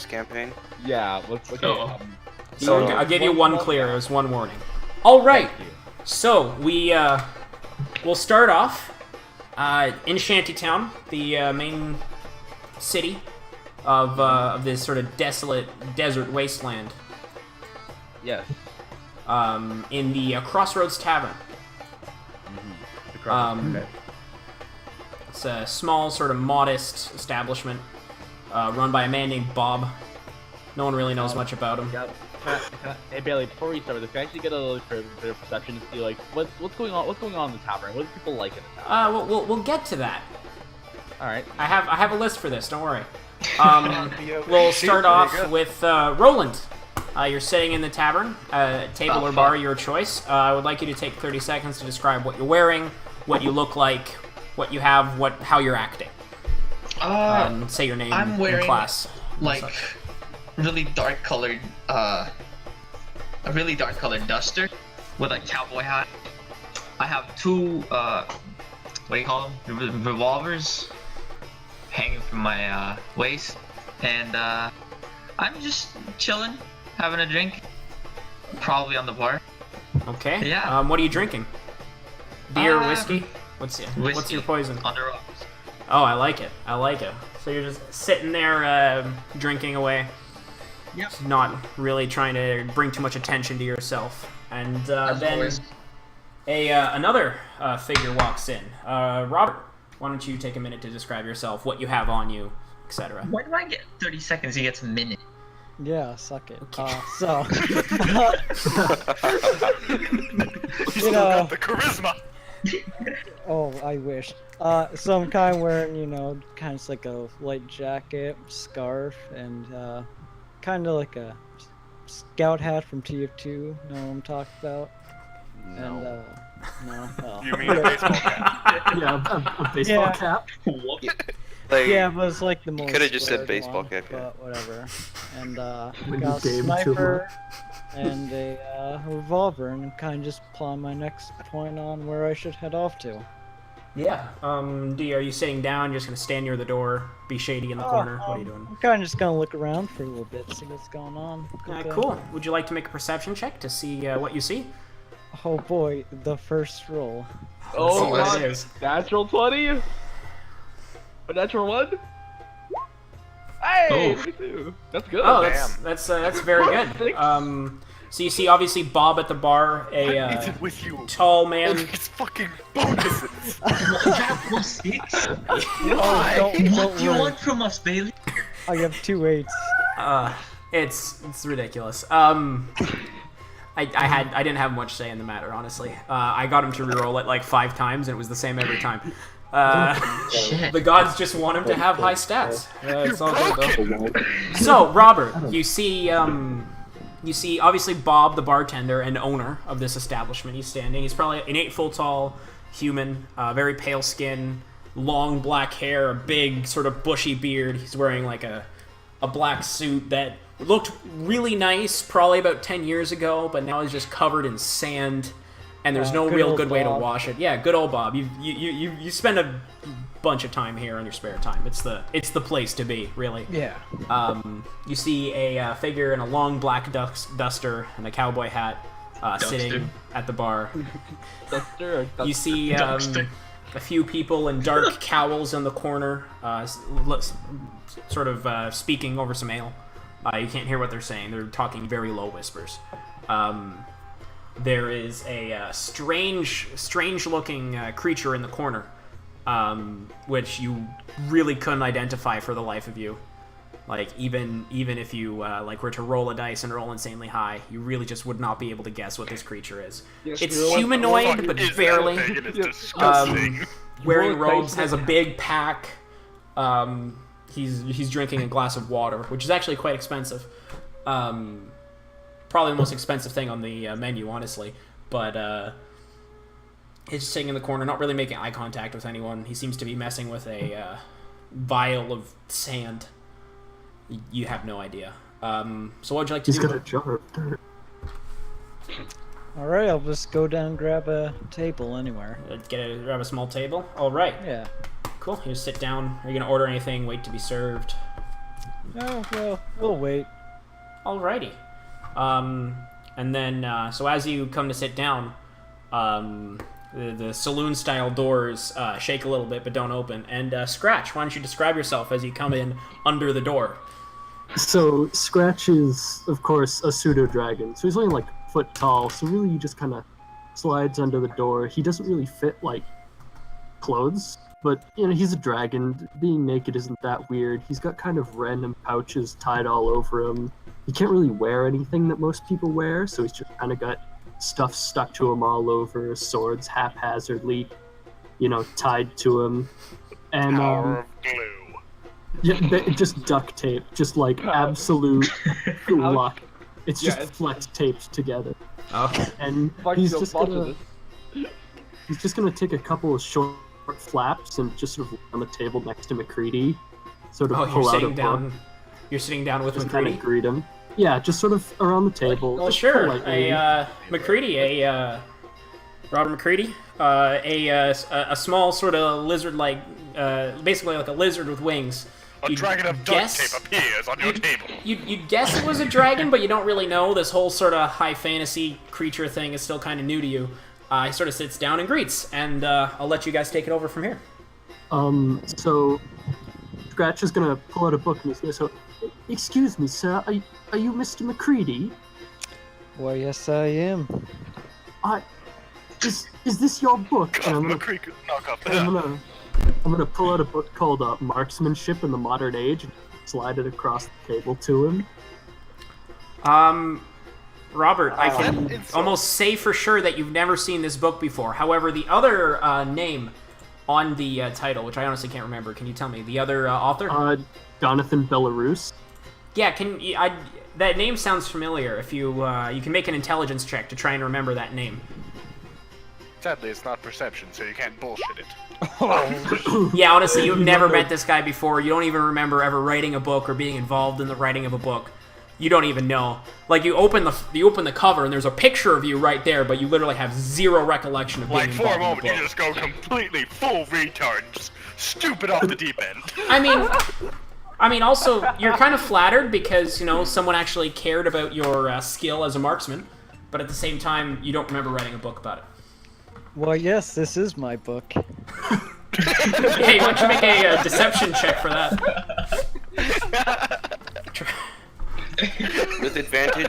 campaign. Yeah, let's okay. So I'll give you one clear. It was one warning. All right. So we'll start off in Shantytown, the main city of this sort of desolate desert wasteland. Yes. In the Crossroads Tavern. Okay. It's a small, sort of modest establishment run by a man named Bob. No one really knows much about him. Hey Bailey, before we start with this, can I actually get a little bit of perception to see like what's going on? What's going on in the tavern? What do people like in the tavern? We'll get to that. All right. I have a list for this. Don't worry. We'll start off with Roland. You're sitting in the tavern, table or bar, your choice. I would like you to take 30 seconds to describe what you're wearing, what you look like, what you have, how you're acting. Say your name I'm wearing, and class. Like, really dark colored, a really dark colored duster with a cowboy hat. I have two, what do you call them? Revolvers hanging from my waist, and I'm just chilling, having a drink, probably on the bar. Okay. Yeah. What are you drinking? Beer, whiskey? What's your poison? On the rocks. Oh, I like it. So you're just sitting there drinking away. Yep. Not really trying to bring too much attention to yourself. And then another figure walks in. Robert, why don't you take a minute to describe yourself, what you have on you, etc. Why do I get 30 seconds? He gets a minute. Yeah, suck it. Okay. So, You know, got the charisma. oh, I wish. So I'm kind of wearing, kind of like a light jacket, scarf, and kind of like a scout hat from TF2. Know what I'm talking about? No. And, no. Oh. You mean a baseball cap? Yeah, a baseball cap. Like, Yeah, but it's like the most. could have just said squared baseball one, cap, yeah. But whatever. And When got you a game too sniper and a revolver, and I'm kind of just plotting my next point on where I should head off to. Yeah. D, are you sitting down? You're just gonna stand near the door, be shady in the corner? What are you doing? I'm kind of just gonna look around for a little bit, see what's going on. Cool. Would you like to make a perception check to see what you see? Oh boy, the first roll. Oh see what my! it is. Natural 20. A natural 1. Hey, me too. That's good. Oh, that's very good. So you see, obviously, Bob at the bar, what is it with you? tall man. It's fucking bonuses. Plus 6? Don't What do you worry. want from us, Bailey? I have 2 8s. It's ridiculous. I didn't have much say in the matter, honestly. I got him to reroll it like 5 times, and it was the same every time. The gods just want him to have high stats. It's all good though. So, Robert, you see obviously Bob, the bartender and owner of this establishment. He's standing. He's probably an 8-foot tall human, very pale skin, long black hair, a big sort of bushy beard. He's wearing like a black suit that looked really nice probably about 10 years ago, but now is just covered in sand, and there's no good real old good way to Bob. wash it. Yeah, good old Bob. You spend a bunch of time here in your spare time. It's the place to be, really. Yeah. You see a figure in a long black duster and a cowboy hat sitting at the bar. Duster or You see a few people in dark cowls in the corner, sort of speaking over some ale. You can't hear what they're saying. They're talking very low whispers. There is a strange-looking creature in the corner, which you really couldn't identify for the life of you. Like even if you were to roll a dice and roll insanely high, you really just would not be able to guess what this creature is. It's humanoid, but barely. It is disgusting. Wearing robes, has a big pack. He's drinking a glass of water, which is actually quite expensive. Probably the most expensive thing on the menu, honestly. But he's just sitting in the corner, not really making eye contact with anyone. He seems to be messing with a vial of sand. You have no idea. So what would you like to do? He's got a jar of dirt. Alright, I'll just go down and grab a table anywhere. Grab a small table? Alright. Yeah. Cool. You just sit down. Are you going to order anything? Wait to be served? Oh, well, we'll wait. Alrighty. And then, so as you come to sit down, the saloon-style doors shake a little bit but don't open. And Scratch, why don't you describe yourself as you come in under the door? So Scratch is, of course, a pseudo-dragon. So he's only like a foot tall. So really, he just kind of slides under the door. He doesn't really fit like clothes, but you know, he's a dragon. Being naked isn't that weird. He's got kind of random pouches tied all over him. He can't really wear anything that most people wear, so he's just kind of got stuff stuck to him all over, swords haphazardly, you know, tied to him. And Power of glue. yeah, just duct tape, just like absolute luck. It's just Yeah, it's- flex taped together. Oh. And he's just gonna take a couple of short flaps and just sort of lay on the table next to McCready, sort of Oh, pull you're out a sitting down. book, You're sitting down with just kind of McCready. greet him. Yeah, just sort of around the table. Oh, just sure. politely. McCready, Robert McCready, a small sort of lizard-like, basically like a lizard with wings. A You'd dragon of duct guess- tape appears on your table. You'd guess it was a dragon, but you don't really know. This whole sort of high fantasy creature thing is still kind of new to you. He sort of sits down and greets, and I'll let you guys take it over from here. So Scratch is gonna pull out a book and he's gonna say, "Excuse me, sir, are you Mr. McCready? Why, yes, I am. Is this your book?" And Knock off I'm gonna pull out a book called Marksmanship in the Modern Age and slide it across the table to him. Robert, I can insult. almost say for sure that you've never seen this book before. However, the other name on the title, which I honestly can't remember, can you tell me the other author? Jonathan Belarus. Yeah, that name sounds familiar. If you you can make an intelligence check to try and remember that name. Sadly, it's not perception, so you can't bullshit it. Yeah, honestly, you've never met this guy before. You don't even remember ever writing a book or being involved in the writing of a book. You don't even know. Like, you open the cover and there's a picture of you right there, but you literally have zero recollection of being Like, involved for a moment, in you the book. just go completely full retard, just stupid off the deep end. I mean, also, you're kind of flattered because, you know, someone actually cared about your skill as a marksman, but at the same time, you don't remember writing a book about it. Well, yes, this is my book. Hey, why don't you make a deception check for that? With advantage?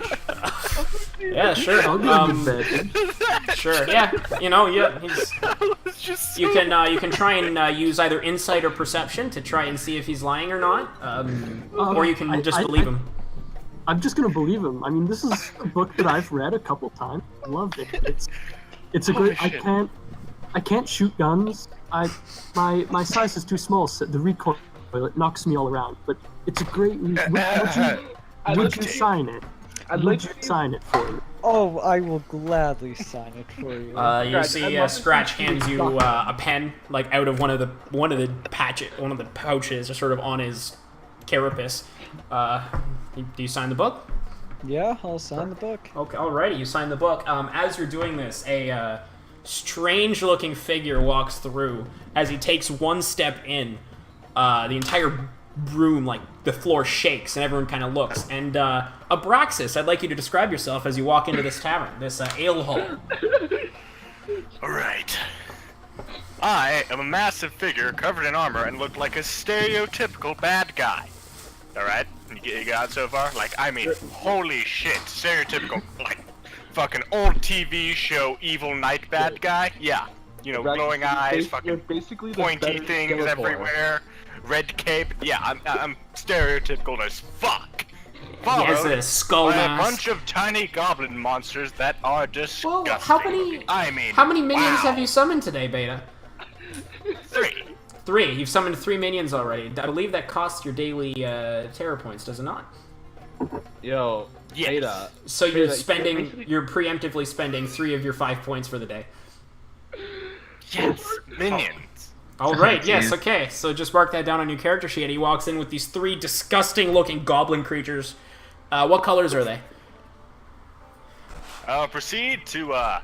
Yeah, sure. I'll give him advantage. Sure. Yeah. You know, yeah. It's just You can try and use either insight or perception to try and see if he's lying or not, or you can just believe him. I'm just gonna believe him. I mean, this is a book that I've read a couple times. I loved it. It's a great. shit. I can't shoot guns. My size is too small. So the recoil it knocks me all around. But it's a great. Would you sign it? Would you sign it for me? Oh, I will gladly sign it for you. You see, Scratch hands you a pen, like out of one of the pouches, or sort of on his carapace. Do you sign the book? Yeah, I'll sign the book. Okay, alrighty, you sign the book. As you're doing this, a strange-looking figure walks through. As he takes one step in, the entire room, like, the floor shakes, and everyone kind of looks. And, Abraxas, I'd like you to describe yourself as you walk into this tavern, this ale hall. Alright. I am a massive figure covered in armor and look like a stereotypical bad guy. Alright? You got it so far? Like, I mean, holy shit, stereotypical, like, fucking old TV show evil knight bad guy? Yeah. You know, glowing eyes, fucking basically pointy things everywhere, red cape. Yeah, I'm stereotypical as fuck. He has a skull by a mask. bunch of tiny goblin monsters that are disgusting. Well, how many minions wow. have you summoned today, Beta? 3. 3. You've summoned 3 minions already. I believe that costs your daily terror points, does it not? Yo, Yes. Beta. So you're Beta, you're preemptively spending 3 of your 5 points for the day. Yes, minions. All right, Oh, yes, geez. okay. So just mark that down on your character sheet. He walks in with these 3 disgusting-looking goblin creatures. What colors are they? Proceed to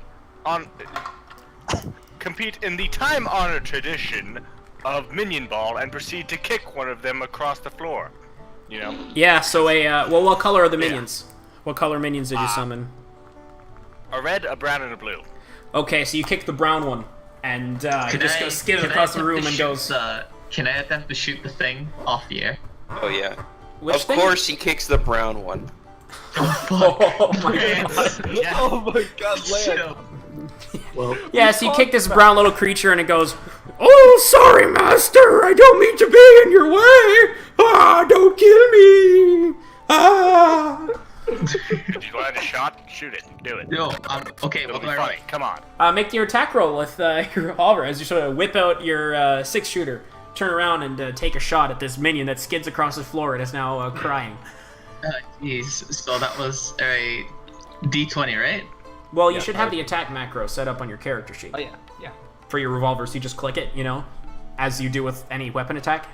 compete in the time-honored tradition of Minion Ball and proceed to kick one of them across the floor. You know. Yeah. So well, what color are the minions? What color minions did you summon? A red, a brown, and a blue. Okay, so you kick the brown one, and he just goes skids across the room and goes. Can I attempt to shoot the thing off the air? Oh yeah. Which Of thing? course he kicks the brown one. Oh my god. Oh my god, Leia. Well, Yeah, so you kick this brown little creature and it goes, "Oh, sorry, master, I don't mean to be in your way. Ah, don't kill me. Ah." If you land a shot, shoot it. Do it. No, okay, It'll what be do I funny. write? Come on. Make your attack roll with your revolver as you sort of whip out your 6-shooter, turn around and take a shot at this minion that skids across the floor and is now crying. Jeez, so that was a D20, right? Well, you should have the attack macro set up on your character sheet. Oh yeah, yeah. For your revolver, so you just click it, you know, as you do with any weapon attack.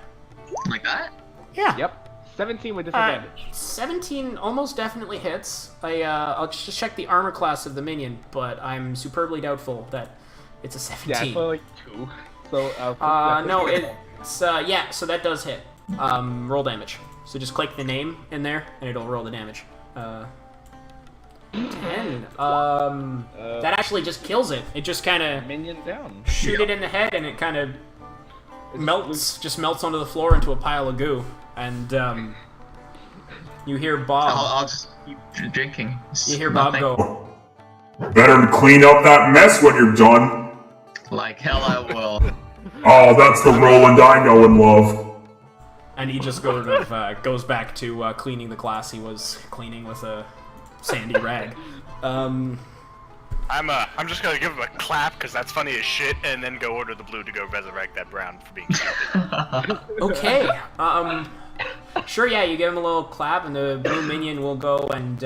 Like that? Yeah. Yep. 17 with disadvantage. 17 almost definitely hits. I'll just check the armor class of the minion, but I'm superbly doubtful that it's a 17. Yeah, it's only like 2. So No, it's yeah. So that does hit. Roll damage. So just click the name in there, and it'll roll the damage. 10. That actually just kills it. It just kind of minion down. shoot it in the head, and it kind of just melts onto the floor into a pile of goo. And you hear Bob. I'll just keep drinking. You hear Bob go. Better clean up that mess when you're done. Like hell I will. Oh, that's the Roland I know and love. And he just goes back to cleaning the glass he was cleaning with a sandy rag. I'm just gonna give him a clap because that's funny as shit, and then go order the blue to go resurrect that brown for being stupid. Okay. Sure. Yeah, you give him a little clap, and the blue minion will go and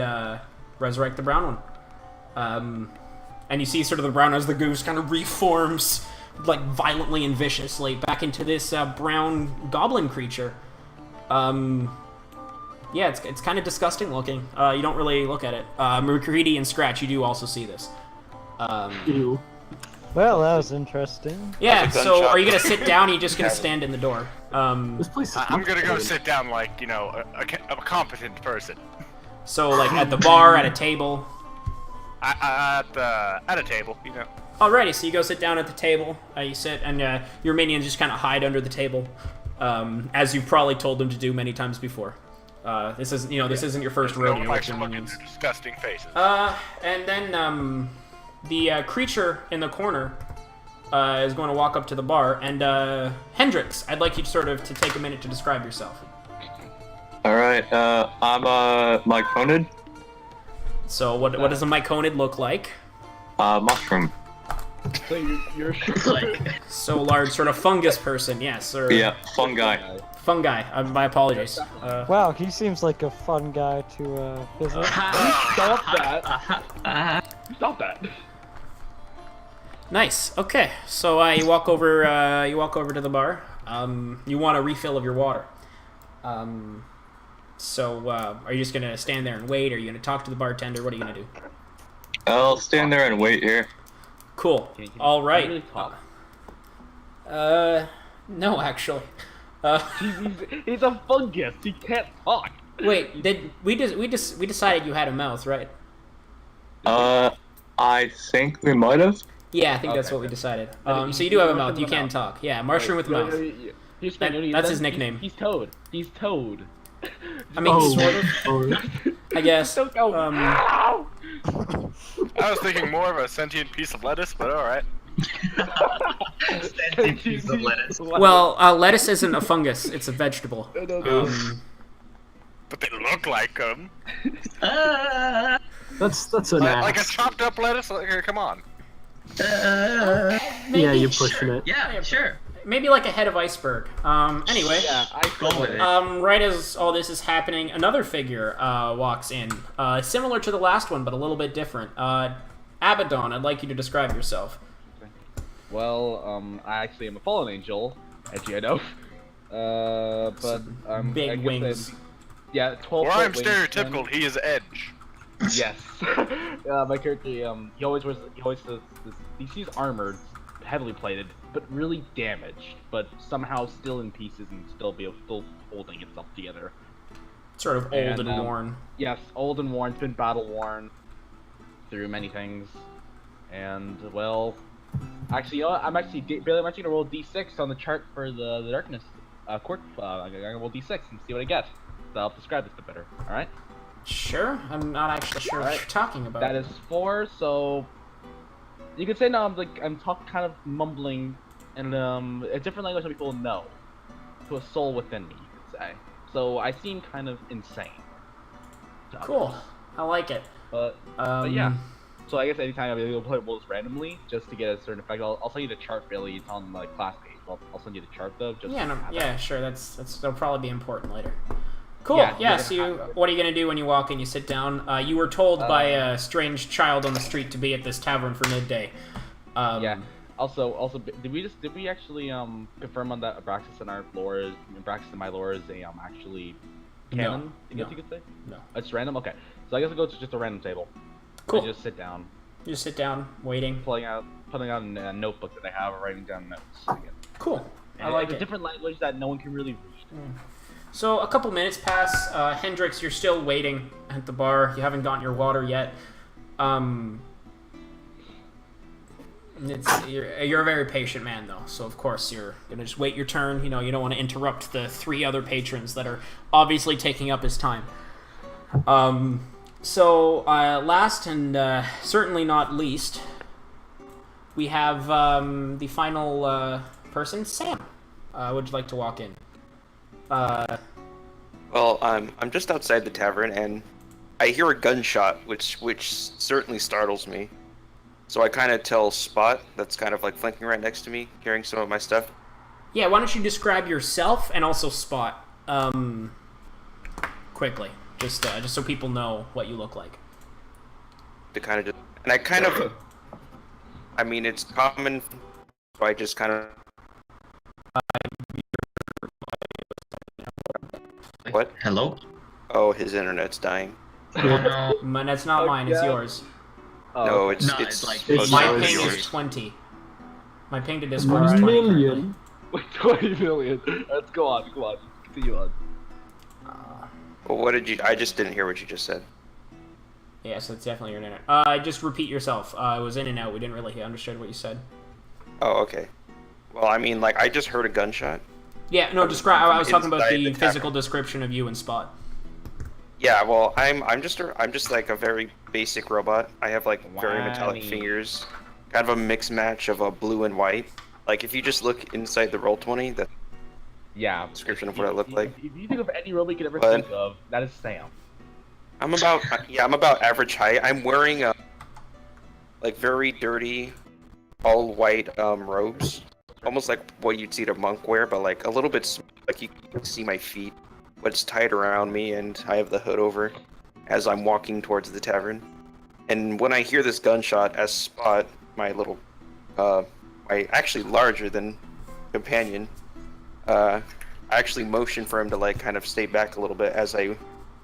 resurrect the brown one. And you see sort of the brown as the goose kind of reforms, like violently and viciously, back into this brown goblin creature. Yeah, it's kind of disgusting looking. You don't really look at it. McCready and Scratch, you do also see this. ew. Well, that was interesting. Yeah, That's a so gunshot. are you gonna sit down or are you just gonna stand in the door? This place is I'm gonna go good. sit down like, you know, a competent person. So, like, at the bar, at a table. At a table, you know. Alrighty, so you go sit down at the table. You sit, and your minions just kind of hide under the table, as you've probably told them to do many times before. This is, this isn't your first No rodeo one with likes your to look at minions. their disgusting faces. And then the creature in the corner is going to walk up to the bar. And Hendrix, I'd like you to take a minute to describe yourself. Alright, I'm myconid. So what does a myconid look like? Mushroom. So you're Like, So large, sort of fungus person, yes, or Yeah, fungi. fungi. My apologies. Wow, he seems like a fun guy to visit. Stop that. Stop that. Nice. Okay, so you walk over to the bar. You want a refill of your water. So are you just gonna stand there and wait? Are you gonna talk to the bartender? What are you gonna do? I'll stand there and wait here. Cool. Can you All right. really talk? No, actually. He's a fungus. He can't talk. Wait. Did we decided you had a mouth, right? I think we might have. Yeah, I think that's Okay, what we okay. decided. So you do have a mouth. You can talk. Yeah, mushroom with a mouth. That's his nickname. He's Toad. He's Toad. I mean, Oh, sort of. sorry. I guess. Don't go. I was thinking more of a sentient piece of lettuce, but alright. sentient piece of lettuce. Well, lettuce isn't a fungus; it's a vegetable. But they look like them. That's an Like a axe. chopped up lettuce? Like, come on. Yeah, you're pushing it. Yeah, sure. Maybe like a head of iceberg. Anyway. Yeah, I Go with it. Right as all this is happening, another figure walks in, similar to the last one, but a little bit different. Abaddon, I'd like you to describe yourself. Well, I actually am a fallen angel, as you know. But Big I guess wings. yeah, 12. Where I'm foot stereotypical, wingspan. he is Edge. Yes. My character, he always does this. He's armored, heavily plated, but really damaged, but somehow still in pieces and still holding itself together. Sort of old and worn. Yes, old and worn. It's been battle worn through many things, and well, actually, you know what? I'm actually gonna roll d6 on the chart for the darkness quirk. I'm gonna roll d6 and see what I get. So I'll describe this a bit better. All right. Sure. I'm not actually sure what you're talking about. That is 4. So you could say now I'm kind of mumbling in a different language that people know to a soul within me. You could say. So I seem kind of insane. Cool. I like it. But yeah. So I guess anytime I'll be able to play rolls randomly just to get a certain effect. I'll send you the chart, Billy. It's on the class page. I'll send you the chart though. Just sure. That'll probably be important later. Cool. Yeah. So what are you gonna do when you walk in? You sit down. You were told by a strange child on the street to be at this tavern for midday. Yeah. Also, did we actually confirm on that Abraxas and my lore is actually canon? You could say. No. It's random. Okay. So I guess I'll go to just a random table. Cool. I just sit down. You just sit down, waiting. Pulling out a notebook that I have, writing down notes. Again. Cool. I like a different language that no one can really read. So a couple minutes pass. Hendrix, you're still waiting at the bar. You haven't gotten your water yet. You're a very patient man, though. So of course you're gonna just wait your turn. You know, you don't want to interrupt the 3 other patrons that are obviously taking up his time. So last and certainly not least, we have the final person, Sam. Would you like to walk in? Well, I'm just outside the tavern, and I hear a gunshot, which certainly startles me. So I kind of tell Spot, that's kind of like flanking right next to me, carrying some of my stuff. Yeah, why don't you describe yourself and also Spot, quickly, just so people know what you look like. I mean, it's common, so I just kind of. What? Hello? Oh, his internet's dying. That's not mine, it's yours. No, it's my ping is 20. My ping to Discord is 20. Million. 20 million. Let's go on. Continue on. Well, what did you? I just didn't hear what you just said. Yeah, so it's definitely your internet. Just repeat yourself. It was in and out. We didn't really understand what you said. Oh, okay. Well, I mean, like, I just heard a gunshot. Yeah, no, describe. I was talking about the physical description of you and Spot. Yeah, well, I'm just like a very basic robot. I have like very metallic fingers, kind of a mixed match of a blue and white. Like if you just look inside the Roll20, the description of what I look like. If you think of any robot you could ever think of, that is Sam. I'm about average height. I'm wearing like very dirty, all white robes, almost like what you'd see a monk wear, but like a little bit like you can see my feet. But it's tied around me, and I have the hood over as I'm walking towards the tavern. And when I hear this gunshot, as Spot, my little, my actually larger than companion, I actually motion for him to like kind of stay back a little bit as I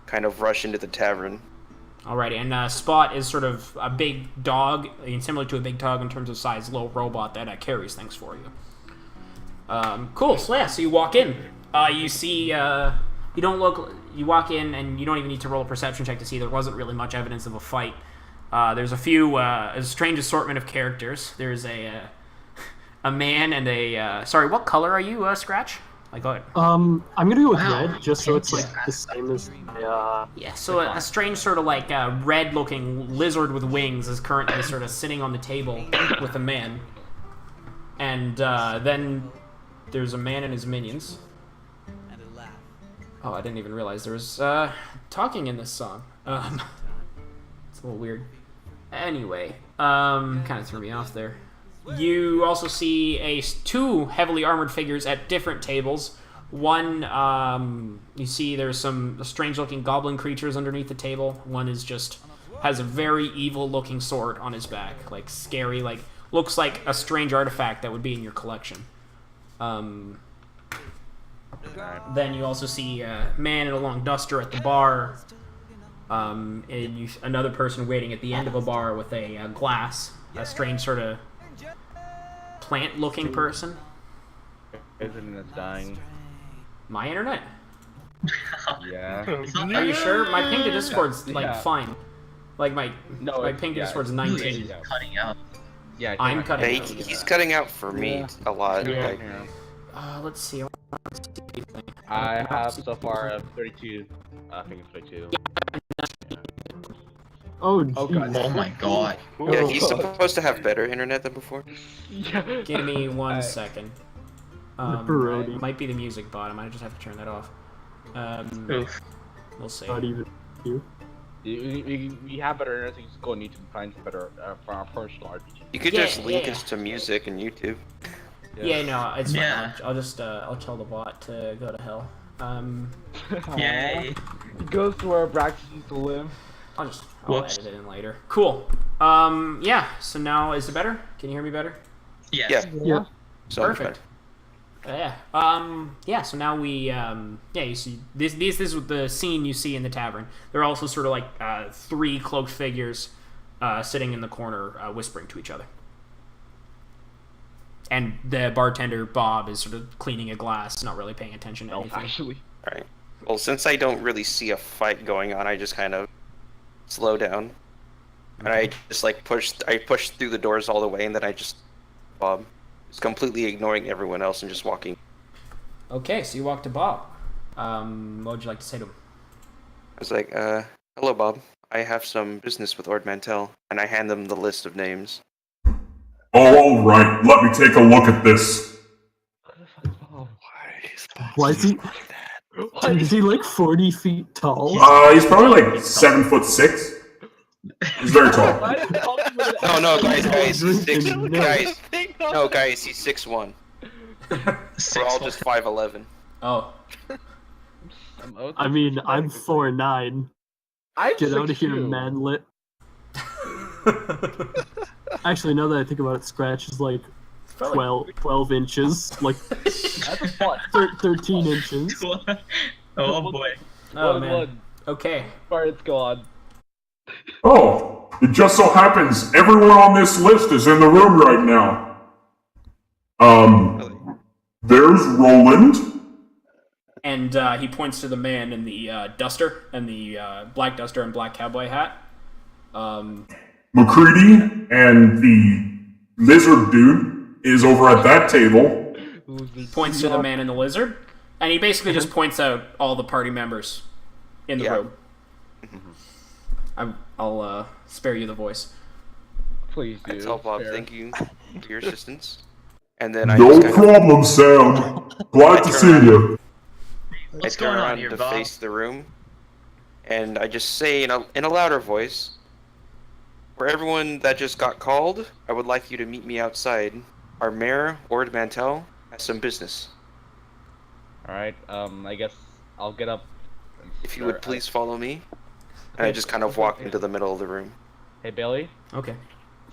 kind of rush into the tavern. Alrighty, and Spot is sort of a big dog, similar to a big dog in terms of size, little robot that carries things for you. Cool. So yeah, so you walk in. You see. You walk in and you don't even need to roll a perception check to see there wasn't really much evidence of a fight. There's a strange assortment of characters. There's a man and a, sorry, what color are you, Scratch? Go ahead. I'm gonna go with red, just so it's like the same as my, Yeah, so a strange sort of like red-looking lizard with wings is currently sort of sitting on the table with a man. And then there's a man and his minions. Oh, I didn't even realize there was talking in this song. It's a little weird. Anyway, kind of threw me off there. You also see two heavily armored figures at different tables. One, you see there's some strange-looking goblin creatures underneath the table. One is has a very evil-looking sword on his back, like scary, like looks like a strange artifact that would be in your collection. Then you also see a man in a long duster at the bar, and another person waiting at the end of a bar with a glass, a strange sort of plant-looking person. His internet's dying. My internet? Yeah. Are you sure? My ping to Discord's like Yeah. fine. Like my ping to yeah, Discord's it's 19. Cutting out. Yeah, I'm Yeah, cutting. he's cutting out for me Yeah. a lot. Yeah. Like, Let's see. I have so far 32. I think it's 32. Oh, Oh, geez. God. Oh my god. yeah, he's supposed to have better internet than before. Yeah. Give me one Alright. second. Pepperoni. Might be the music bot. I might just have to turn that off. Oof. We'll see. Not even you. We have better internet, so you just go on YouTube and find better for our personal RPG. You could Yeah, just link yeah. us to music and YouTube. Yeah, no, it's fine. Yeah. I'll just I'll tell the bot to go to hell. Yay. He goes to where Braxton used to live. I'll Whoops. edit it in later. Cool. Yeah. So now is it better? Can you hear me better? Yes. Yeah, Yeah. so much Perfect. better. Yeah. Yeah. So now we you see this is the scene you see in the tavern. There are also sort of like 3 cloaked figures sitting in the corner whispering to each other. And the bartender Bob is sort of cleaning a glass, not really paying attention to anything. Actually. Alright. Well, since I don't really see a fight going on, I just kind of slow down. And I just like push through the doors all the way, and then I just Bob, just completely ignoring everyone else and just walking. Okay, so you walk to Bob. What would you like to say to him? I was like, hello Bob. I have some business with Ord Mantell, and I hand them the list of names. All right, let me take a look at this. Why is he? Is he like 40 feet tall? He's probably like 7'6". He's very tall. No, guys, he's six. No. Guys, no, guys, he's 6'1". We're all just 5'11". Oh. I mean, I'm 4'9". I'm Get out of here, 6'2". manlet. Actually, now that I think about it, Scratch is like 12 inches, like That's fun. 13 inches. Oh boy. Oh, man. Okay. Bart's gone. Oh, it just so happens everyone on this list is in the room right now. There's Roland. And he points to the man in the duster and the black duster and black cowboy hat. McCready and the lizard dude is over at that table. Points to the man in the lizard, and he basically just points out all the party members in the Yeah. room. I'll spare you the voice. Please do. I tell Bob, Fair. thank you for your assistance. And then I No just kind of, problem, Sam. Glad to see you. I What's turn going on around here, to Bob? face the room, and I just say in a louder voice, for everyone that just got called, I would like you to meet me outside. Our mayor, Ord Mantell, has some business. Alright, I guess I'll get up. And If you would start- please follow me. And I just kind of walk into the middle of the room. Hey, Bailey. Okay.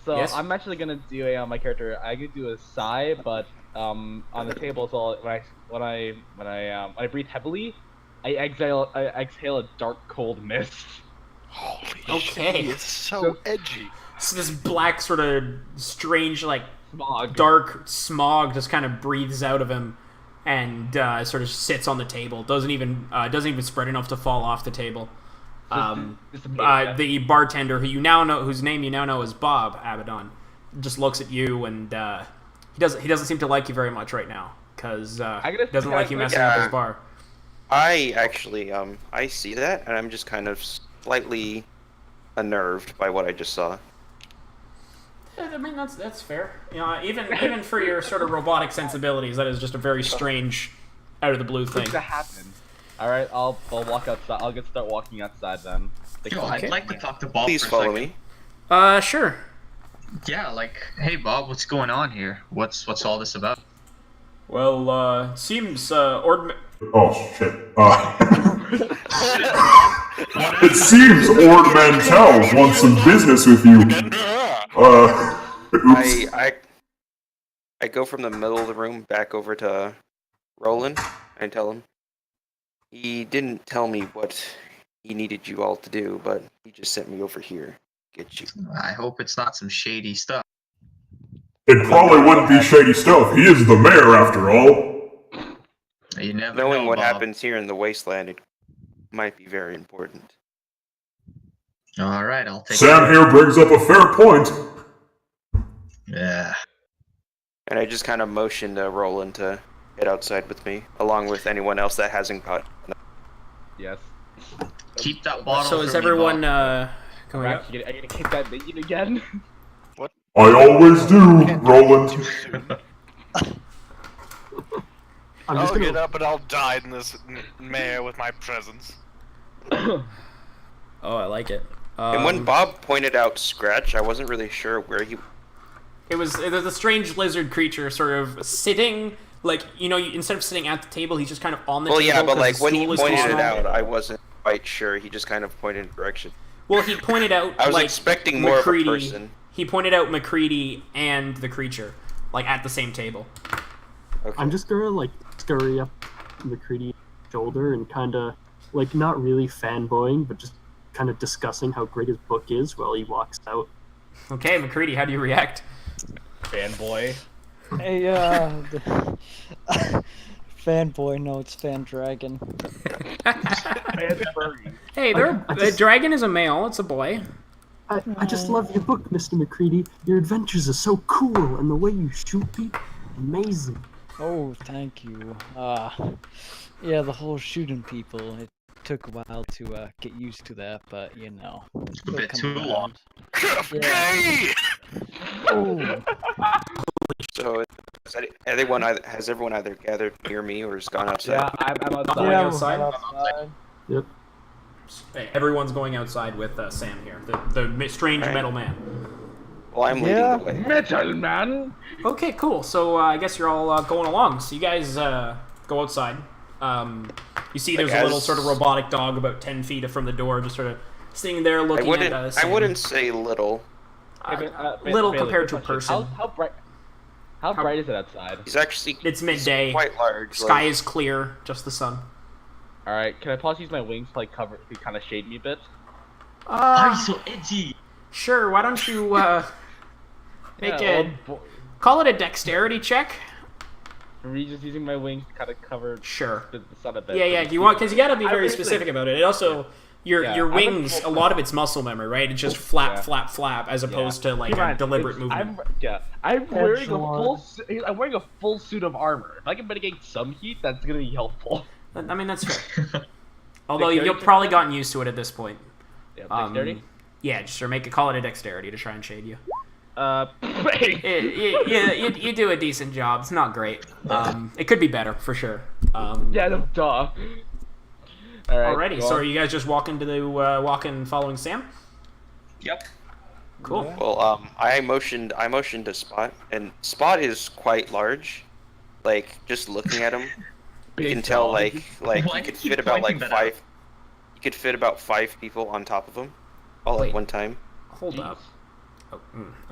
So Yes? I'm actually gonna do a my character. I could do a sigh, but on the table as well. When I breathe heavily, I exhale a dark cold mist. Okay. It's so edgy. So this black sort of strange, like Smog. dark smog just kind of breathes out of him, and sort of sits on the table. Doesn't even spread enough to fall off the table. The bartender, whose name you now know is Bob Abaddon, just looks at you, and he doesn't seem to like you very much right now, because he doesn't like you messing up his bar. I actually, I see that, and I'm just kind of slightly unnerved by what I just saw. I mean, that's fair. You know, even for your sort of robotic sensibilities, that is just a very strange, out of the blue thing. Things that happen. All right, I'll walk outside. I'll start walking outside then. Yo, I'd like to talk to Bob Please for a follow second. me. Sure. Yeah, like, hey Bob, what's going on here? What's all this about? Well, seems Oh, shit. It seems Ord Mantell wants some business with you. Oops. I go from the middle of the room back over to Roland and tell him he didn't tell me what he needed you all to do, but he just sent me over here to get you. I hope it's not some shady stuff. It probably wouldn't be shady stuff. He is the mayor, after all. You never Knowing know, what Bob. happens here in the wasteland, it might be very important. All right, I'll take Sam it. here brings up a fair point. Yeah. And I just kind of motioned Roland to get outside with me, along with anyone else that hasn't got. Yes. Keep that bottle. So is for me, everyone Bob. coming I'm up? actually gonna kick that minion again. I always do, Roland. I'm just I'll gonna get up and I'll die in this mare with my presence. Oh, I like it. And when Bob pointed out Scratch, I wasn't really sure where he. It was a strange lizard creature sort of sitting, like, instead of sitting at the table, he's just kind of on the Well, table. yeah, but 'cause like the when he stool is too pointed it small. out, I wasn't quite sure. He just kind of pointed in direction. Well, he pointed out, I was like, expecting more McCready. of a person. He pointed out McCready and the creature, like, at the same table. Okay. I'm just gonna like scurry up McCready's shoulder and kind of like not really fanboying, but just kind of discussing how great his book is while he walks out. Okay, McCready, how do you react? Fanboy. Hey, fanboy, no, it's fan dragon. Fanfurry. Hey, a dragon is a male. It's a boy. I just love your book, Mr. McCready. Your adventures are so cool, and the way you shoot people, amazing. Oh, thank you. Yeah, the whole shooting people, it took a while to get used to that, but A it'll bit come too around. long. Gay! Oh, So, has everyone either gathered near me or has gone outside? Yeah, I'm outside. Going yeah, outside? outside. Yep. Everyone's going outside with Sam here, the strange Right. metal man. Well, I'm leading Yeah. the way. Metal man. Okay, cool. So I guess you're all going along. So you guys go outside. You see there's Like a little as- sort of robotic dog about 10 feet from the door, just sort of sitting there I looking wouldn't. at I wouldn't say little. little Bailey, compared to a quick question. person. How bright? How bright is it outside? He's actually. It's he's midday. Quite large. Sky like- is clear, just the sun. All right, can I possibly use my wings to like cover, to kind of shade me a bit? Why so edgy? Sure. Why don't you make Yeah, call it a dexterity check? Are we just using my wings to kind of cover Sure. the sun a bit? Yeah. You want because you gotta be I very really- specific about it. It also. Your Yeah, I'm a wings, a full- lot of it's muscle memory, right? It's just flap, Yeah. flap, flap, as opposed to like Keep in a mind, deliberate it's- movement. I'm wearing Echelon. I'm wearing a full suit of armor. If I can mitigate some heat, that's gonna be helpful. I mean, that's fair. Although Dexterity you've check? probably gotten used to it at this point. Yeah, dexterity. Yeah, just call it a dexterity to try and shade you. Bang. You do a decent job. It's not great. It could be better for sure. Yeah, no, duh. All right. Alrighty, go so on. are you guys just walking to the following Sam? Yep. Cool. Well, I motioned to Spot, and Spot is quite large. Like just looking at him, you Big can tell dog. like Why you do could you keep fit about like pointing that out? 5. You could fit about 5 people on top of him, all Wait. at one time. Hold up. Oh,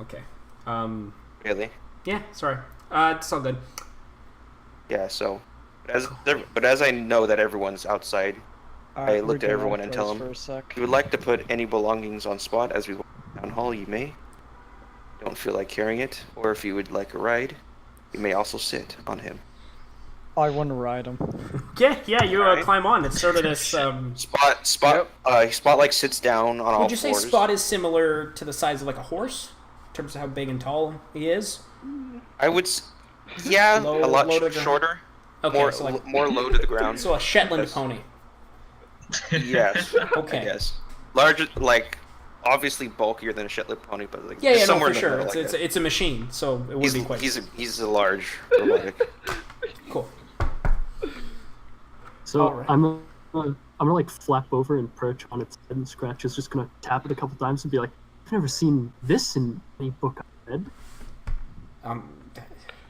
okay. Really? Yeah, sorry. It's all good. Yeah. So, but as I know that everyone's outside, Alright, looked at we're everyone gonna and tell froze him, for a sec. if you would like to put any belongings on Spot as we walk down hall, you may. Don't feel like carrying it, or if you would like a ride, you may also sit on him. I want to ride him. Yeah, you Alright. climb on. It's sort of this. Spot like sits down on all Would you say fours. Spot is similar to the size of like a horse in terms of how big and tall he is? I would, yeah, Low- a lot low to the- shorter, Okay, more so like more low to the ground. so a Shetland Yes. pony. Yes, Okay. yes, larger, like obviously bulkier than a Shetland pony, but like Yeah, just no, somewhere for in the sure. middle, It's like it's a machine, so it would be quite he's a large robotic. cool. So Alright. I'm gonna like flap over and perch on its head, and Scratch is just gonna tap it a couple times and be like, "I've never seen this in any book I've read."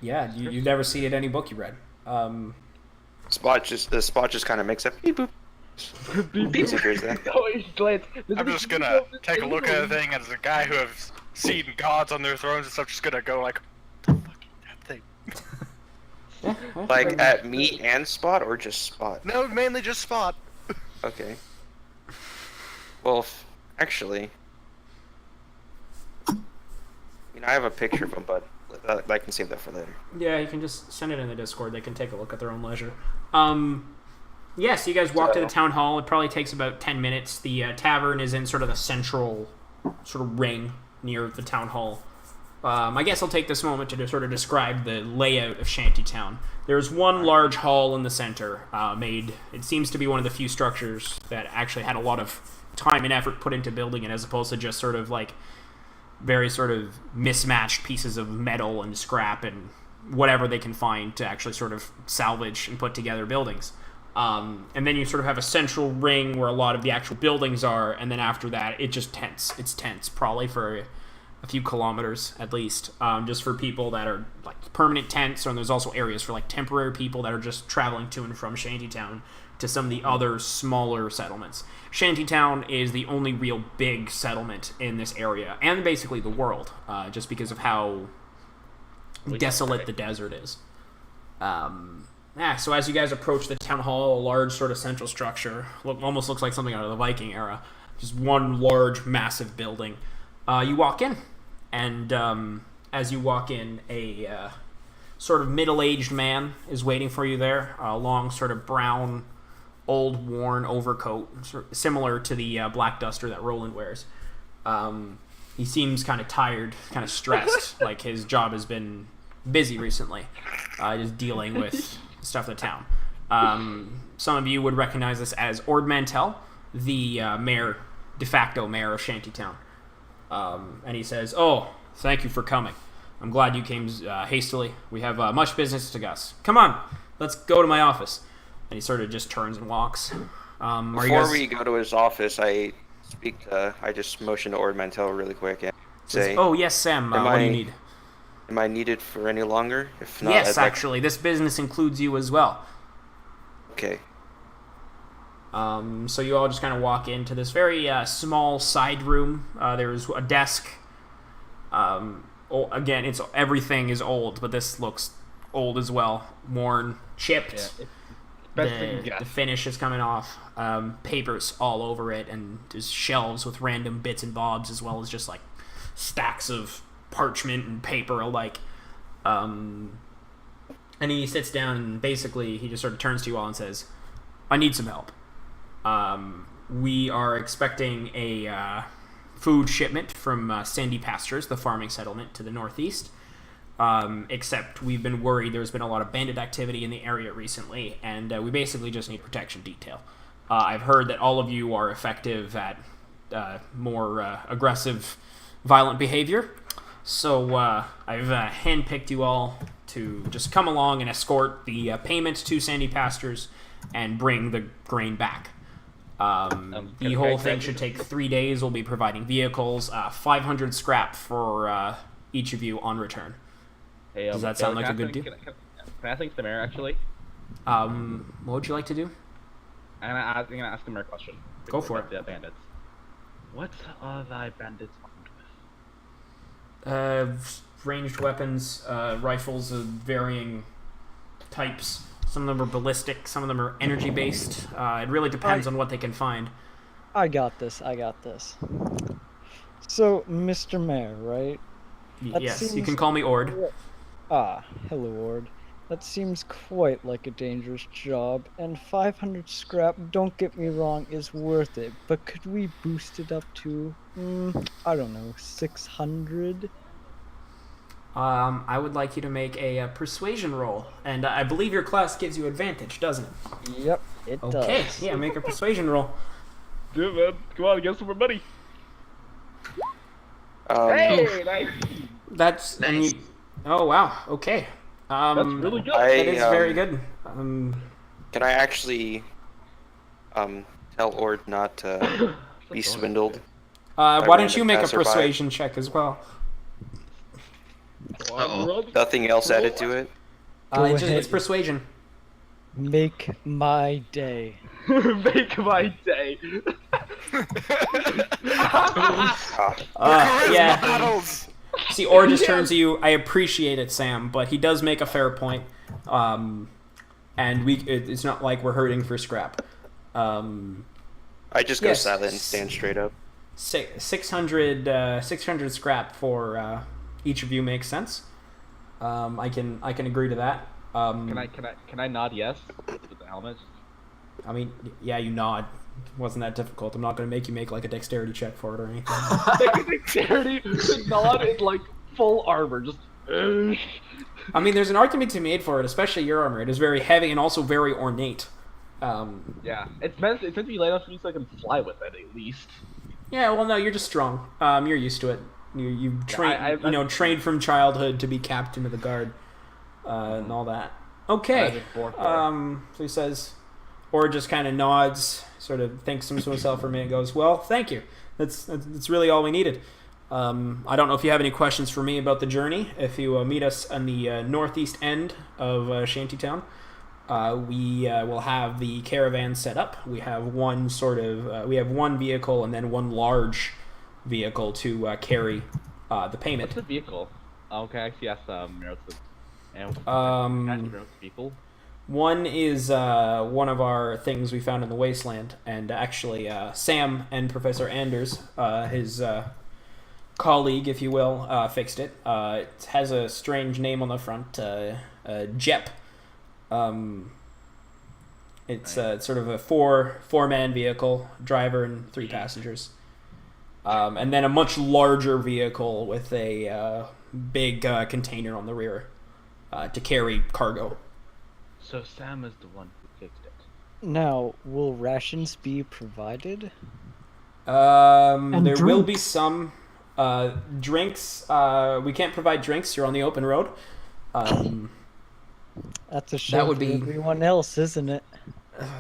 Yeah, you never see it in any book you read. Spot just kind of makes a beep boop. As he hears that. Oh, he glance. I'm just gonna take a look at the thing as a guy who has seen gods on their thrones and stuff. Just gonna go like, what the fuck is that thing? Like at me and Spot, or just Spot? No, mainly just Spot. Okay. Well, actually, I have a picture of him, but I can save that for later. Yeah, you can just send it in the Discord. They can take a look at their own leisure. Yes, you guys walk to the town hall. It probably takes about 10 minutes. The tavern is in sort of the central sort of ring near the town hall. I guess I'll take this moment to sort of describe the layout of Shantytown. There's one large hall in the center, it seems to be one of the few structures that actually had a lot of time and effort put into building it, as opposed to just sort of like very sort of mismatched pieces of metal and scrap and whatever they can find to actually sort of salvage and put together buildings. And then you sort of have a central ring where a lot of the actual buildings are, and then after that, it's tense, probably for a few kilometers at least, just for people that are like permanent tents, and there's also areas for like temporary people that are just traveling to and from Shantytown to some of the other smaller settlements. Shantytown is the only real big settlement in this area, and basically the world, just because of how desolate the desert is. So as you guys approach the town hall, a large sort of central structure, almost looks like something out of the Viking era, just one large, massive building. You walk in, and as you walk in, a sort of middle-aged man is waiting for you there, a long sort of brown, old, worn overcoat, similar to the black duster that Roland wears. He seems kind of tired, kind of stressed, like his job has been busy recently, just dealing with stuff in the town. Some of you would recognize this as Ord Mantell, the de facto mayor of Shantytown. And he says, "Oh, thank you for coming. I'm glad you came hastily. We have much business to discuss. Come on, let's go to my office." And he sort of just turns and walks. Before we go to his office, I just motion to Ord Mantell really quick and say, "Oh yes, Sam. What do you need?" Am I needed for any longer? If not, yes, actually, this business includes you as well. Okay. So you all just kind of walk into this very small side room. There's a desk. Again, everything is old, but this looks old as well. Worn, chipped. The finish is coming off. Papers all over it, and there's shelves with random bits and bobs, as well as just like stacks of parchment and paper alike. And he sits down, and basically he just sort of turns to you all and says, "I need some help. We are expecting a food shipment from Sandy Pastures, the farming settlement to the northeast. Except we've been worried there's been a lot of bandit activity in the area recently, and we basically just need protection detail. I've heard that all of you are effective at more aggressive, violent behavior, so I've handpicked you all to just come along and escort the payment to Sandy Pastures and bring the grain back. The whole thing should take 3 days. We'll be providing vehicles, 500 scrap for each of you on return." Hey, Does that sound like a good deal? Can I think the mayor, actually? What would you like to do? I'm gonna ask the mayor a question. Go for it. The bandits. What are thy bandits armed with? Ranged weapons, rifles of varying types. Some of them are ballistic, some of them are energy-based. It really depends on what they can find. I got this. So, Mr. Mayor, right? Yes, you can call me Ord. Hello, Ord. That seems quite like a dangerous job, and 500 scrap, don't get me wrong, is worth it, but could we boost it up to, I don't know, 600? I would like you to make a persuasion roll, and I believe your class gives you advantage, doesn't it? Yep, it does. Okay, yeah, make a persuasion roll. Do it, man. Come on, get some more money. Hey, nice. That's Nice. Oh wow, okay. That's really good. That is very good. Can I actually tell Ord not to be swindled? Why don't you make a passerby. persuasion check as well? Uh-oh. Nothing else added to it? Go It's ahead. persuasion. Make my day. Make my day. Yeah. Battles! See, Ord just turns to you. I appreciate it, Sam, but he does make a fair point. And it's not like we're hurting for scrap. I just go Yes. silent and stand straight up. 600 scrap for each of you makes sense. I can agree to that. Can I nod yes with the helmet? I mean, yeah, you nod. It wasn't that difficult. I'm not gonna make you make like a dexterity check for it or anything. Dexterity, the nod in like full armor, just. I mean, there's an argument to be made for it, especially your armor. It is very heavy and also very ornate. Yeah, it's meant to be light enough for me so I can fly with it at least. Yeah, well, no, you're just strong. You're used to it. You train, trained from childhood to be captain of the guard, and all that. Okay. So he says, or just kind of nods, sort of thanks to himself for a minute, and goes, "Well, thank you. That's really all we needed." I don't know if you have any questions for me about the journey. If you meet us on the northeast end of Shantytown, we will have the caravan set up. We have one vehicle and then one large vehicle to carry the payment. What's the vehicle? Okay, I see. People. One is one of our things we found in the wasteland, and actually Sam and Professor Anders, his colleague, if you will, fixed it. It has a strange name on the front, Jep. It's sort of a four-man vehicle, driver and 3 passengers. And then a much larger vehicle with a big container on the rear to carry cargo. So Sam is the one who fixed it. Now, will rations be provided? There will be some drinks. We can't provide drinks. You're on the open road. That's a shame that would for be everyone else, isn't it?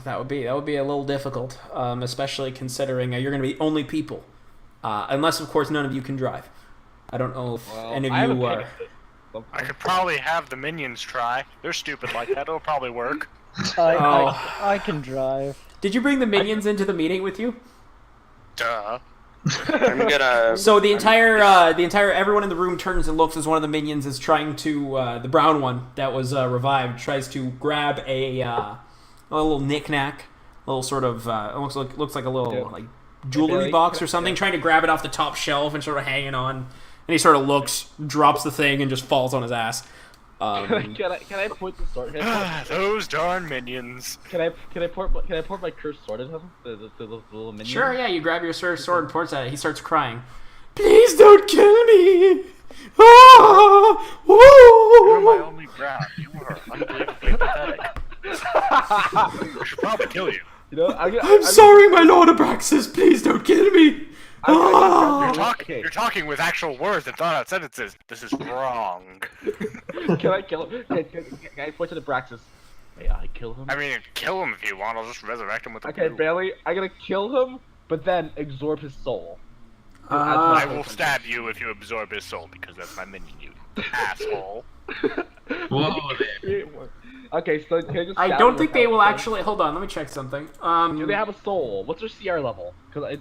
That would be a little difficult, especially considering you're going to be only people, unless of course none of you can drive. I don't know if any of you are. I could probably have the minions try. They're stupid like that. It'll probably work. I can drive. Did you bring the minions into the meeting with you? Duh. I'm gonna. So the entire everyone in the room turns and looks as one of the minions is trying to the brown one that was revived tries to grab a little knick-knack, a little sort of looks like a little like jewelry box or something, trying to grab it off the top shelf and sort of hanging on. And he sort of looks, drops the thing, and just falls on his ass. Can I point the sword? Those darn minions. Can I point my cursed sword at him? The little minion. Sure, yeah. You grab your sword and points at it. He starts crying. Please don't kill me. Ah! You're my only ground. You are unbelievably pathetic. I should probably kill you. I'm sorry, my Lord Abraxas. Please don't kill me. You're talking with actual words and thought-out sentences. This is wrong. Can I kill him? Can I point to the Braxis? May I kill him? I mean, kill him if you want. I'll just resurrect him with the Okay, blue. Bailey, I'm gonna kill him, but then absorb his soul. I will stab you if you absorb his soul, because that's my minion, you asshole. Whoa there. Okay, so can I just I don't think they will actually. Hold on, let me check something. Do they have a soul? What's their CR level? Because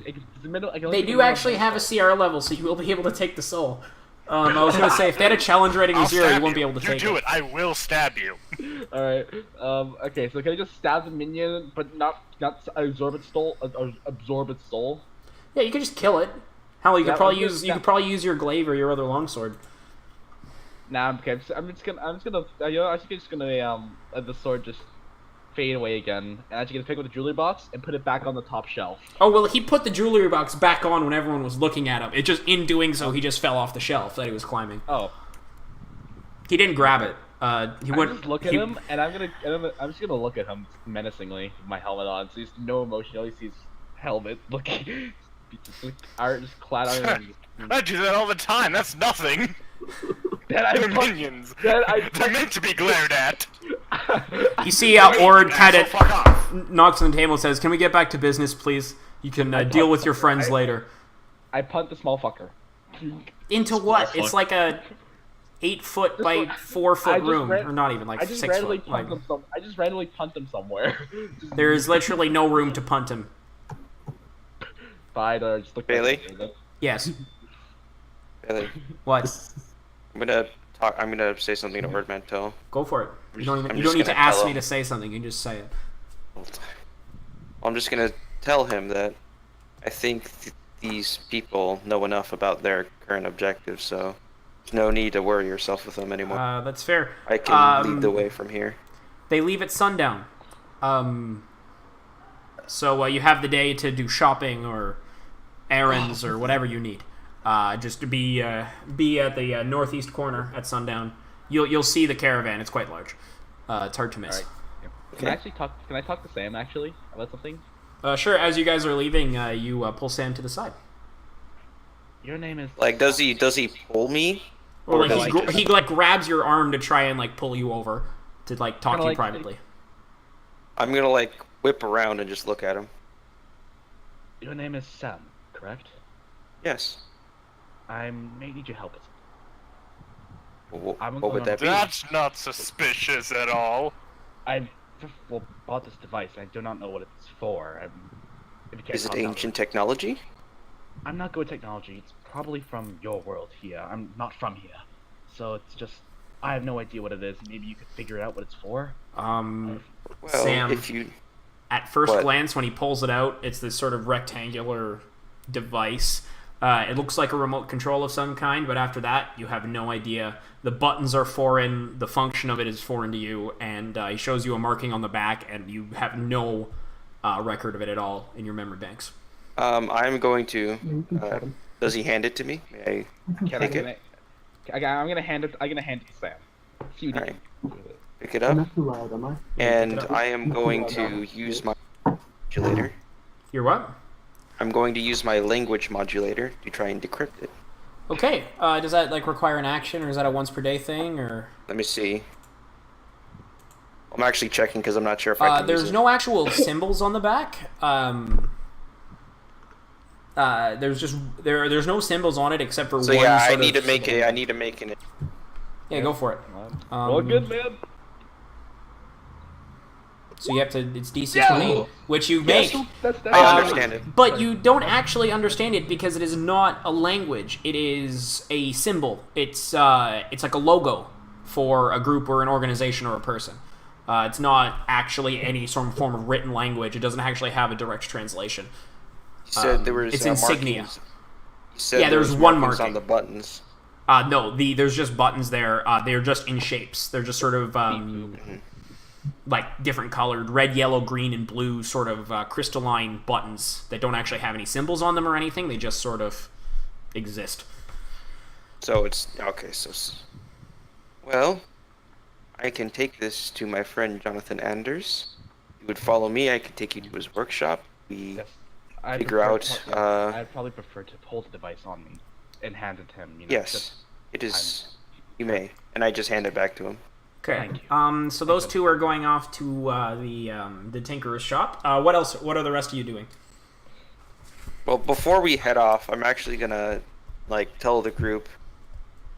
they do actually have a CR level, so you will be able to take the soul. I was gonna say if they had a challenge rating of 0, you won't be able to take it. You do it. I will stab you. All right. Okay, so can I just stab the minion, but not absorb its soul? Absorb its soul. Yeah, you can just kill it. Hell, you could probably use your glaive or your other longsword. Nah, okay. I'm just gonna let the sword just fade away again, and I'm just gonna pick up the jewelry box and put it back on the top shelf. Oh well, he put the jewelry box back on when everyone was looking at him. It just, in doing so, he just fell off the shelf that he was climbing. Oh. He didn't grab it. He went. Just look at him, and I'm just gonna look at him menacingly with my helmet on. So he's no emotion. All he sees helmet looking, just clad on him. I do that all the time. That's nothing. They're minions. They're meant to be glared at. You see, Ord kind of knocks on the table and says, "Can we get back to business, please? You can deal with your friends later." I punt the small fucker. Into what? It's like a 8-foot by 4-foot room, or not even, like 6 foot. I just randomly punt him somewhere. There is literally no room to punt him. Fine, just look. Bailey? Yes. Bailey. What? I'm gonna say something to Ord Mantel. Go for it. You don't need to ask me to say something. You can just say it. I'm just gonna tell him that I think these people know enough about their current objectives, so No need to worry yourself with them anymore. That's fair. I can lead the way from here. They leave at sundown. So you have the day to do shopping or errands or whatever you need. Just to be at the northeast corner at sundown. You'll see the caravan. It's quite large. It's hard to miss. Can I actually talk? Can I talk to Sam actually about something? Sure. As you guys are leaving, you pull Sam to the side. Your name is. Like, does he pull me? Or Or like does he grabs your arm to try and like pull you over to like talk Kinda to you like- privately. I'm gonna like whip around and just look at him. Your name is Sam, correct? Yes. I may need your help with What would that be? That's not suspicious at all. I bought this device. And I do not know what it's for. If you can't Is it help out ancient technology? I'm not good with technology. It's probably from your world here. I'm not from here. So it's just, I have no idea what it is. Maybe you could figure out what it's for. Well, Sam, if you... At first What? glance, when he pulls it out, it's this sort of rectangular device. It looks like a remote control of some kind, but after that, you have no idea. The buttons are foreign, the function of it is foreign to you, and he shows you a marking on the back, and you have no record of it at all in your memory banks. I'm going to... You can pet him. does he hand it to me? May Can Take I'm gonna hand it. I'm gonna hand it to Sam. See what he Alright. can do with it. I pick it I'm up, not too loud, am I? and I am going to use my modulator. You're what? I'm going to use my language modulator to try and decrypt it. Okay, does that like require an action, or is that a once per day thing, or? Let me see. I'm actually checking because I'm not sure if I can use There's it. no actual symbols on the back. There's just there's no symbols on it except for So one. yeah, I sort need of to make symbol. it. I need to make it. Yeah, go for it. Well, good man. So you have to. It's DC 20, which you make. That's I understand it. But you don't actually understand it because it is not a language. It is a symbol. It's like a logo for a group or an organization or a person. It's not actually any sort of form of written language. It doesn't actually have a direct translation. You said there was it's insignia. markings. You said Yeah, there there's was one markings marking. on the buttons. No, there's just buttons there. They're just in shapes. They're just sort of like different colored, red, yellow, green, and blue sort of crystalline buttons that don't actually have any symbols on them or anything. They just sort of exist. So it's okay. Well, I can take this to my friend Jonathan Anders. You would follow me. I could take you to his workshop. We I'd figure out. I'd probably prefer to hold the device on me and hand it to him. You know, Yes, just- it is. You may, and I just hand it back to him. Okay. Thank you. So those two are going off to the tinkerer's shop. What else? What are the rest of you doing? Well, before we head off, I'm actually gonna tell the group,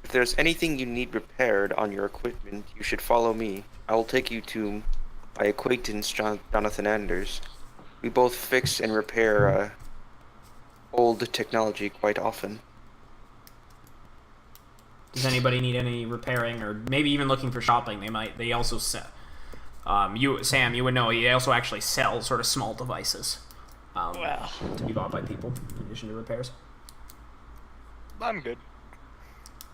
if there's anything you need repaired on your equipment, you should follow me. I will take you to my acquaintance Jonathan Anders. We both fix and repair old technology quite often. Does anybody need any repairing, or maybe even looking for shopping? They also sell. Sam, you would know. They also actually sell sort of small devices. To be bought by people in addition to repairs. I'm good.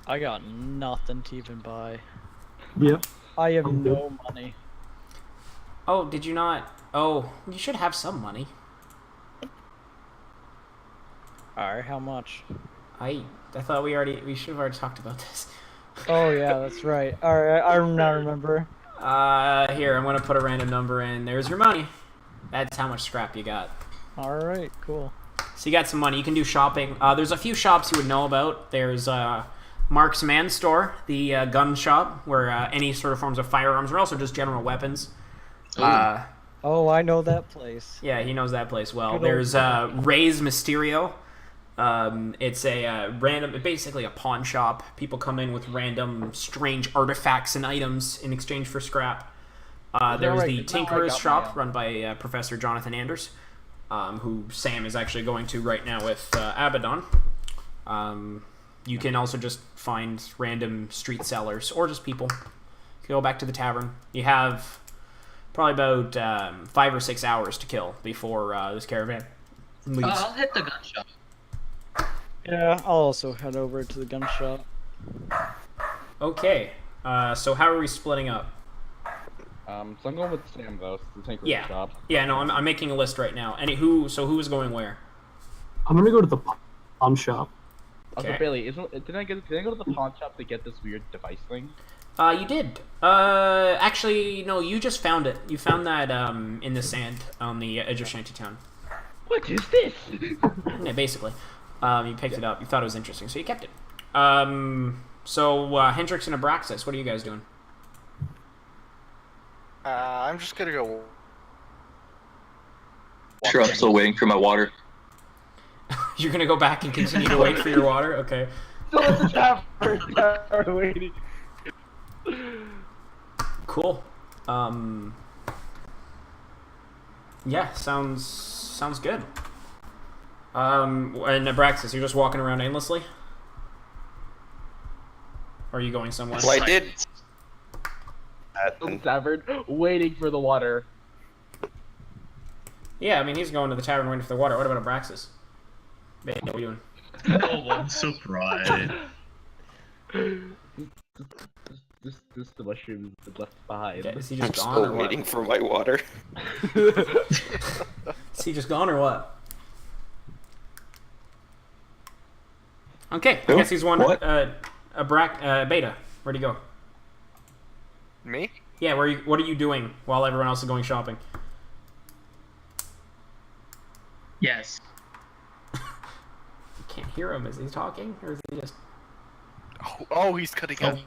I got nothing to even buy. Yep. I have no money. Oh, did you not? Oh, you should have some money. Alright, how much? I thought we should have already talked about this. Oh yeah, that's right. Alright, I now remember. Here, I'm gonna put a random number in. There's your money. That's how much scrap you got. Alright, cool. So you got some money. You can do shopping. There's a few shops you would know about. There's Mark's Man Store, the gun shop, where any sort of forms of firearms or also just general weapons. Oh, I know that place. Yeah, he knows that place well. Good old There's Ray's Mysterio. It's a basically a pawn shop. People come in with random strange artifacts and items in exchange for scrap. There's the Tinkerer's shop run by Professor Jonathan Anders, who Sam is actually going to right now with Abaddon. You can also just find random street sellers or just people. You can go back to the tavern. You have probably about 5 or 6 hours to kill before this caravan leaves. I'll hit the gun shop. Yeah, I'll also head over to the gun shop. Okay. So how are we splitting up? So I'm going with Sam though. To take her Yeah. job. Yeah. No, I'm making a list right now. So who is going where? I'm gonna go to the pawn shop. Also, Okay. Bailey, did I go to the pawn shop to get this weird device thing? You did. Actually, no. You just found it. You found that in the sand on the edge of Shantytown. What is this? Yeah, basically. You picked it up. You thought it was interesting, so you kept it. So Hendrix and Abraxas, what are you guys doing? I'm just gonna go. Sure, I'm still waiting for my water. You're gonna go back and continue to wait for your water? Okay. So it's a tavern waiting. Cool. Yeah, sounds good. And Abraxas, you're just walking around aimlessly? Or are you going somewhere? Well, I did. The tavern waiting for the water. Yeah, I mean, he's going to the tavern waiting for the water. What about Abraxas? Babe, what are you doing? No one's surprised. This the mushroom is left behind. Okay, is he I'm just gone still or what? waiting for my water. Is he just gone or what? Okay, I Who? guess he's one. What? Beta, where'd he go? Me? Yeah, what are you doing while everyone else is going shopping? Yes. Can't hear him. Is he talking, or is he just? Oh, he's cutting out.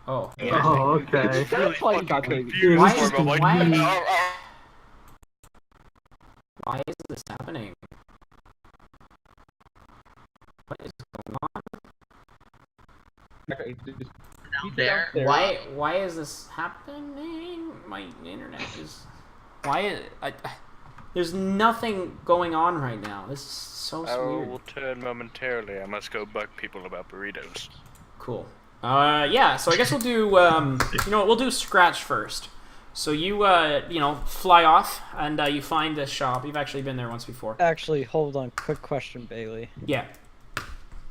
Oh. Oh, okay. Really Why you fucking got crazy? confused Why for is- him. I'm like, why- "Oh." Why is this happening? What is going on? Down there. Why is this happening? My internet is. Why? There's nothing going on right now. This is so I weird. will turn momentarily. I must go bug people about burritos. Cool. Yeah. So I guess we'll do. You know what? We'll do Scratch first. So you fly off and you find this shop. You've actually been there once before. Actually, hold on. Quick question, Bailey. Yeah.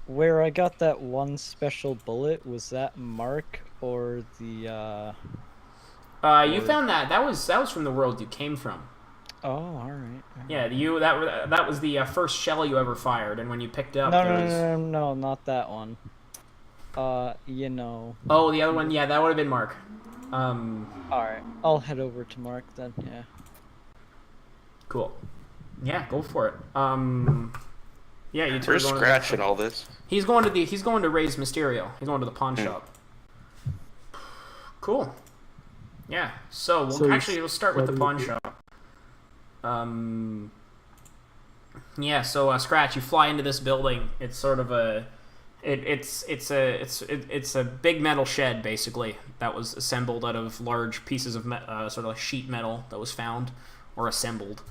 Where I got that one special bullet, was that Mark or the You found that. That was from the world you came from. Oh, alright. Yeah. That was the first shell you ever fired, and when you picked it up, No, there no, was. no, no, no, not that one. You know. Oh, the other one. Yeah, that would have been Mark. Alright, I'll head over to Mark then, yeah. Cool. Yeah, go for it. Yeah, you two are Where's going Scratch to and all this? He's going to raise Mysterio. He's going to the pawn shop. Cool. Yeah. So So we'll start with the pawn spreading- shop. Yeah. So Scratch, you fly into this building. It's sort of a. It's a big metal shed basically that was assembled out of large pieces of sort of like sheet metal that was found or assembled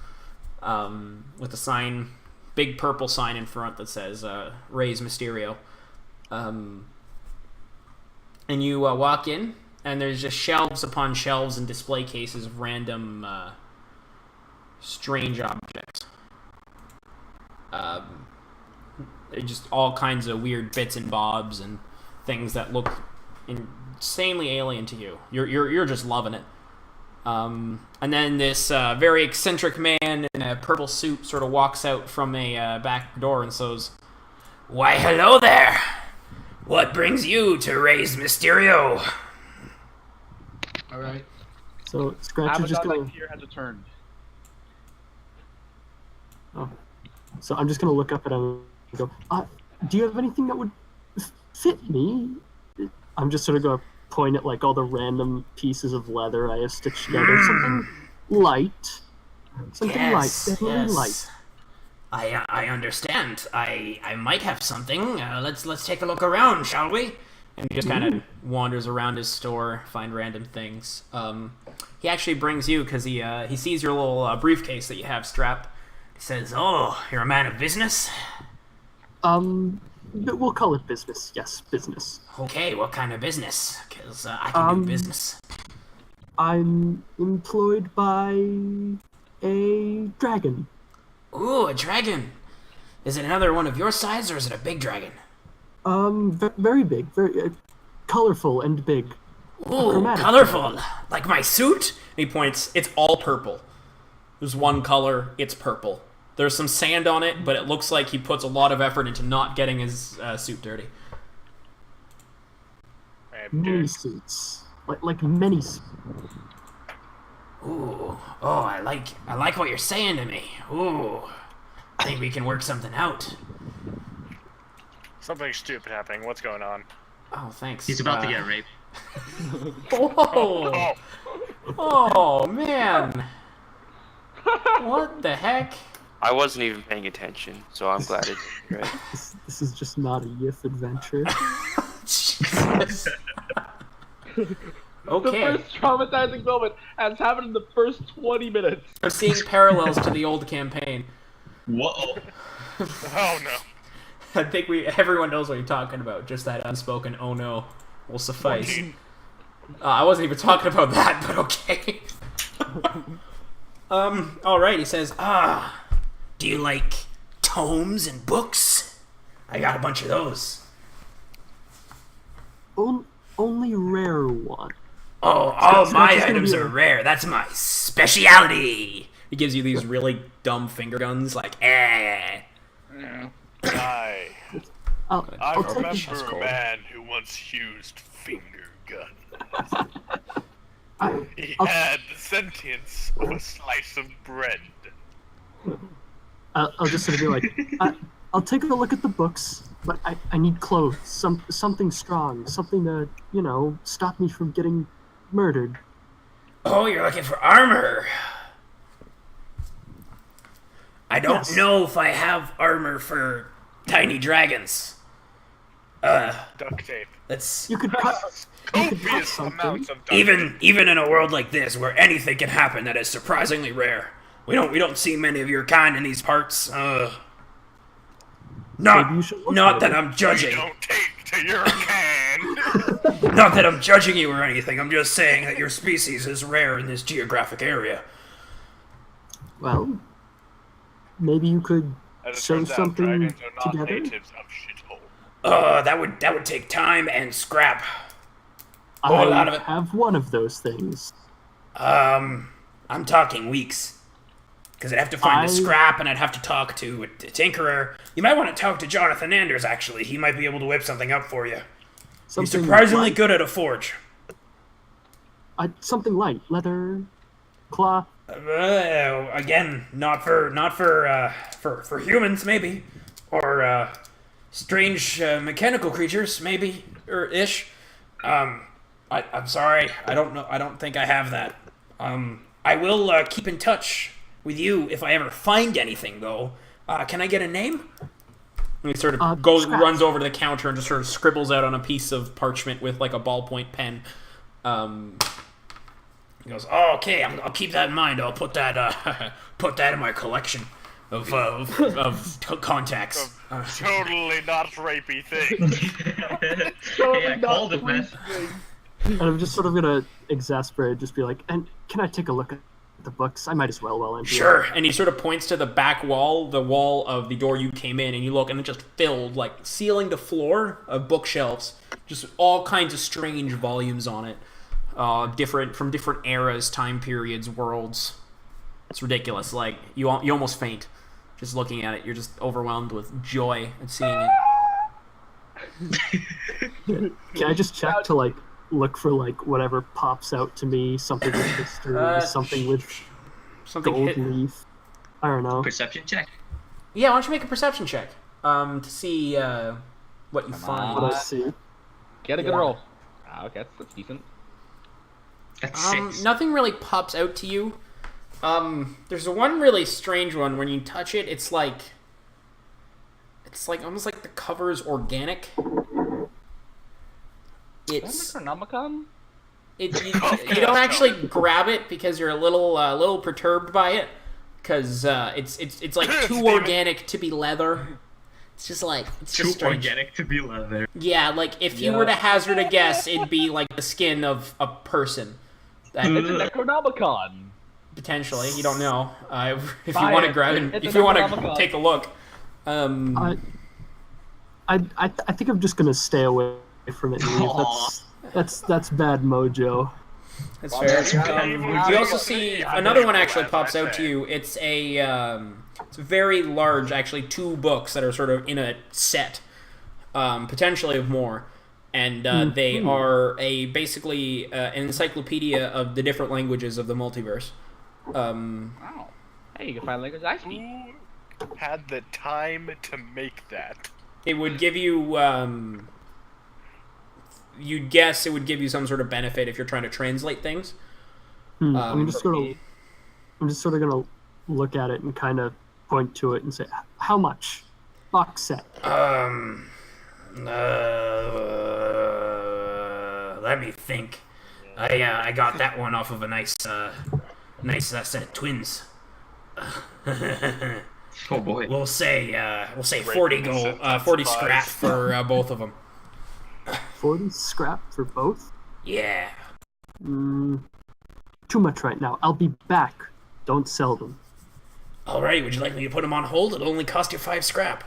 with a sign, big purple sign in front that says "Raise Mysterio," and you walk in and there's just shelves upon shelves and display cases of random strange objects. Just all kinds of weird bits and bobs and things that look insanely alien to you. You're just loving it. And then this very eccentric man in a purple suit sort of walks out from a back door and says, "Why, hello there! What brings you to raise Mysterio?" Alright. So Scratch is just Abaddon gonna. Tier has returned. Oh. So I'm just gonna look up at him and go, do you have anything that would fit me? I'm just sort of gonna point at like all the random pieces of leather I have stitched together. Something light. Something light. Definitely light. I understand. I might have something. Let's take a look around, shall we? And he just kind of wanders around his store, find random things. He actually brings you because he sees your little briefcase that you have strapped. He says, "Oh, you're a man of business." But we'll call it business. Yes, business. Okay, what kind of business? Because I can do business. I'm employed by a dragon. Ooh, a dragon. Is it another one of your size, or is it a big dragon? Very big, very colorful and big. Ooh, chromatic colorful. Like my suit? And he points. It's all purple. There's one color. It's purple. There's some sand on it, but it looks like he puts a lot of effort into not getting his suit dirty. Many suits. Like many suits. Ooh. Oh, I like what you're saying to me. Ooh. I think we can work something out. Something stupid happening. What's going on? Oh, thanks. He's about to get raped. Whoa! Oh, man! What the heck? I wasn't even paying attention, so I'm glad it's right. This is just not a Yith adventure. Jesus. Okay. The first traumatizing moment has happened in the first 20 minutes. I'm seeing parallels to the old campaign. Whoa. Oh no. I think everyone knows what you're talking about. Just that unspoken "oh no" will suffice. I wasn't even talking about that, but okay. All right. He says, do you like tomes and books? I got a bunch of those. Only rare one. Oh, all my items are rare. That's my speciality. He gives you these really dumb finger guns, like, I I'll take remember a man who once used finger guns. He had the sentience of a slice of bread. I'll just sort of be like, I'll take a look at the books, but I need clothes, something strong, something to, stop me from getting murdered. oh, you're looking for armor. I don't know if I have armor for tiny dragons. Duct tape. That's You could cut Copious something. amounts of duct tape. even in a world like this where anything can happen that is surprisingly rare. We don't see many of your kind in these parts. Maybe you should look Not at that it. I'm judging. Don't take to your can. Not that I'm judging you or anything. I'm just saying that your species is rare in this geographic area. Well, maybe you could As it sew turns out, something dragons are not together. natives of shithole. That would take time and scrap. Whole lot of I it. have one of those things. I'm talking weeks. Because I'd have to find the scrap, and I'd have to talk to a tinkerer. You might want to talk to Jonathan Anders, actually. He might be able to whip something up for you. He's Something surprisingly light, good at a forge. something light, leather, cloth. Again, not for humans, maybe, or strange mechanical creatures, maybe, or ish. I'm sorry, I don't know. I don't think I have that. I will keep in touch with you if I ever find anything, though. Can I get a name? And he sort of runs over to the counter and just sort of scribbles out on a piece of parchment with like a ballpoint pen. He goes, "Oh, okay, I'll keep that in mind. I'll put that in my collection of contacts." Totally not rapey thing. Yeah, called it, man. And I'm just sort of gonna exasperate, just be like, and can I take a look at the books? I might as well while I'm here. Sure. And he sort of points to the back wall, the wall of the door you came in, and you look, and it's just filled, like ceiling to floor, of bookshelves. Just all kinds of strange volumes on it. From different eras, time periods, worlds. It's ridiculous. Like, you almost faint. Just looking at it, you're just overwhelmed with joy at seeing it. Can I just check to, like, look for, like, whatever pops out to me? Something with history, something with gold leaf. I don't know. Perception check. Yeah, why don't you make a perception check to see what you find. What I see. Get a good roll. Okay, that's decent. That's 6. Nothing really pops out to you. There's one really strange one. When you touch it, it's like almost like the cover is organic. It's Necronomicon? you don't actually grab it because you're a little perturbed by it, because it's like too organic to be leather. It's just Too strange. organic to be leather. Yeah, like if you were to hazard a guess, it'd be like the skin of a person. It's a Necronomicon. Potentially, you don't know. If you Buy want to it. grab it, It's if a you want to Necronomicon. take a look. I think I'm just gonna stay away from it and leave. That's bad mojo. That's fair. You also see another one actually pops out to you. It's it's very large, actually, 2 books that are sort of in a set, potentially of more, and they are basically an encyclopedia of the different languages of the multiverse. Wow. Hey, you can find language I speak. Who had the time to make that? It would give you, you'd guess it would give you some sort of benefit if you're trying to translate things. I'm just sort of gonna look at it and kind of point to it and say, how much? Box set. Let me think. I got that one off of a nice set of twins. Oh boy. We'll say 40 gold, 40 scrap for both of them. 40 scrap for both? Yeah. Too much right now. I'll be back. Don't sell them. Alright, would you like me to put them on hold? It'll only cost you 5 scrap.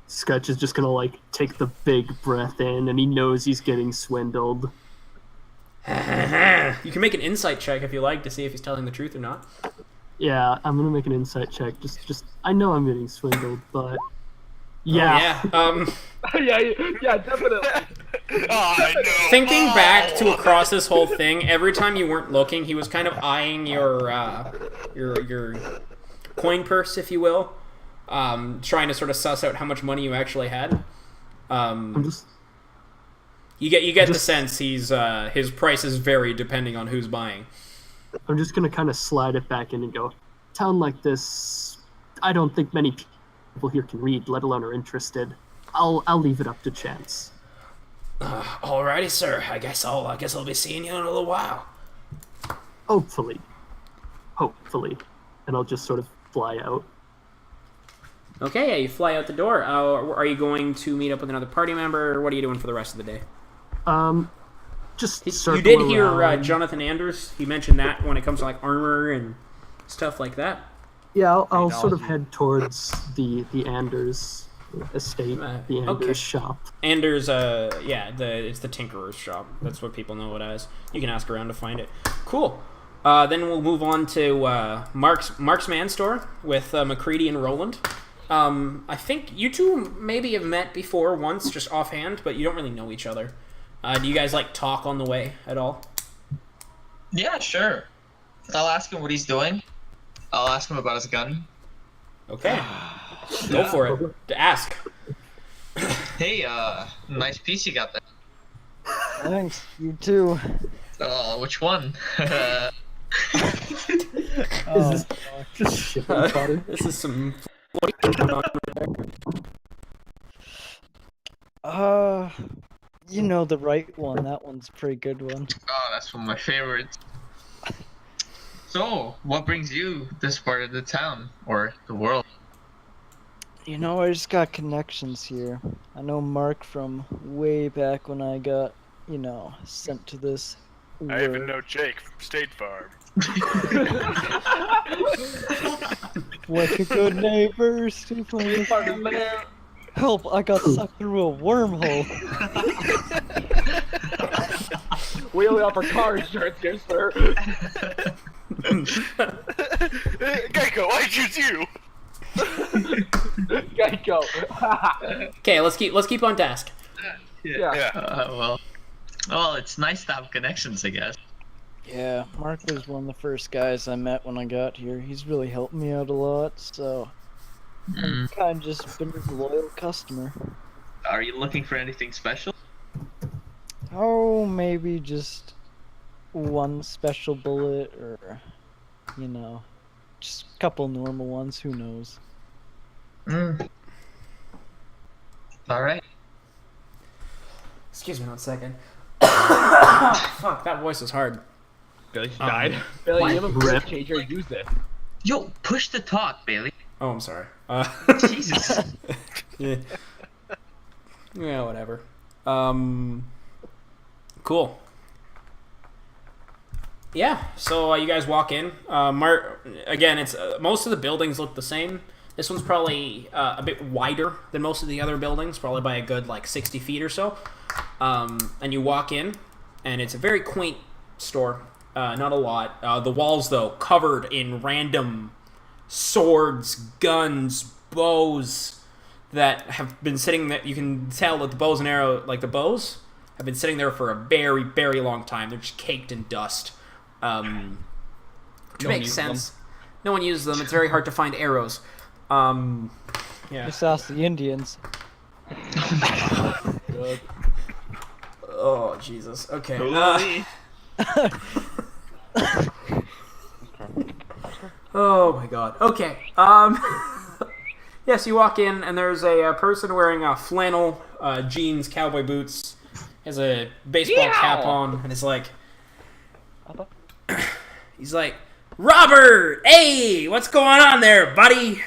Scratch is just gonna like take the big breath in, and he knows he's getting swindled. You can make an insight check if you like to see if he's telling the truth or not. Yeah, I'm gonna make an insight check. Just I know I'm getting swindled, but yeah. Oh, yeah. yeah, definitely. I know. Thinking back to across this whole thing, every time you weren't looking, he was kind of eyeing your coin purse, if you will, trying to sort of suss out how much money you actually had. You get the sense his prices vary depending on who's buying. I'm just gonna kind of slide it back in and go, town like this, I don't think many people here can read, let alone are interested. I'll leave it up to chance. Alrighty, sir. I guess I'll be seeing you in a little while. Hopefully, and I'll just sort of fly out. Okay, yeah, you fly out the door. Are you going to meet up with another party member, or what are you doing for the rest of the day? Just you did hear Jonathan Anders. He mentioned that when it comes to like armor and stuff like that. Yeah, I'll sort of head towards the Anders estate, the Anders shop. Anders, it's the Tinkerer's shop. That's what people know it as. You can ask around to find it. Cool. Then we'll move on to Mark's Man Store with McCready and Roland. I think you two maybe have met before once, just offhand, but you don't really know each other. Do you guys like talk on the way at all? Yeah, sure. I'll ask him what he's doing. I'll ask him about his gun. Okay. Go for it. Ask. Hey, nice piece you got there. Thanks. You too. Which one? Is this just shipping fodder? This is some. You know the right one. That one's a pretty good one. Oh, that's one of my favorites. So, what brings you this part of the town or the world? You know, I just got connections here. I know Mark from way back when I got, sent to this. I even know Jake from State Farm. Like a good neighbor, Steve. Help! I got sucked through a wormhole. Wheeling up our car insurance here, sir. Geico, I choose you. Geico. Okay, let's keep on task. Yeah. Well, it's nice to have connections, I guess. Yeah, Mark was one of the first guys I met when I got here. He's really helped me out a lot, so I'm kind of just been a loyal customer. Are you looking for anything special? Oh, maybe just one special bullet, or just a couple normal ones. Who knows? All right. Excuse me 1 second. Fuck, that voice is hard. Billy just died. Billy, you have a breath changer. Use it. Yo, push the talk, Bailey. Oh, I'm sorry. Jesus. Yeah, whatever. Cool. Yeah, so you guys walk in. Again, it's most of the buildings look the same. This one's probably a bit wider than most of the other buildings, probably by a good like 60 feet or so. And you walk in, and it's a very quaint store. Not a lot. The walls, though, covered in random swords, guns, bows that have been sitting there. You can tell that the bows and arrow, like the bows, have been sitting there for a very, very long time. They're just caked in dust. Which makes sense. No one uses them. It's very hard to find arrows. Yeah. Just ask the Indians. Good. Oh, Jesus. Okay. Oh my god. Okay. Yes, you walk in and there's a person wearing flannel jeans, cowboy boots, has a baseball cap on, and he's like, Robert! Hey! What's going on there, buddy?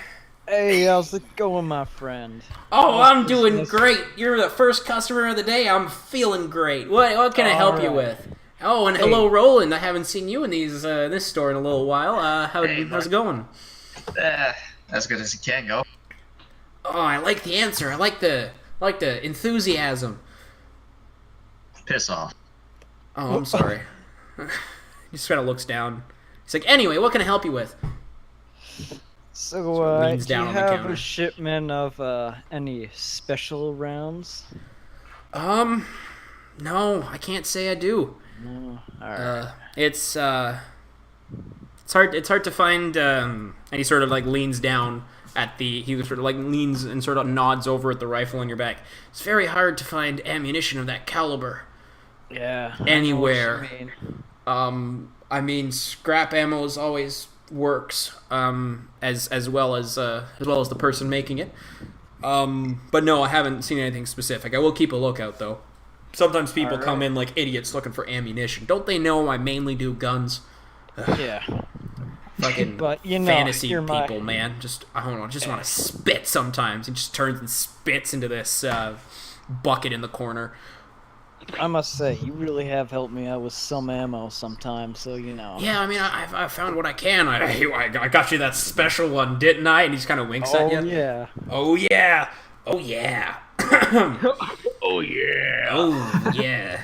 Hey, how's it going, my friend? Oh, I'm doing great. You're the first customer of the day. I'm feeling great. What can I help you with? Oh, and hello, Roland. I haven't seen you in this store in a little while. How's it going? As good as it can go. Oh, I like the answer. I like the enthusiasm. Piss off. Oh, I'm sorry. He just kind of looks down. He's like, anyway, what can I help you with? So, leans do you down on the have counter. a shipment of any special rounds? No, I can't say I do. No. Alright. It's hard to find. And he sort of like leans down at the. He sort of like leans and sort of nods over at the rifle on your back. It's very hard to find ammunition of that caliber. Yeah. Anywhere. I know what you mean. I mean, scrap ammo always works. As well as the person making it. But no, I haven't seen anything specific. I will keep a lookout though. Sometimes people come in like idiots looking for ammunition. Don't they know I mainly do guns? Yeah. Fucking but, fantasy people, man. I don't know, just want to spit sometimes. He just turns and spits into this bucket in the corner. I must say, you really have helped me out with some ammo sometimes, so Yeah, I mean, I found what I can. I got you that special one, didn't I? And he just kind of winks at you. Yeah. Oh, yeah. Oh, yeah. Oh yeah. Oh, yeah.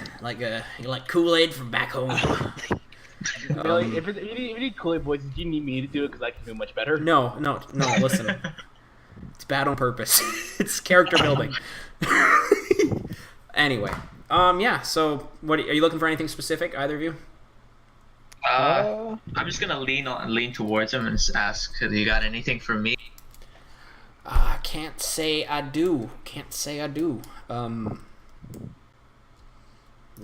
You like Kool-Aid from back home. Really, if you need Kool-Aid boys, do you need me to do it? Because I can do much better. No, listen. It's bad on purpose. It's character building. Anyway. Yeah, so are you looking for anything specific, either of you? I'm just gonna lean towards him and just ask, "Do you got anything for me?" I can't say I do.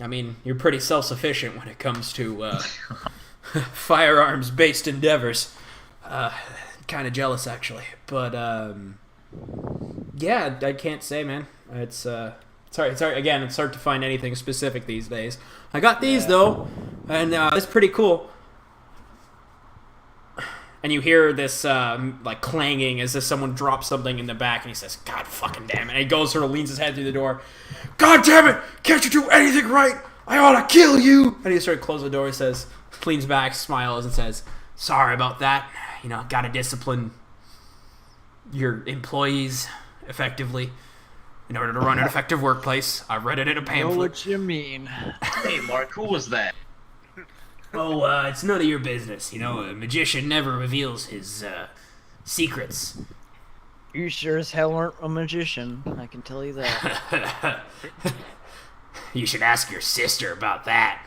I mean, you're pretty self-sufficient when it comes to firearms-based endeavors. Kind of jealous, actually. But, yeah, I can't say, man. It's hard to find anything specific these days. I got these, though, and it's pretty cool. And you hear this, like, clanging as if someone drops something in the back, and he says, God fucking damn it. And he goes, sort of leans his head through the door. God damn it! Can't you do anything right? I ought to kill you! And he sort of closes the door, he says, leans back, smiles, and says, sorry about that. Gotta discipline your employees effectively in order to run an effective workplace. I read it in a know pamphlet. what you mean. Hey, Mark, who was that? Oh, it's none of your business. A magician never reveals his secrets. You sure as hell aren't a magician, I can tell you that. You should ask your sister about that.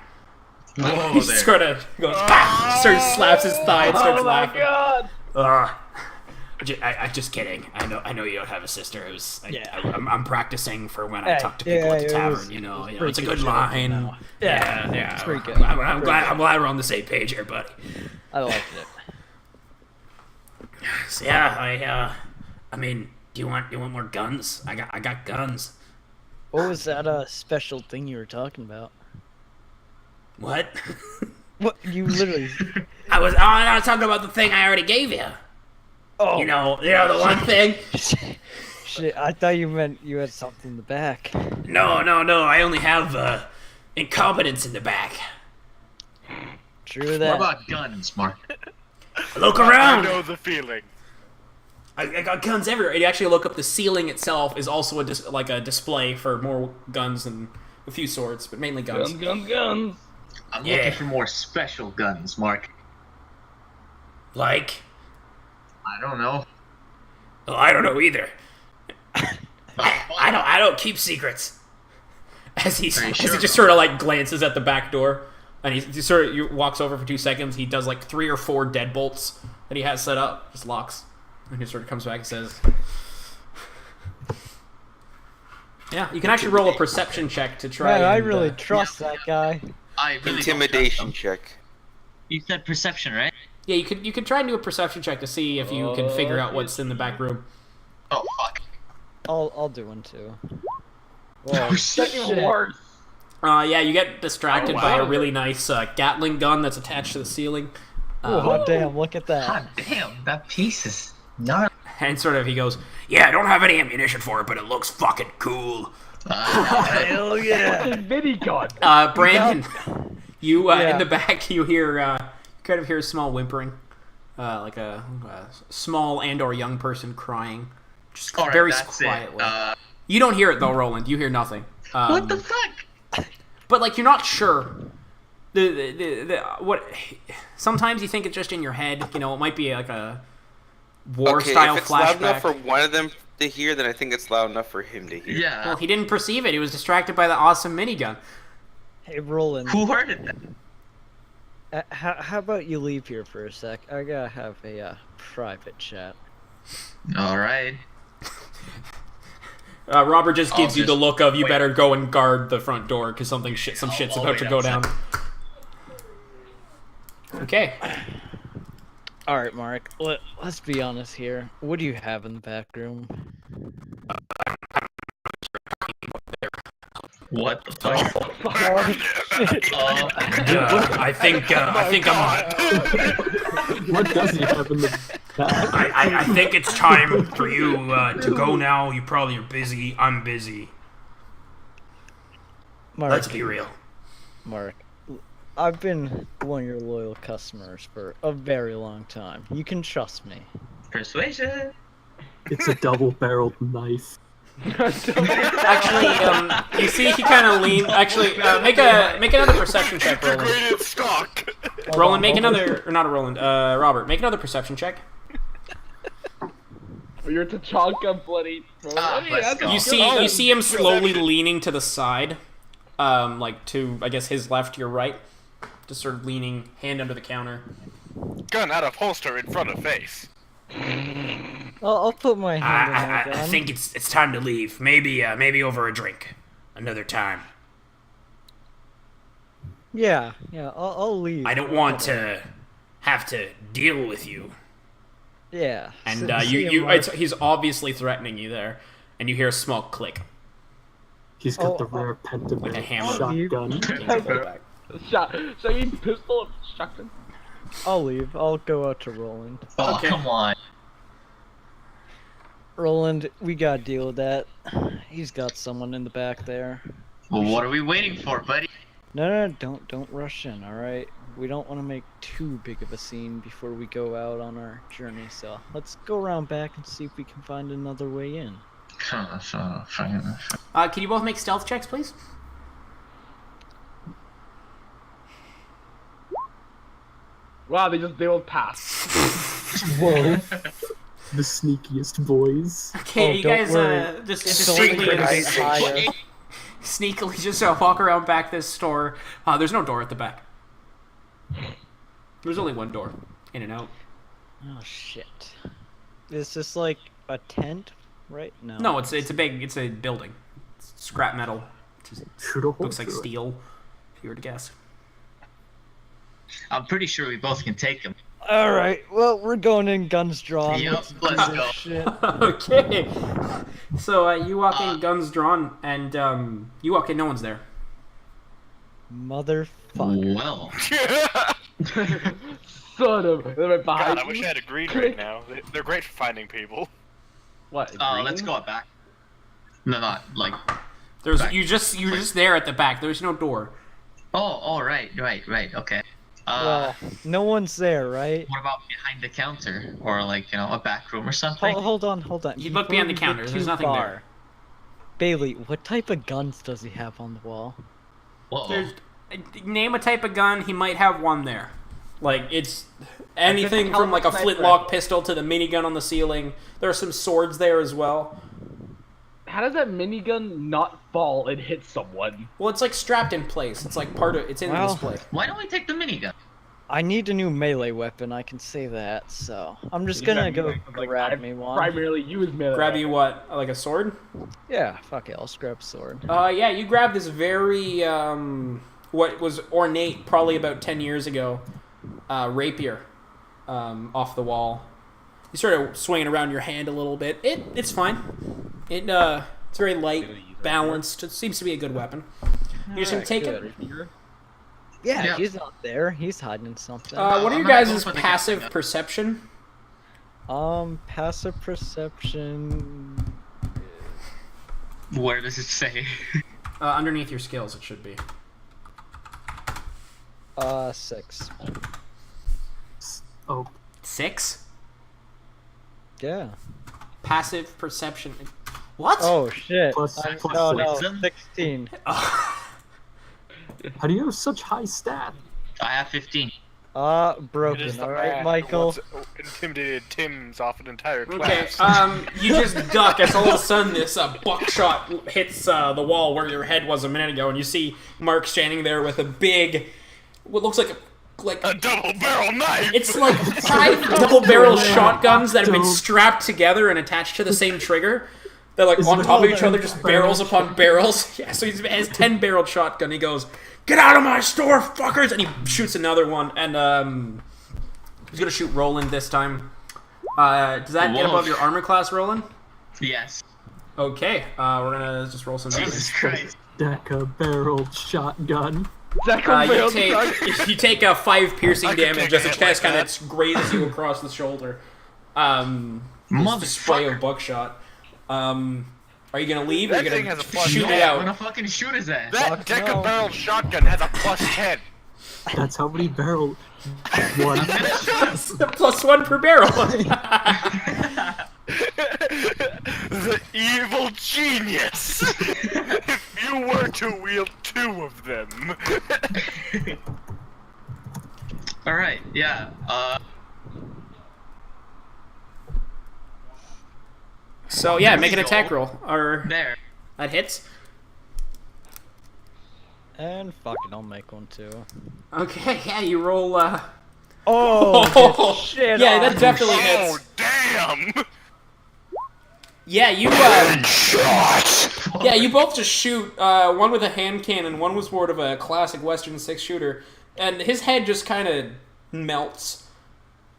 Whoa He there. sort of goes, slaps his thigh and starts laughing. God! I just kidding. I know you don't have a sister. Yeah. I'm practicing for when I Hey, talk to people at the it tavern. was- It's a good joke, line. Yeah. It's pretty good. I'm glad we're on the same page here, buddy. I liked it. So yeah, I mean, do you want more guns? I got guns. What was that special thing you were talking about? What? What you literally? I was talking about the thing I already gave you. Oh, The one thing. shit! I thought you meant you had something in the back. No. I only have incompetence in the back. True What that. about guns, Mark? Look I around. know the feeling. I got guns everywhere. And you actually look up, the ceiling itself is also a display for more guns and a few swords, but mainly guns. Guns. I'm looking for more special guns, Mark. Like? I don't know. Oh, I don't know either. I don't keep secrets. As he just sort of like glances at the back door, and he sort of walks over for 2 seconds. He does like 3 or 4 deadbolts that he has set up, just locks, and he sort of comes back and says, "Yeah, you can actually roll a perception check to try." Man, I really trust that guy. I really Intimidation check. You said perception, right? Yeah, you could try and do a perception check to see if you can figure out what's in the back room. Oh fuck. I'll do one too. Oh shit. Yeah, you get distracted by a really nice Gatling gun that's attached to the ceiling. Oh damn! Look at that. God damn, that piece is not. And sort of he goes, "Yeah, I don't have any ammunition for it, but it looks fucking cool." Hell yeah! Minigun. Brandon, you in the back, you hear kind of hear a small whimpering, like a small and/or young person crying, just All right, very that's quietly. It. You don't hear it though, Roland. You hear nothing. What the fuck? But like you're not sure. What? Sometimes you think it's just in your head. You know, it might be like a war-style if it's loud flashback. enough for one of them to hear, then I think it's loud enough for him to hear. Yeah. Well, he didn't perceive it. He was distracted by the awesome minigun. Hey, Roland. Who heard it then? How about you leave here for a sec? I gotta have a private chat. All right. Robert just gives you the just look of you wait. better go and guard the front door because some shit's I'll about to wait go down. outside. Okay. All right, Mark. Let's be honest here. What do you have in the back room? What the fuck? I think I'm. What does he have in the back? I think it's time for you to go now. You probably are busy. I'm busy. Mark, Let's be real. Mark, I've been one of your loyal customers for a very long time. You can trust me. Persuasion. It's a double-barreled knife. Actually, you see, he kind of leans. Actually, make another perception check, Roland. Integrated stock. Roland, make another, or not a Roland. Robert, make another perception check. You're Tachanka, bloody. Let's go. You see him slowly leaning to the side, like to I guess his left, your right, just sort of leaning, hand under the counter. Gun out of holster in front of face. I'll put my hand in my I gun. think it's time to leave. Maybe over a drink, another time. Yeah, I'll leave. I don't want to have to deal with you. Yeah. And see you, Mark. he's obviously threatening you there, and you hear a small click, He's got the rare Pentagon like a hammer. shotgun. Shaggy pistol shotgun. I'll leave. I'll go out to Roland. Oh, Okay. come on. Roland, we gotta deal with that. He's got someone in the back there. Well, what are we waiting for, buddy? No, don't rush in, alright? We don't want to make too big of a scene before we go out on our journey, so let's go around back and see if we can find another way in. Can you both make stealth checks, please? Wow, they will pass. Whoa. The sneakiest boys. Okay, Oh, you don't guys worry. just It's sneakily, only gonna be higher. sneakily just walk around back this store. There's no door at the back. There's only one door, in and out. Oh shit. Is this like a tent? Right? No. No, it's a building. It's scrap metal. It just Shoot a hole looks like through it. steel, if you were to guess. I'm pretty sure we both can take him. Alright, well, we're going in guns drawn. Yep, do let's this go. shit. Okay. So you walk in, guns drawn, and you walk in, no one's there. Motherfucker. Well, Son of. They're right behind God, I wish I had a green right now. They're great for finding people. What? let's go out back. No, not like. There's Back. you're just there at the back. There's no door. Oh, right, okay. Well, no one's there, right? What about behind the counter, or like a back room or something? Hold on. You look behind the counter. There's nothing there. Bailey, what type of guns does he have on the wall? Whoa. Name a type of gun. He might have one there. Like it's anything from like a flintlock pistol to the minigun on the ceiling. There are some swords there as well. How does that minigun not fall and hit someone? Well, it's like strapped in place. It's like it's in the display. Why don't we take the minigun? I need a new melee weapon, I can say that, so I'm just gonna go grab me one. Primarily use melee. Grab you what? Like a sword? Yeah, fuck it, I'll grab a sword. Yeah, you grab this very, what was ornate probably about 10 years ago, rapier, off the wall. You sort of swing it around your hand a little bit. It's fine. It's very light, balanced. It seems to be a good weapon. You're just gonna take it? Yeah, he's not there. He's hiding something. What are your guys' passive perception? Passive perception. Where does it say? Underneath your skills, it should be. 6. Oh. 6? Yeah. Passive perception. What? Oh shit. Plus no, six. 16. How do you have such high stat? I have 15. Broken. Alright, Michael. Intimidated Tim's off an entire class. Okay, you just duck as all of a sudden this buckshot hits the wall where your head was a minute ago, and you see Mark standing there with a big, what looks like a double-barrel knife! It's like 5 double-barrel shotguns that have been strapped together and attached to the same trigger. They're like on top of each other, just barrels upon barrels. Yeah, so he has 10-barreled shotgun. He goes, "Get out of my store, fuckers!" And he shoots another one. And he's gonna shoot Roland this time. Does that get above your armor class, Roland? Yes. Okay. We're gonna just roll some damage. Jesus Christ. Deca-barreled shotgun. You take a 5 piercing damage as the chest kind of grazes you across the shoulder. Just a spray of buckshot. Are you gonna leave or are you gonna shoot it out? I'm gonna fucking shoot his ass. That deca-barreled shotgun has a +10. That's how many barrel. One. +1 per barrel. The evil genius! If you were to wield 2 of them. Alright, yeah. So yeah, make an attack roll. Or there. That hits. And fuck it, I'll make one too. Okay, yeah, you roll Oh shit! Yeah, that definitely hits. Oh damn! Yeah, you yeah, you both just shoot. One with a hand cannon, one was more of a classic Western 6-shooter, and his head just kind of melts,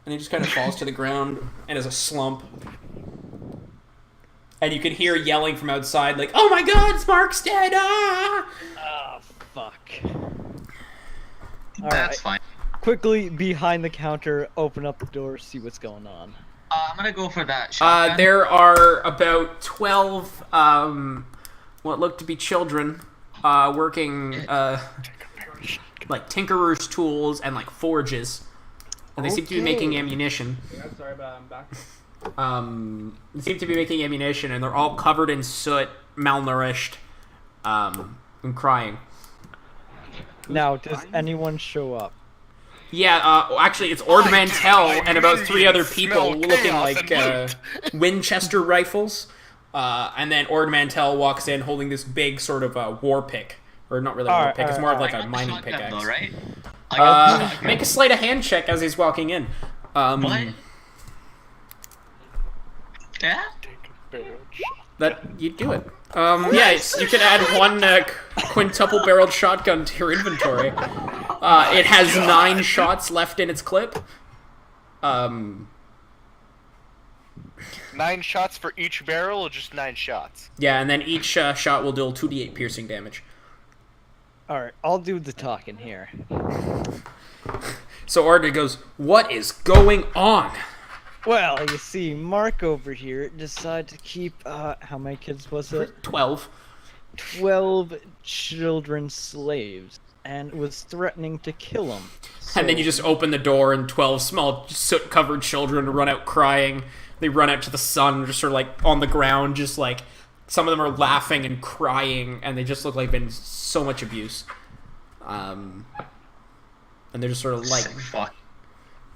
and he just kind of falls to the ground and is a slump. And you can hear yelling from outside, like, "Oh my God, Mark's dead!" Ah! Oh fuck. That's fine. Quickly behind the counter, open up the door, see what's going on. I'm gonna go for that shotgun. There are about 12 what look to be children working like tinkerer's tools and like forges. And they seem to be making ammunition. Yeah, sorry, but I'm back. They seem to be making ammunition, and they're all covered in soot, malnourished, and crying. Now, does anyone show up? Yeah, actually, it's Ord Mantell and about 3 other people looking like Winchester rifles. And then Ord Mantell walks in holding this big sort of war pick. Or not really a war pick, it's more of like a mining pickaxe. Though, right? Make a sleight of hand check as he's walking in. What? Yeah? That you do it. Yeah, you can add 1 quintuple-barreled shotgun to your inventory. It has 9 shots left in its clip. 9 shots for each barrel, or just 9 shots? Yeah, and then each shot will deal 2d8 piercing damage. Alright, I'll do the talking here. So Arda goes, "What is going on?" Well, you see, Mark over here decided to keep, how many kids was it? 12. 12 children slaves. and was threatening to kill him. And then you just open the door, and 12 small soot-covered children run out crying. They run out to the sun, just sort of like on the ground, just like some of them are laughing and crying, and they just look like been so much abuse. And they're just sort of like, Fuck.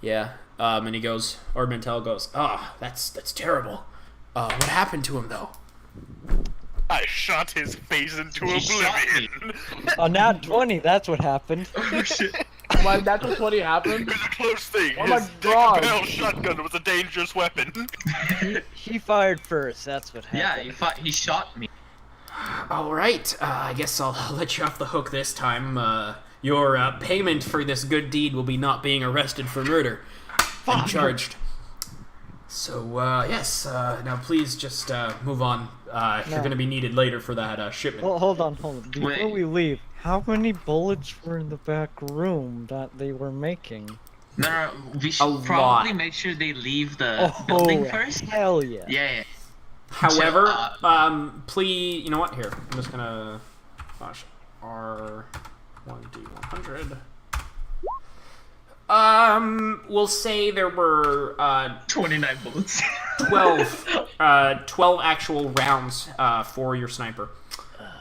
yeah. And he goes, or Mantel goes, that's terrible. What happened to him though? I shot his face into He shot me. oblivion. On nat 20, that's what happened. Oh shit. My natural 20 It happened. was a close thing. Oh my His God. Decapel shotgun was a dangerous weapon. He fired first, that's what Yeah, happened. he shot me. All right, I guess I'll let you off the hook this time. Your payment for this good deed will be not being arrested for murder and charged. So, yes, now please just move on. You're No. going to be needed later for that shipment. Well, hold on. Before Wait. we leave, how many bullets were in the back room that they were making? No, we A should probably lot. make sure they leave the building first. Hell yeah. Yeah. However, So, please, you know what? Here, I'm just gonna flash R1D100. We'll say there were 29 bullets. 12 actual rounds for your sniper.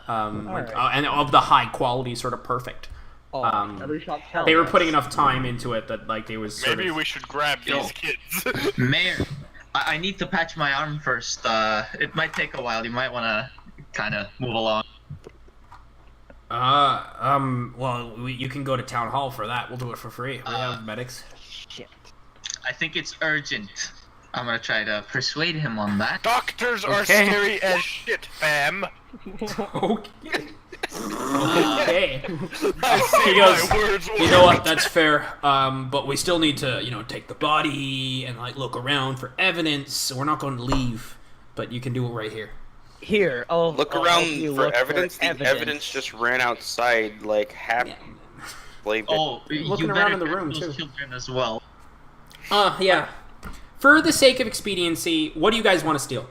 Alright. And of the high quality, sort of perfect. Oh, Every shot's hell. They were putting enough time into it that like they was sort Maybe of, we should grab Yo. these kids. Mayor, I need to patch my arm first. It might take a while. You might want to kind of move along. well, you can go to town hall for that. We'll do it for free. We have medics. shit. I think it's urgent. I'm gonna try to persuade him on that. Doctors are Okay. scary as shit, fam. Okay. Okay. I say He goes, my words. You know what? That's fair. But we still need to, take the body and like look around for evidence. So we're not going to leave, but you can do it right here. Here, Look I'll around help you for look evidence. The evidence just ran outside, like half. Like, Oh, Looking you around better in the get room, those too. children as well. Yeah. For the sake of expediency, what do you guys want to steal?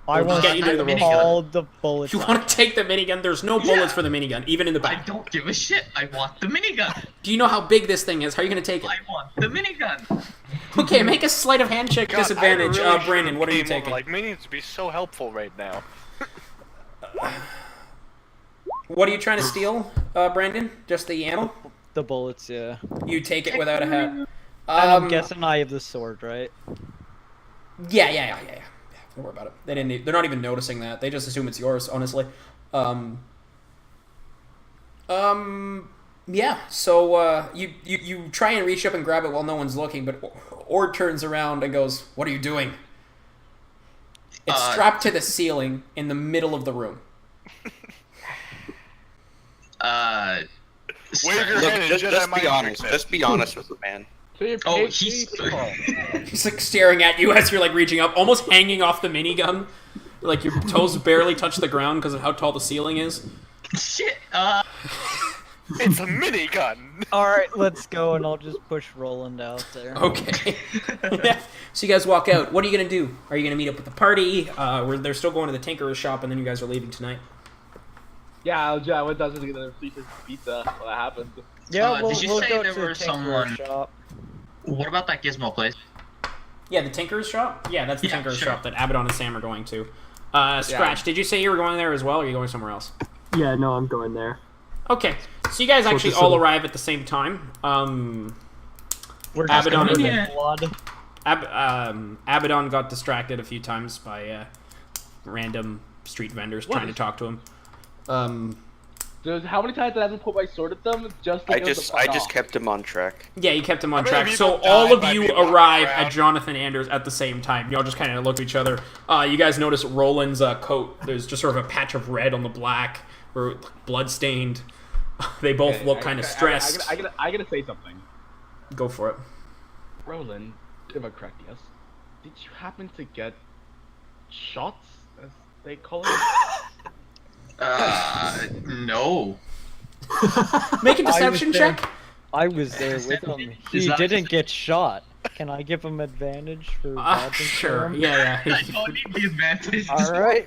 I want get you to to the get minigun. all the bullets. You want to take the minigun? There's no bullets for the minigun, even in the I back. don't give a shit. I want the minigun. Do you know how big this thing is? How are you going to take it? I want the minigun. Okay, make a sleight of hand check God, disadvantage. I really Brandon, what are you should've came taking? over, like, minions would be so helpful right now. What are you trying to steal, Brandon? Just the ammo? The bullets, yeah. You take it without a hat. And I'm guessing I have the sword, right? Yeah. Don't worry about it. They're not even noticing that. They just assume it's yours, honestly. Yeah. So you try and reach up and grab it while no one's looking, but Ord turns around and goes, "What are you doing?" It's strapped to the ceiling in the middle of the room. Wave your look, hand and just Jedi be mind honest. trick Just be honest with the man. Oh, he's He's like staring at you as you're like reaching up, almost hanging off the minigun. Like your toes barely touch the ground because of how tall the ceiling is. shit. It's a minigun. Alright, let's go, and I'll just push Roland out there. Okay. Yeah. So you guys walk out. What are you gonna do? Are you gonna meet up with the party? Where they're still going to the tinkerer's shop, and then you guys are leaving tonight. Yeah, I went down to get another pizza when that happened. Yeah, did you we'll say go there to were the someone- Tinkerer's shop. What about that Gizmo place? Yeah, the tinkerer's shop. Yeah, that's the Yeah, tinkerer's sure. shop that Abaddon and Sam are going to. Scratch. Did you say you were going there as well, or are you going somewhere else? Yeah, no, I'm going there. Okay. So you guys actually Focus all on- arrive at the same time. We're just Abaddon covered and- in blood. Abaddon got distracted a few times by random street vendors trying to talk to him. Dude, how many times did I have to put my sword at them just to I get them to just fuck off? kept him on track. Yeah, you kept him on How many track. So people all died of by you me walking arrive around? at Jonathan Anders at the same time. Y'all just kind of look at each other. You guys notice Roland's coat. There's just sort of a patch of red on the black, or blood stained. They both look kind of stressed. I gotta say something. Go for it. Roland, if I'm correct, yes. Did you happen to get shots, as they call it? No. Make a deception there. check. I was there with him. Is He that- didn't get shot. Can I give him advantage for dodging? Sure. him? Yeah. I don't need the advantage. All right.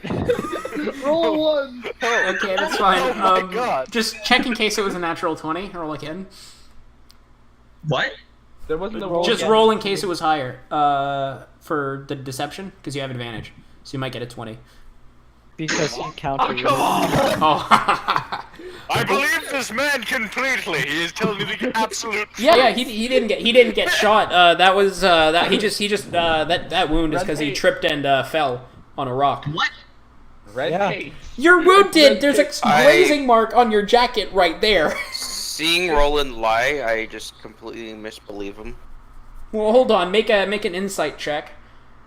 Roll a 1. Okay, that's fine. Oh my God. Just check in case it was a natural 20. Roll again. What? There wasn't a roll. Just again. roll in case it was higher. For the deception, because you have advantage, so you might get a 20. Because you counter. Oh. I believe this man completely. He is telling me the absolute truth. Yeah. He didn't get shot. That was that wound is because he tripped and fell on a rock. What? Red Yeah. paint. You're wounded. There's a I- grazing mark on your jacket right there. Seeing Roland lie, I just completely misbelieve him. Well, hold on. Make an insight check.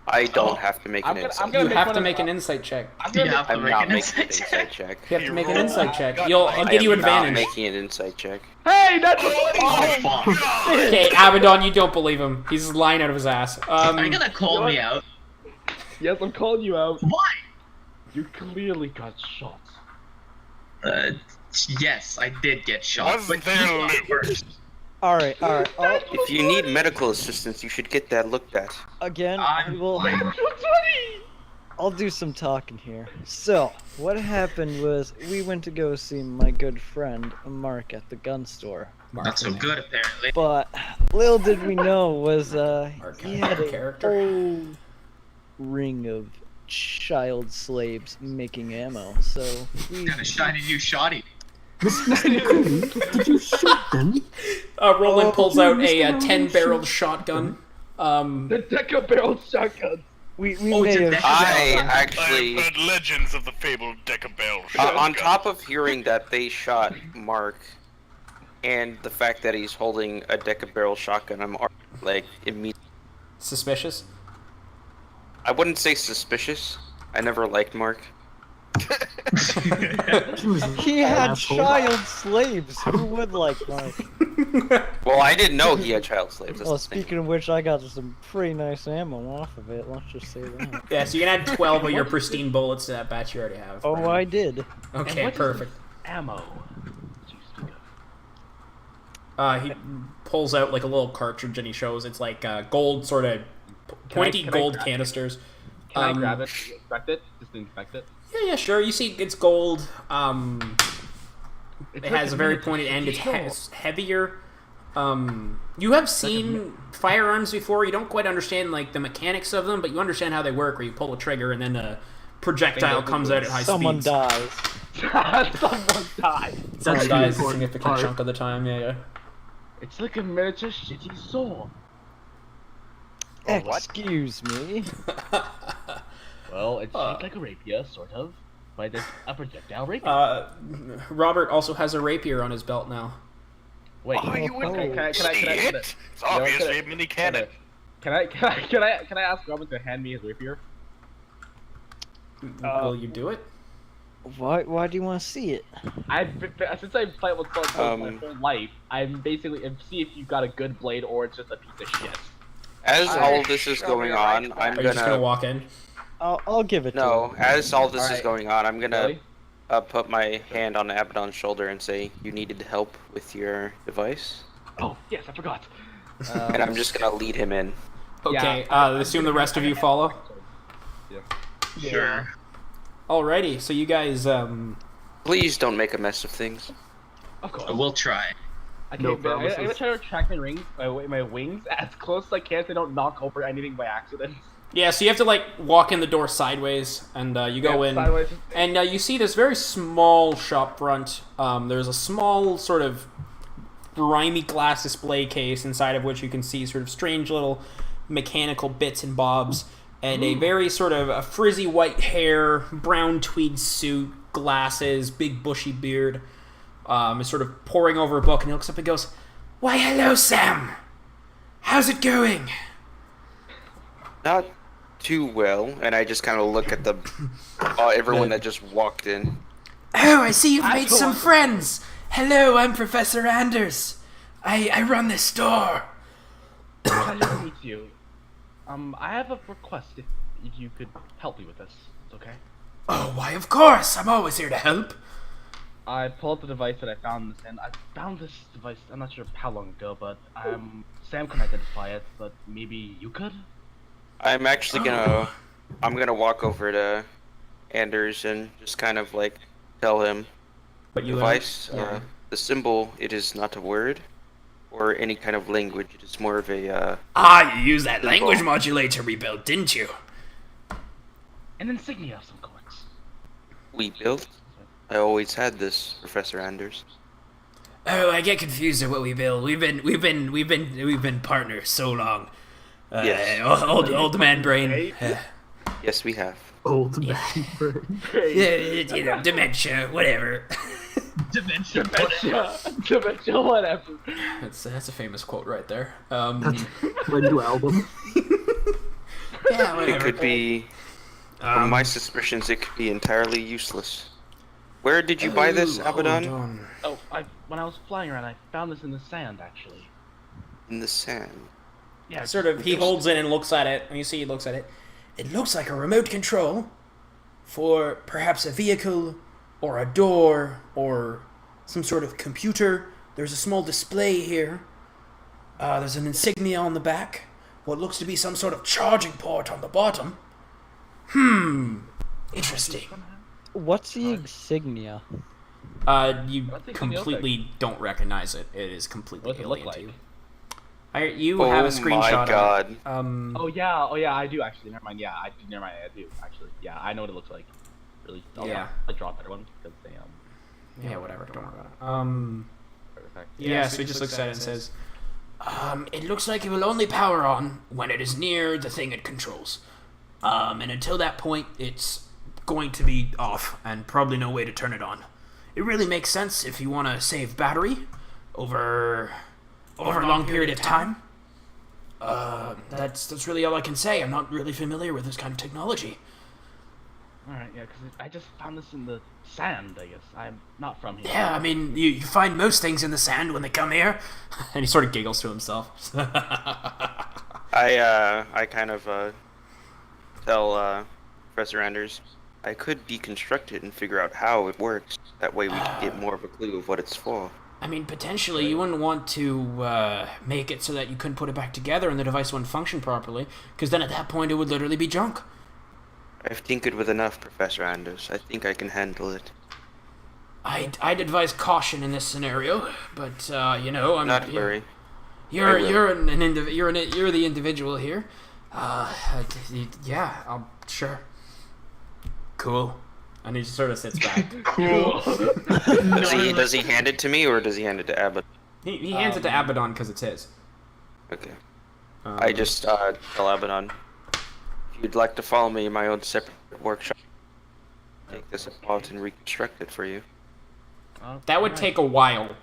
I don't have to make I'm an gonna- insight. I'm gonna You make have fun to of- make an insight check. I'm gonna You have to I'm make not an making an insight insight check. check. You have to make an roll. insight check. God, I'll I give you I am not advantage. making an insight check. Hey, that's Oh, fuck. Okay, Abaddon, you don't believe him. He's lying out of his ass. Are you gonna call me out? Yes, I'm calling you out. Why? You clearly got shot. Yes, I did get shot. Wasn't But there you loot? first. All right. If you need medical assistance, you should get that looked at. Again, I'm- I'll do some talking here. So, what happened was we went to go see my good friend Mark at the gun store. Not so good, apparently. But little did we know was Mark he had had a a character. whole ring of child slaves making ammo. So we Kinda shiny you shoddy. Mr. Cooley, did you shoot them? Roland pulls out a Mr. 10-barreled shotgun. The Deca barrel shotgun. we Oh, may it's a have deck. I I've actually, heard legends of the fabled Decabell. on top of hearing that they shot Mark, and the fact that he's holding a deca-barrel shotgun, I'm like immediately. Suspicious? I wouldn't say suspicious. I never liked Mark. he had Asshole. child slaves. Who would like Mark? Well, I didn't know he had child slaves. That's Well, the thing. speaking of which, I got some pretty nice ammo off of it. Let's just say that. Yeah, so you can add 12 of your pristine bullets to that batch you already have. Oh, I did. Okay, what is perfect. Ammo. He pulls out like a little cartridge and he shows it's like gold, sort of pointy can I gold grab it? canisters. Can I grab it? Inspect it? Just inspect it. Yeah, sure. You see, it's gold. It like has a very pointed end. It's heavier. You have seen firearms before. You don't quite understand like the mechanics of them, but you understand how they work. Where you pull a trigger and then a projectile comes out at high Someone speeds. dies. Someone died. Someone the dies a important significant part. chunk of the time. Yeah. It's like a miniature shitty sword. Excuse me. Well, it's shaped like a rapier, sort of, but it's a projectile rapier. Robert also has a rapier on his belt now. Wait, Oh, you would can I see it? It's obviously a mini cannon. Can I ask Robin to hand me his rapier? Will you do it? Why do you want to see it? Since I played with Star Wars my Um, whole life, I'm basically see if you've got a good blade or it's just a piece of shit. As all of this is going on, I'm Are you just gonna gonna. walk in? I'll give it to No, him. as all this is Alright. going on, I'm gonna Really? put my hand on Abaddon's shoulder and say, "You needed help with your device," Oh yes, I forgot. and I'm just gonna lead him in. Okay. Yeah, Assume the rest of you follow. Sure. Alrighty. So you guys. Please don't make a mess of things. Of course. I will try. Okay, No but I'm promises. gonna try to retract my wings as close as I can so I don't knock over anything by accident. Yeah. So you have to like walk in the door sideways, and you go in. Sideways. And you see this very small shop front. There's a small sort of grimy glass display case inside of which you can see sort of strange little mechanical bits and bobs, and a very sort of a frizzy white hair, brown tweed suit, glasses, big bushy beard. Is sort of poring over a book, and he looks up and goes, "Why, hello, Sam. How's it going?" Not too well, and I just kind of look at the everyone that just walked in. Oh, I see you've made That's some the one. friends. Hello, I'm Professor Anders. I run this store. Pleasure to meet you. I have a request if you could help me with this. It's okay. Oh, why, of course. I'm always here to help. I pull out the device that I found in the sand. I found this device, I'm not sure how long ago, but Sam can identify it, but maybe you could? I'm actually gonna walk over to Anders and just kind of like tell him But you device, yeah. the symbol, it is not a word or any kind of language. It is more of a Ah, you used that symbol. language modulator rebuild, didn't you? An insignia of some sorts. we built. I always had this, Professor Anders. Oh, I get confused at what we build. We've been partners so long. Yes. Old man brain. Yes, we have. Old man brain. Yeah, you know, dementia, whatever. Dementia. Dementia, whatever. That's a famous quote right there. When do album? Yeah, whatever. It could be. From my suspicions, it could be entirely useless. Where did you buy this, Abaddon? Oh, when I was flying around, I found this in the sand, actually. In the sand. Yeah, Sort of, he holds it and looks at it, and you see he looks at it. It looks like a remote control for perhaps a vehicle, or a door, or some sort of computer. There's a small display here. There's an insignia on the back. What looks to be some sort of charging port on the bottom. Interesting. What's the insignia? You completely don't recognize it. It is completely What does it look alien like? to you. You have a screenshot my God. of it. Oh yeah, I do actually. Never mind. Yeah, I do actually. Yeah, I know what it looks like. Really. Yeah. I draw a better one because they Yeah, whatever. Don't worry about it. Yeah, so he just looks at it and says, it looks like it will only power on when it is near the thing it controls. And until that point, it's going to be off, and probably no way to turn it on. It really makes sense if you want to save battery over a long period of time. That's really all I can say. I'm not really familiar with this kind of technology. Alright, yeah, because I just found this in the sand, I guess. I'm not from here. Yeah, I mean, you find most things in the sand when they come here. And he sort of giggles to himself. I kind of tell Professor Anders I could deconstruct it and figure out how it works. That way we can get more of a clue of what it's for. I mean, potentially, you wouldn't want to make it so that you couldn't put it back together and the device wouldn't function properly, because then at that point it would literally be junk. I've tinkered with enough, Professor Anders. I think I can handle it. I'd advise caution in this scenario, but you know, I'm Not worry. You're the individual here. Yeah, sure. Cool. And he just sort of sits back. Cool. Does he hand it to me or does he hand it to Abaddon? He hands it to Abaddon because it's his. Okay. I just tell Abaddon, if you'd like to follow me in my own separate workshop, take this apart and reconstruct it for you. That would take a while.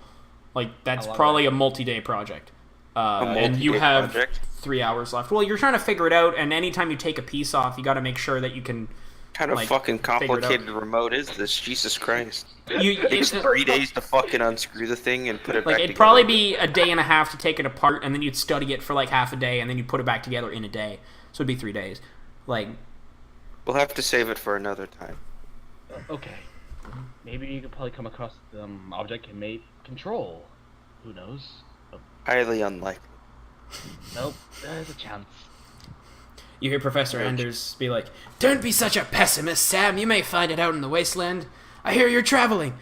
Like, that's probably a multi-day project. And you multi-day have project? 3 hours left. Well, you're trying to figure it out, and anytime you take a piece off, you got to make sure that you can. What kind of like, fucking figure it out. complicated remote is this? Jesus Christ. It takes 3 days to fucking unscrew the thing and put it back It'd together. probably be a day and a half to take it apart, and then you'd study it for like half a day, and then you'd put it back together in a day. So it'd be 3 days. Like, We'll have to save it for another time. Okay. Maybe you could probably come across object it may control. Who knows? Highly unlikely. Nope, there's a chance. you hear Professor Anders be like, "Don't be such a pessimist, Sam. You may find it out in the wasteland. I hear you're traveling."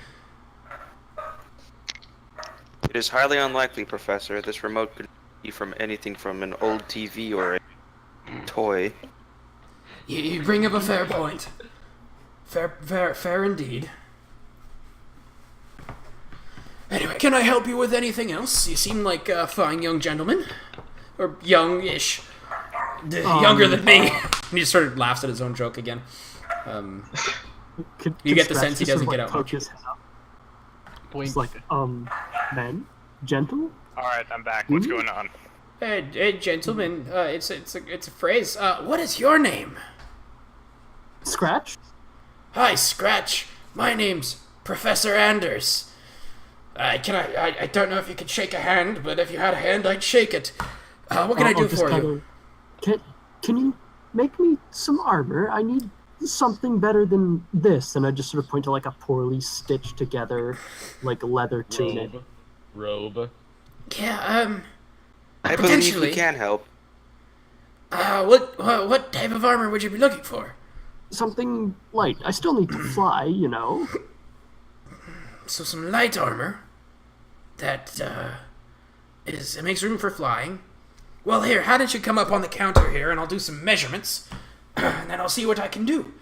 It is highly unlikely, Professor. This remote could be from anything from an old TV or a toy. You bring up a fair point. Fair indeed. Anyway, can I help you with anything else? You seem like a fine young gentleman. Or young-ish. Younger than me. He just sort of laughs at his own joke again. You get the sense he doesn't get out much. It's like, men? Gentle? Alright, I'm back. What's going on? Hey, gentlemen. It's a phrase. What is your name? Scratch? Hi, Scratch. My name's Professor Anders. I don't know if you could shake a hand, but if you had a hand, I'd shake it. What can I do for you? Can you make me some armor? I need something better than this. And I just sort of point to like a poorly stitched together, like leather tunic. Robe. Yeah, I believe potentially. we can help. What type of armor would you be looking for? Something light. I still need to fly, you know. So some light armor that it makes room for flying. Well, here, how did you come up on the counter here, and I'll do some measurements, and then I'll see what I can do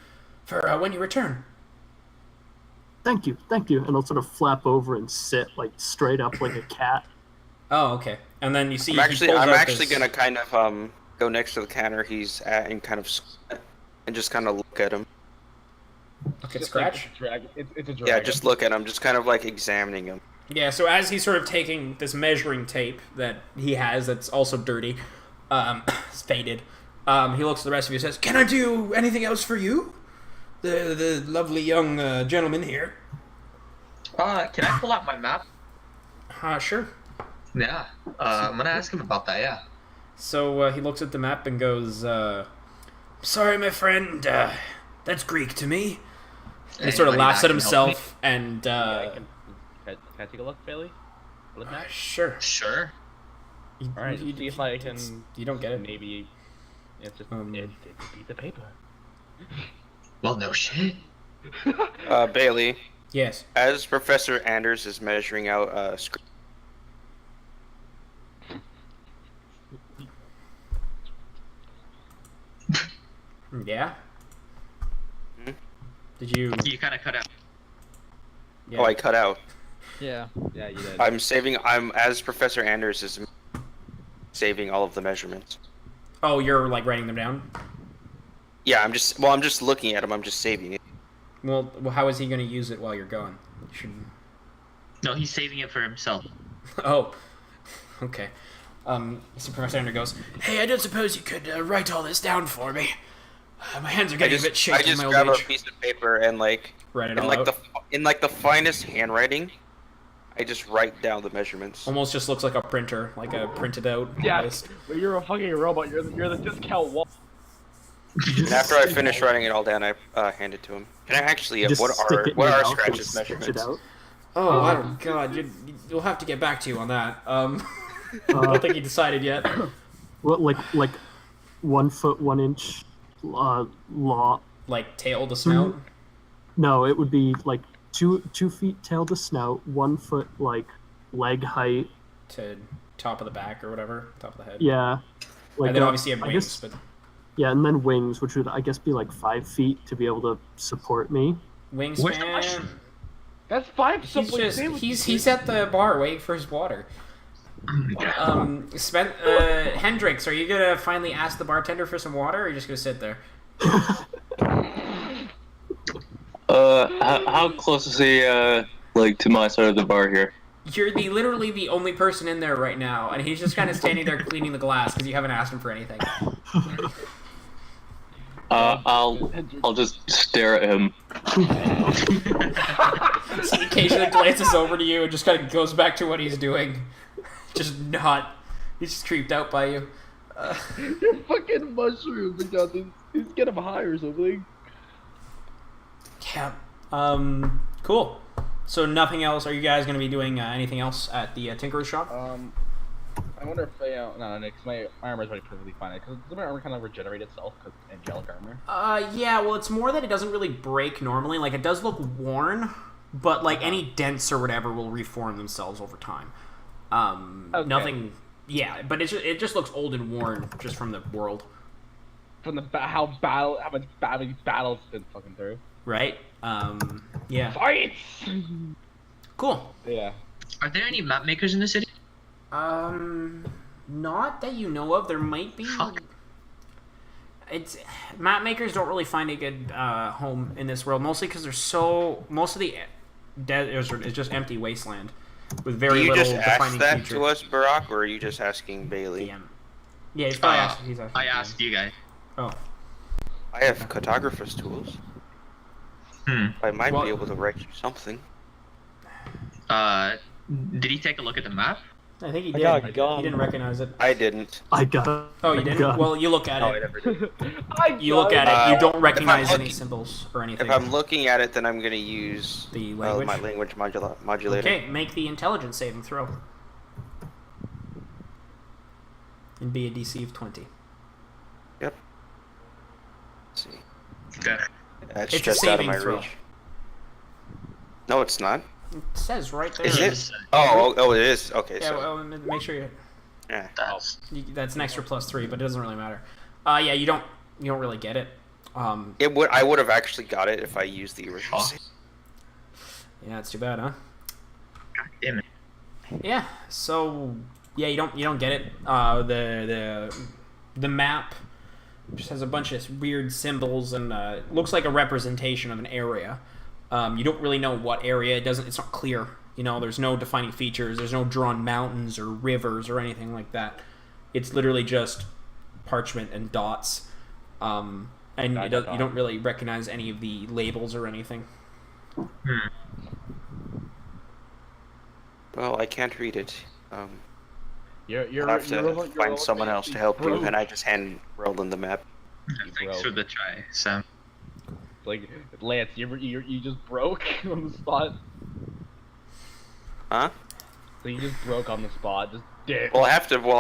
for when you return. Thank you. And I'll sort of flap over and sit like straight up like a cat. Oh, okay. And then you see I'm actually gonna kind of go next to the counter he's at and kind of squat and just kind of look at him. Okay, scratch. It's a dragon. Yeah, just look at him, just kind of like examining him. Yeah, so as he's sort of taking this measuring tape that he has that's also dirty, it's faded, he looks at the rest of you and says, "Can I do anything else for you? The lovely young gentleman here." Can I pull out my map? Sure. Yeah. I'm gonna ask him about that, yeah. So he looks at the map and goes, "Sorry, my friend, that's Greek to me." And he sort of Anybody laughs that at can help me? himself and, Can I take a look, Bailey? Look at sure. Sure. Alright, You- see if I can... You don't get it. Maybe... It's just... Um, It's a piece of paper. Well, no shit. Bailey, Yes. as Professor Anders is measuring out Yeah? Hmm? Did you... You kind of cut out. Yeah. Oh, I cut out. Yeah. Yeah, you did. I'm as Professor Anders is saving all of the measurements. Oh, you're, like, writing them down? Yeah, I'm just looking at him. I'm just saving it. Well, how is he going to use it while you're gone? Should... No, he's saving it for himself. Oh. Okay. So Professor Ender goes, "Hey, I don't suppose you could write all this down for me? My hands are getting a bit I shaky in just my old grab a age." piece of paper and like Write it in all like out. the finest handwriting, I just write down the measurements. Almost just looks like a printer, like a printed out Yeah, list. but you're a fucking robot. You're the discount wall. And after I finish writing it all down, I hand it to him. Can I actually? Just What stick it in are your mouth Scratch's and stitch it measurements? out. Oh, God, you'll have to get back to you on that. I don't think he decided yet. What, like 1 foot 1 inch law? Like tail to snout? No, it would be like 2 feet tail to snout, 1 foot like leg height. To top of the back or whatever, top of the head. Yeah. Like And then obviously you have I wings, guess- but Yeah, and then wings, which would I guess be like 5 feet to be able to support me. Where's the wingspan. mushroom? That's 5 He's simple just sandwiches. he's at the bar waiting for his water. Hendrix, are you gonna finally ask the bartender for some water, or are you just gonna sit there? How close is he, like, to my side of the bar here? You're literally the only person in there right now, and he's just kind of standing there cleaning the glass because you haven't asked him for anything. I'll just stare at him. So he occasionally glances over to you and just kind of goes back to what he's doing. Just not. He's just creeped out by you. You're fucking mushroom because he's getting him high or something. Yeah. Cool. So nothing else. Are you guys going to be doing anything else at the Tinkerer's shop? I wonder if no, because my armor's already perfectly fine. Because does my armor kind of regenerate itself? Because angelic armor. Yeah, well, it's more that it doesn't really break normally. Like, it does look worn, but, like, any dents or whatever will reform themselves over time. Okay. Nothing... Yeah, but it just looks old and worn just from the world. From how much battles it's been fucking through. Right? Yeah. Fights! Cool. Yeah. Are there any map makers in the city? Not that you know of. There might be. Fuck. It's map makers don't really find a good home in this world, mostly because most of the desert is just empty wasteland with Do very you little just ask defining that feature. to us, Barack, or are you just asking Bailey? DM. Yeah, he's probably asking. He's asking. I asked you guys. Oh. I have cartographer's tools. I might Well- be able to write you something. Did he take a look at the map? I think he I did. got He gum. didn't recognize it. I didn't. I got. Oh, you didn't? gun. Well, you look at No, I it. never did. You look at it. You don't recognize any looking- symbols or anything. If I'm looking at it, then I'm gonna use The language? my language modulator. Okay, make the intelligence saving throw. And be a DC of 20. Yep. Let's see. Okay. That's It's a just out of saving my throw. reach. No, it's not. It says right there. Is it? Oh, it is. Okay, Yeah, so well, make sure you. yeah. That's an extra +3, but it doesn't really matter. Yeah, you don't really get it. I would have actually got it if I used the original. Oh. Yeah, it's too bad, huh? Damn it. Yeah. So yeah, you don't get it. The map just has a bunch of weird symbols and looks like a representation of an area. You don't really know what area. It's not clear. You know, there's no defining features. There's no drawn mountains or rivers or anything like that. It's literally just parchment and dots. And you don't really recognize any of the labels or anything. Well, I can't read it. You're I'll have to find someone else to help you, and I just hand Roland the map. Thanks for the try, Sam. Like, Lance, you just broke on the spot. Huh? So you just broke on the spot. Just dick. Well, I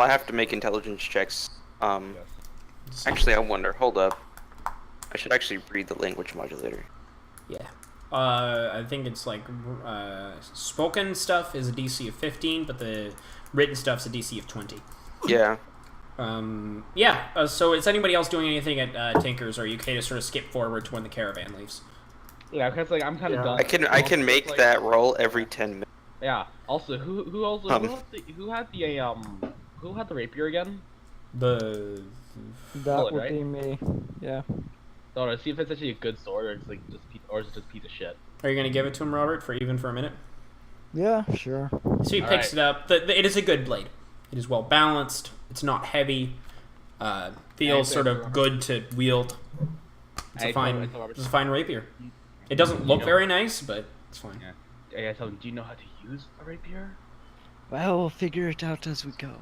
have to make intelligence checks. Actually, I wonder. Hold up. I should actually read the language modulator. Yeah. I think it's like spoken stuff is a DC of 15, but the written stuff's a DC of 20. Yeah. So is anybody else doing anything at Tinker's, or are you okay to sort of skip forward to when the caravan leaves? Yeah, because like I'm kind of done. I can make like, that roll every 10 minutes. Yeah. Also, who had the rapier again? The That Roland, would right? be me. Yeah. Oh, to see if it's actually a good sword or it's like is it just a piece of shit. Are you gonna give it to him, Robert, for a minute? Yeah, sure. So he picks it up. It is a good blade. It is well balanced. It's not heavy. Feels sort of good to wield. It's a fine rapier. It doesn't look very nice, but it's fine. Yeah, tell him, do you know how to use a rapier? Well, we'll figure it out as we go.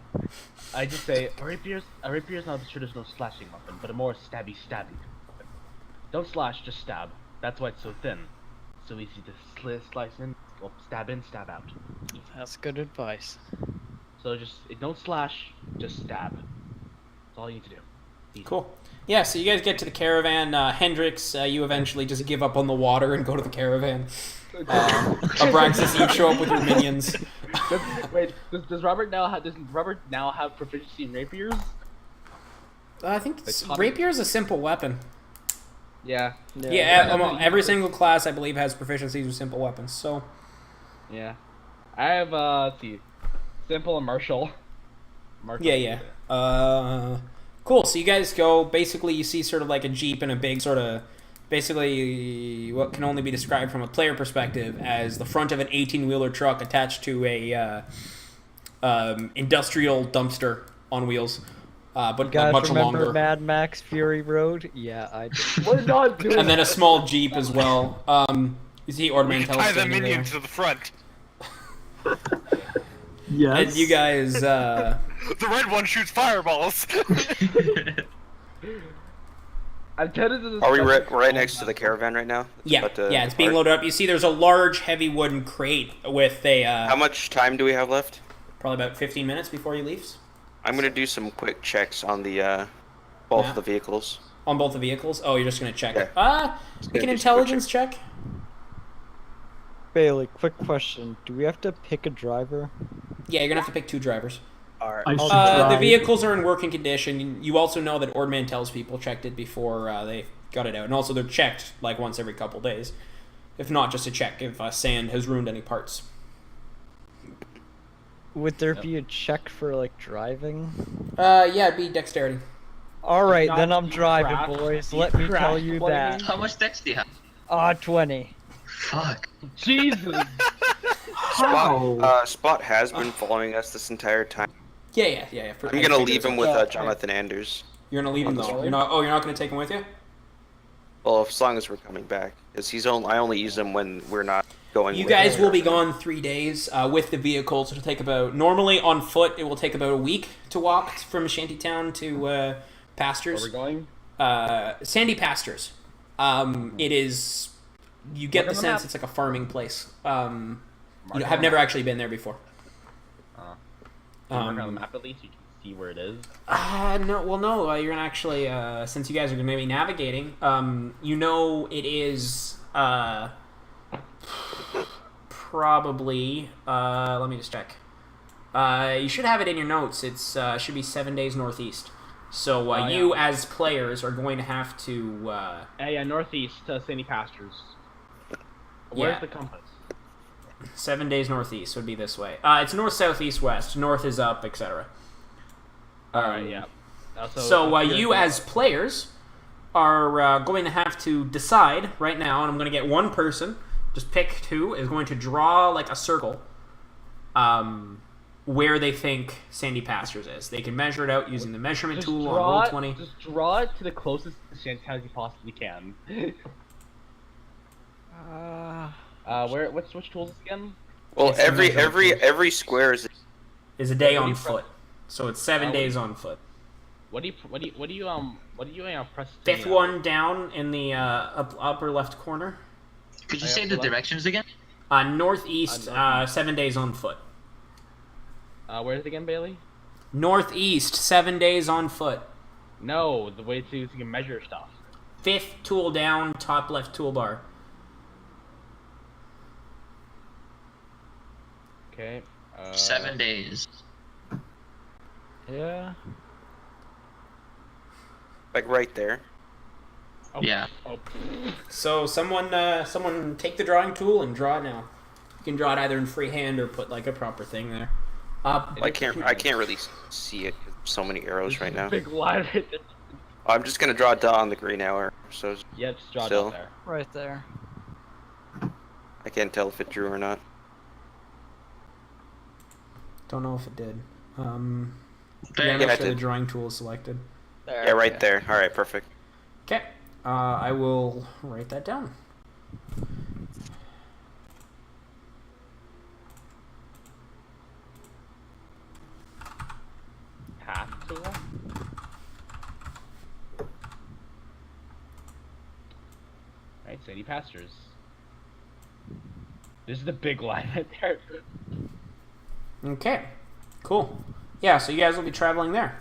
I just say a rapier is not the traditional slashing weapon, but a more stabby weapon. Don't slash, just stab. That's why it's so thin. So easy to slice in, well, stab in, stab out. That's good advice. So don't slash, just stab. That's all you need to do. Easy. Cool. Yeah, so you guys get to the caravan. Hendrix, you eventually just give up on the water and go to the caravan. Abraxas, you show up with your minions. Does Robert now have proficiency in rapiers? I think rapier is a simple weapon. Yeah. Every single class, I believe, has proficiencies with simple weapons. So. Yeah. I have let's see, simple and martial. Yeah. Cool. So you guys go. Basically, you see sort of like a jeep and a big sort of. Basically, what can only be described from a player perspective as the front of an 18-wheeler truck attached to a industrial dumpster on wheels, but You guys much remember longer. Mad Max Fury Road? Yeah, I do. We're not doing And then a small jeep as well. You see Ordman Tie the standing there. minions to the front. Yes. And you guys, The red one shoots fireballs. I'm tempted to Are we right next to the caravan right now? yeah, it's being loaded up. You see there's a large, heavy wooden crate with a, How much time do we have left? probably about 15 minutes before he leaves. I'm gonna do some quick checks on the both of the vehicles. On both the vehicles? Oh, you're just going to check. Yeah. Make an do some intelligence check. Bailey, quick question. Do we have to pick a driver? Yeah, you're going to have to pick 2 drivers. Alright. I should The try. vehicles are in working condition. You also know that Ordman tells people checked it before they got it out. And also they're checked like once every couple days. If not, just to check if sand has ruined any parts. Would there be a check for, like, driving? Yeah, it'd be dexterity. Alright, Not then I'm driving, crash. boys. You Let me crash, tell you what do you that. mean? How much dex do you have? 20. Fuck. Jesus. How? Spot has been following us this entire time. Yeah. I'm gonna leave him with Jonathan Anders. You're gonna leave him though. You're not gonna take him with you? Well, as long as we're coming back, because I only use them when we're not going. You with guys him. will be gone 3 days with the vehicles. It'll take about, normally on foot, it will take about a week to walk from Shantytown to Pastures. Where we're going? Sandy Pastures. It is, you get the sense it's like a farming place. I've never actually been there before. Mark on the map at least, you can see where it is. No, you're gonna actually, since you guys are gonna be navigating, it is, probably, let me just check. You should have it in your notes. It's, should be 7 days northeast. So, you as players are going to have to, northeast, Sandy Pastures. Where's the compass? 7 days northeast would be this way. It's north, south, east, west. North is up, etc. Alright, yeah. So you as players are going to have to decide right now, and I'm going to get one person, just pick two, is going to draw like a circle where they think Sandy Pastures is. They can measure it out using the measurement tool on Roll20. Just draw it to the closest to Shantytown you possibly can. Which tools again? Well, every square is a day on foot, so it's 7 days on foot. What do you press? Fifth one down in the upper left corner. Could you say the directions again? Northeast, 7 days on foot. Where's it again, Bailey? Northeast, 7 days on foot. No, the way to can measure stuff. Fifth tool down, top left toolbar. Okay. 7 days. Yeah. like right there. Oh. Yeah. Oh. So someone take the drawing tool and draw it now. You can draw it either in freehand or put like a proper thing there. I can't really see it. 'Cause there's so many arrows right now. Big line. I'm just gonna draw a dot on the green arrow. So Yeah, just draw it still. out there. Right there. I can't tell if it drew or not. Don't know if it did. There Yeah, you make go. sure the drawing tool is selected. There. Yeah, right there. All right, perfect. Okay. I will write that down. Path tool. Right, Sandy Pastures. This is the big line right there. Okay. Cool. Yeah, so you guys will be traveling there.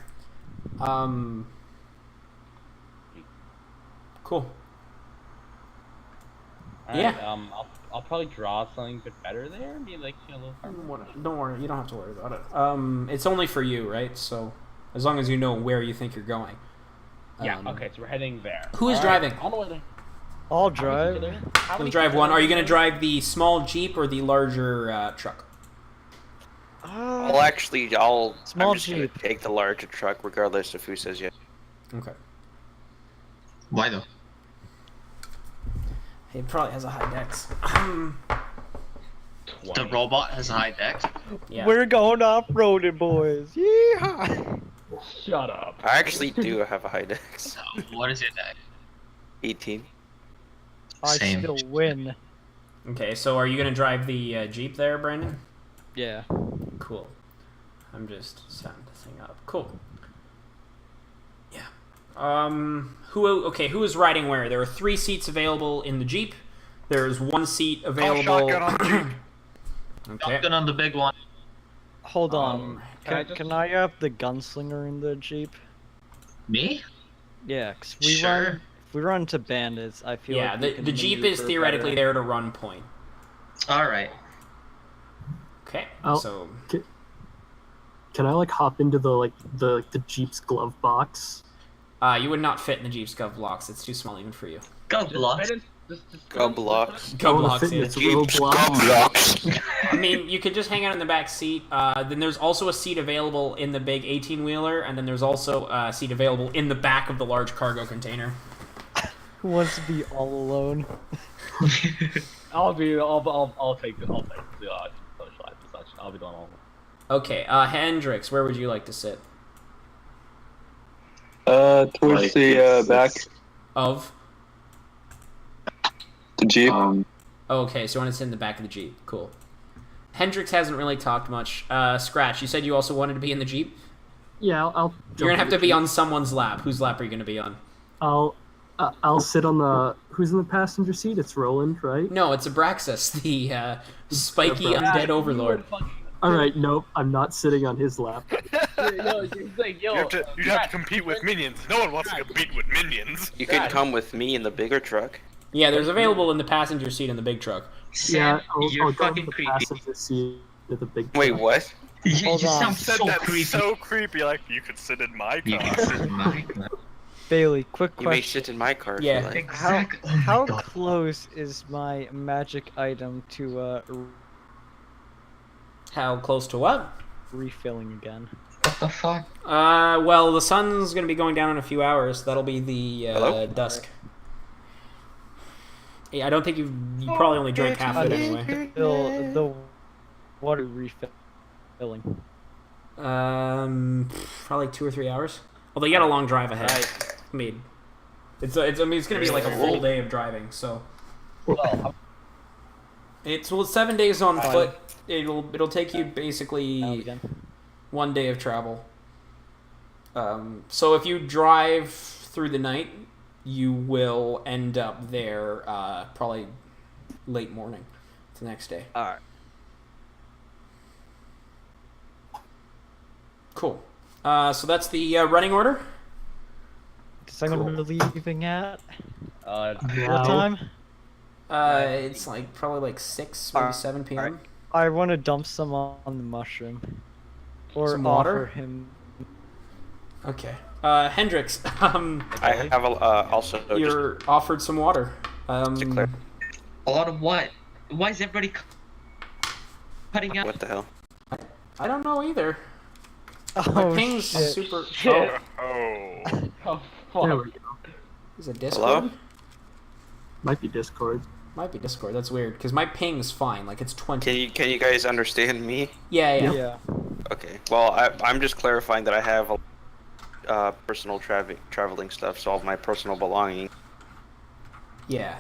Cool. All Yeah. right, I'll probably draw something a bit better there. Maybe like a little farther. Don't worry. You don't have to worry about it. It's only for you, right? So as long as you know where you think you're going. Yeah. Okay, so we're heading there. Who is All right, driving? On the way there. I'll drive. You'll drive one. Are you going to drive the small Jeep or the larger truck? Well, actually, I'm Small just gonna Jeep. take the larger truck, regardless of who says yes. Okay. Why though? It probably has a high dex. The robot has a high dex. Yeah. We're going off-roading, boys. Yeehaw! Shut up. I actually do have a high dex. What is your dex? 18. I Same. still win. Okay, so are you going to drive the Jeep there, Brandon? Yeah. Cool. I'm just setting the thing up. Cool. Yeah. Who is riding where? There are 3 seats available in the Jeep. There's 1 seat available. shotgun on the Jeep. Okay. Shotgun on the big one. Hold on. can Can I have the gunslinger in the Jeep? Me? Yeah, 'cause Sure. if we run to bandits, I feel Yeah, like we the can Jeep is maneuver theoretically better. there to run point. All right. Okay. Oh. So Can I like hop into the Jeep's glove box? you would not fit in the Jeep's gov blocks. It's too small even for you. Go block. Go blocks. Gov I wanna blocks. fit in Yeah. its roadblock. blocks. I mean, you could just hang out in the back seat. Then there's also a seat available in the big 18-wheeler, and then there's also a seat available in the back of the large cargo container. Who wants to be all alone? I'll take the such. I'll be doing all. Okay, Hendrix, where would you like to sit? Towards the back. Of? The Jeep. Oh, okay, so you want to sit in the back of the Jeep. Cool. Hendrix hasn't really talked much. Scratch, you said you also wanted to be in the Jeep? Yeah, I'll You're going to have to be on someone's lap. Whose lap are you going to be on? I'll sit on the... Who's in the passenger seat? It's Roland, right? No, it's Abraxas, the spiky undead overlord. Alright, nope, I'm not sitting on his lap. You have to compete with minions. No one wants to compete with minions. You can come with me in the bigger truck. Yeah, there's available in the passenger seat in the big truck. Yeah, You're I'll go fucking to the creepy. passenger seat of the big Wait, truck. what? You Hold on. sound Said so that creepy. so creepy. Like you could sit in my You car. can sit in my car. Bailey, quick You may question. sit in my car. Yeah. If you like. Exactly. Oh my How God. close is my magic item to How close to what? refilling again? What the fuck? Well, the sun's going to be going down in a few hours. That'll be the Hello? dusk. Yeah, I don't think you probably only drank half of it anyway. The water refilling. Probably 2 or 3 hours. Although you got a long drive ahead. I mean, it's going to be like a full day of driving. So it's 7 days on foot. It'll take you Now basically again. 1 day of travel. So if you drive through the night, you will end up there probably late morning the next day. Alright. Cool. So that's the running order. Is anyone leaving at? No. What time? It's like probably like 6, maybe 7 p.m. alright. I want to dump some on the mushroom. Or Some offer water? him. Okay. Hendrix, I have also just you're offered some water. declare. A lot of what? Why is everybody cutting out? What the hell? I don't know either. My Oh ping's shit. super. Oh. There we go. Is it Discord? Hello? Might be Discord. Might be Discord. That's weird because my ping's fine. Like it's 20. Can you guys understand me? Yeah. Yeah. Okay. Well, I'm just clarifying that I have personal traveling stuff, so all of my personal belongings. Yeah.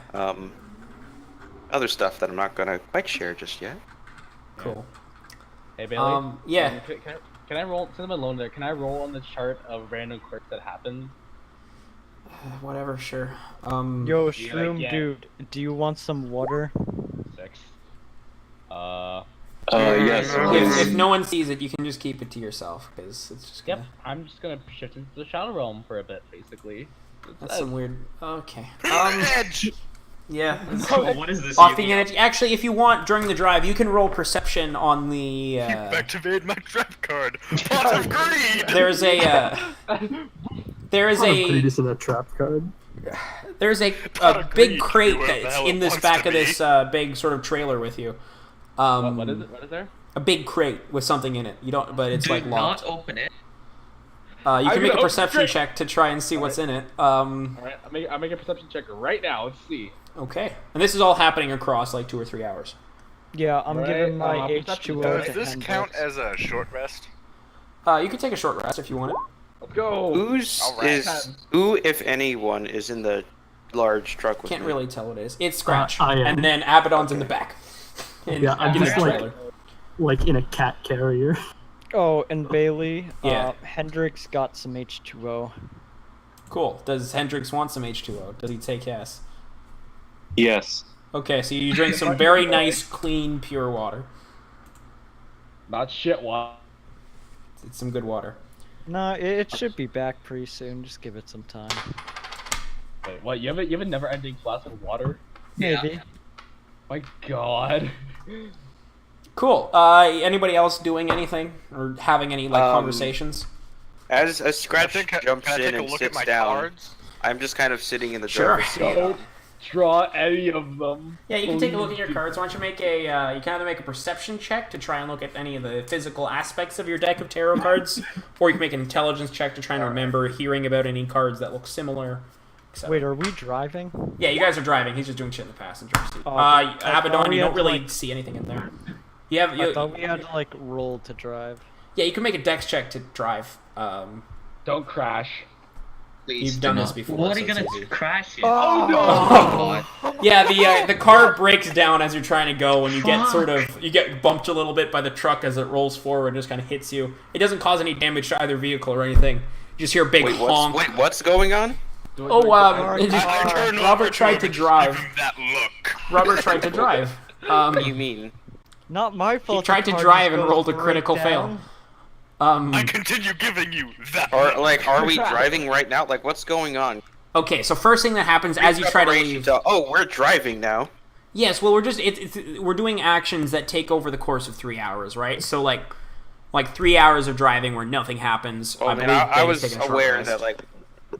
Other stuff that I'm not gonna quite share just yet. Cool. Hey Bailey. Yeah. Can I roll? Since I'm alone there, can I roll on the chart of random quirks that happen? Whatever. Sure. Yo, Yeah, Shroom yeah. dude, do you want some water? 6. Yes. If no one sees it, you can just keep it to yourself because it's just. Yep. Gonna... I'm just gonna shift into the shadow realm for a bit, basically. That's some weird. Okay. Edge. Yeah. What is this? Off the energy. Actually, if you want during the drive, you can roll perception on the. Activate my trap card. Pot of greed. There's a. There is Greed a. is in a trap card. There's a Agreed, big crate whoever the that's hell in it this wants back to of this be. big sort of trailer with you. What is it? What is there? A big crate with something in it. You don't, but it's Do like locked. not open it. You I'm can gonna make a open the perception crate. check to try and see what's in it. Alright, I'll make a perception check right now. Let's see. Okay. And this is all happening across like 2 or 3 hours. Yeah, I'm Right, giving my perception H2O Does to this Hendrix. count as a short rest? You can take a short rest if you want it. Let's go. Who's who, if anyone, is in the large truck with Can't me? really tell what it is. It's Scratch. I am. And then Abaddon's in the back. Yeah, I'm in the just like- trailer. Like in a cat carrier. Oh, and Bailey, Yeah. Hendrix got some H2O. Cool. Does Hendrix want some H2O? Does he take yes? Yes. Okay, so you drink some very nice, clean, pure water. Not shit. What? It's some good water. No, it should be back pretty soon. Just give it some time. Wait, what? You have a never-ending flask of water? Maybe. My God. Cool. Anybody else doing anything or having any like conversations? As Scratch Can jumps I in take a and look at sits my down, cards? I'm just kind of sitting in the Sure. driver's seat. Don't draw any of them. Yeah, you can take a look at your cards. Why don't you make a? You can either make a perception check to try and look at any of the physical aspects of your deck of tarot cards, or you can make an intelligence check to try and remember hearing about any cards that look similar. etc. Wait, are we driving? Yeah, you guys are driving. He's just doing shit in the passenger seat. Oh, I thought Abaddon, we you had don't to, really like- see anything in there. You have, I thought we had to like roll to drive. yeah, you can make a dex check to drive. Don't crash. Please You've do done not. this before, What so are you gonna it's easy. crash it? Oh, no! Oh, God. Yeah, the car breaks down as you're trying to go, and you get bumped a little bit by the truck as it rolls forward, just kind of hits you. It doesn't cause any damage to either vehicle or anything. You just hear a big honk. What's going on? Robert tried to drive. That look. Robert tried to drive. What do you mean? Not my fault. He tried to drive and rolled a critical fail. I continue giving you that. Or like, are we driving right now? Like, what's going on? Okay, so first thing that happens as you try to leave. Oh, we're driving now. Yes, well, we're doing actions that take over the course of 3 hours, right? So like 3 hours of driving where nothing happens. Oh man, I was aware that like